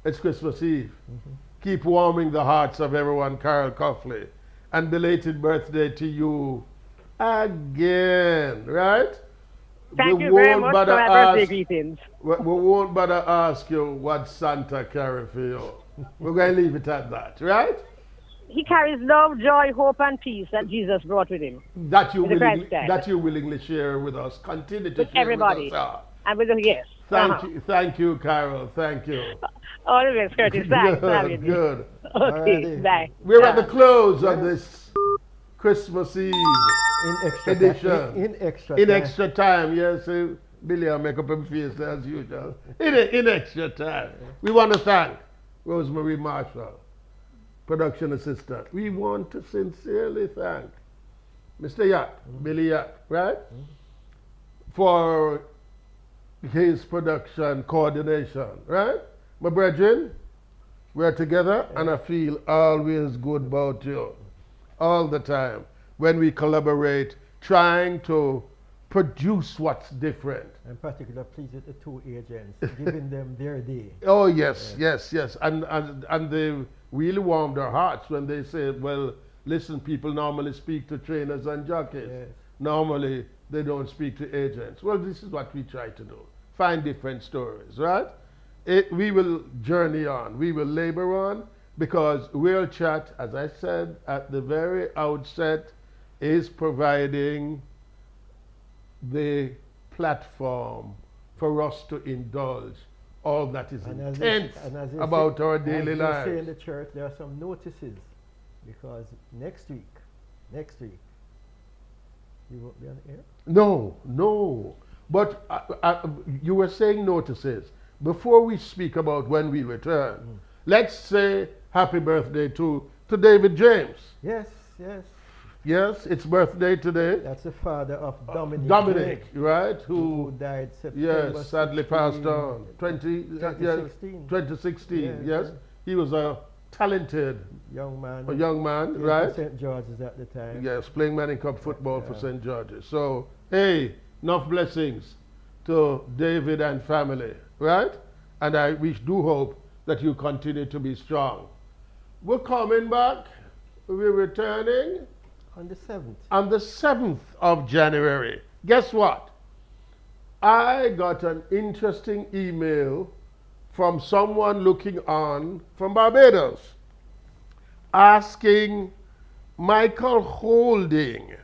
Speaker 1: It's Christmas Eve. Keep warming the hearts of everyone, Carol Coughlin. And belated birthday to you again, right?
Speaker 9: Thank you very much for my birthday greetings.
Speaker 1: We won't bother ask you what Santa carried for you. We're going to leave it at that, right?
Speaker 9: He carries love, joy, hope, and peace that Jesus brought with him.
Speaker 1: That you willingly share with us. Continue to
Speaker 9: with
Speaker 1: share
Speaker 9: everybody.
Speaker 1: with us.
Speaker 9: And with the yes.
Speaker 1: Thank you, Carol. Thank you.
Speaker 9: All the best, Curtis. Thanks.
Speaker 1: Good.
Speaker 9: Okay, bye.
Speaker 1: We're at the close of this Christmas Eve edition.
Speaker 2: In
Speaker 1: extra time, yes. Billy, I'll make up him face as usual. In extra time. We want to thank Rosemary Marshall, production assistant. We want to sincerely thank Mr. Yatt, Billy Yatt, right? For his production coordination, right? My brethren, we're together and I feel always good about you. All the time. When we collaborate, trying to produce what's different.
Speaker 2: In particular, pleased with the two agents, giving them their day.
Speaker 1: Oh, yes. And they really warmed their hearts when they said, well, listen, people normally speak to trainers and jockeys.
Speaker 2: Yes.
Speaker 1: Normally, they don't speak to agents. Well, this is what we try to do. Find different stories, right? We will journey on. We will labor on because Real Chat, as I said at the very outset, is providing the platform for us to indulge all that is intense about our daily lives.
Speaker 2: As they say in the church, there are some notices because next week, you won't be on air?
Speaker 1: No. But you were saying notices. Before we speak about when we return, let's say happy birthday to David James.
Speaker 2: Yes.
Speaker 1: Yes, it's birthday today.
Speaker 2: That's the father of Dominic.
Speaker 1: Dominic, right? Who
Speaker 2: died September
Speaker 1: sadly passed on.
Speaker 2: 2016.
Speaker 1: 2016, yes. He was a talented
Speaker 2: young man.
Speaker 1: a young man,
Speaker 2: Played
Speaker 1: right?
Speaker 2: for St. George's at the time.
Speaker 1: Yes, playing Manning Cup football for
Speaker 2: Yeah.
Speaker 1: St. George's. So, hey, enough blessings to David and family, right? And we do hope that you continue to be strong. We're coming back. We're returning
Speaker 2: On the 7th.
Speaker 1: on the 7th of January. Guess what? I got an interesting email from someone looking on from Barbados asking Michael Holding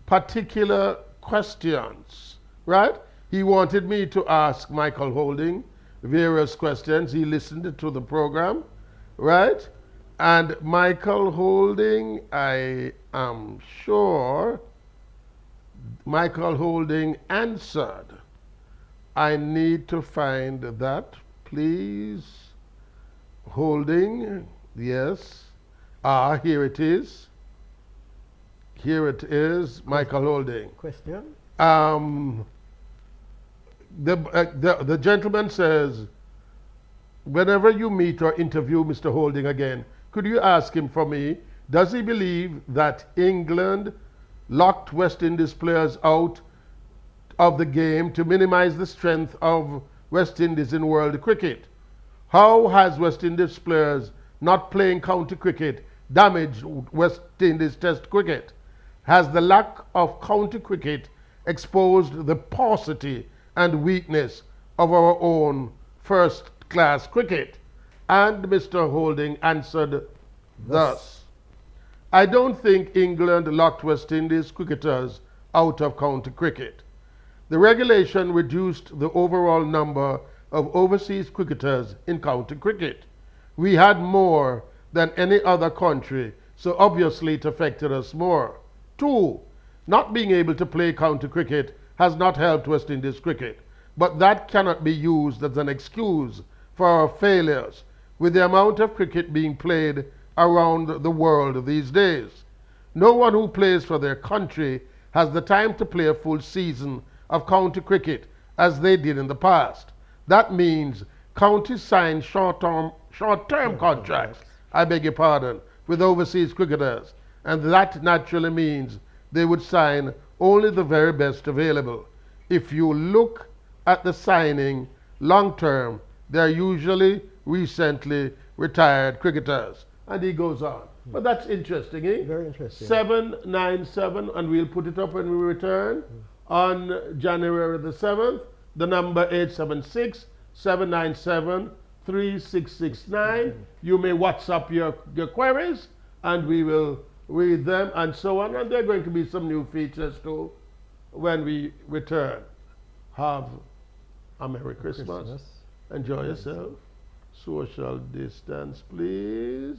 Speaker 1: particular questions, right? He wanted me to ask Michael Holding various questions. He listened to the program, right? And Michael Holding, I am sure Michael Holding answered. I need to find that, please. Holding, yes. Here it is. Here it is, Michael Holding.
Speaker 2: Question?
Speaker 1: The gentleman says, whenever you meet or interview Mr. Holding again, could you ask him for me, does he believe that England locked West Indies players out of the game to minimize the strength of West Indies in world cricket? How has West Indies players not playing county cricket damaged West Indies test cricket? Has the lack of county cricket exposed the paucity and weakness of our own first-class cricket? And Mr. Holding answered thus. I don't think England locked West Indies cricketers out of county cricket. The regulation reduced the overall number of overseas cricketers in county cricket. We had more than any other country, so obviously it affected us more. 2, not being able to play county cricket has not helped West Indies cricket, but that cannot be used as an excuse for our failures with the amount of cricket being played around the world these days. No one who plays for their country has the time to play a full season of county cricket as they did in the past. That means counties sign short-term contracts, I beg your pardon, with overseas cricketers, and that naturally means they would sign only the very best available. If you look at the signing long-term, they're usually recently retired cricketers. And he goes on. But that's interesting, eh?
Speaker 2: Very interesting.
Speaker 1: 797, and we'll put it up when we return on January the 7th. The number 876-797-3669. You may WhatsApp your queries, and we will read them and so on. And there are going to be some new features too when we return. Have a Merry Christmas. Enjoy yourself. Social distance, please.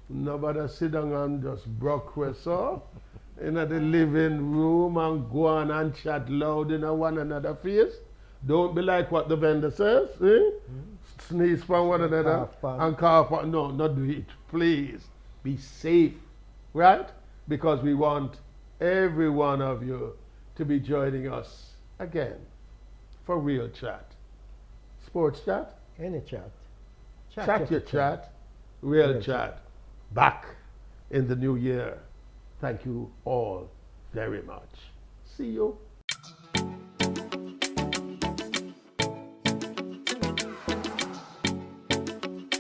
Speaker 1: Nobody sit down and just broke so in the living room and go on and chat loud in one another face. Don't be like what the vendor says. Eh? Sneeze from one another and cough. No, not do it. Please be safe, right? Because we want every one of you to be joining us again for real chat. Sports chat?
Speaker 2: Any chat.
Speaker 1: Chat your chat, real chat. Back in the new year. Thank you all very much. See you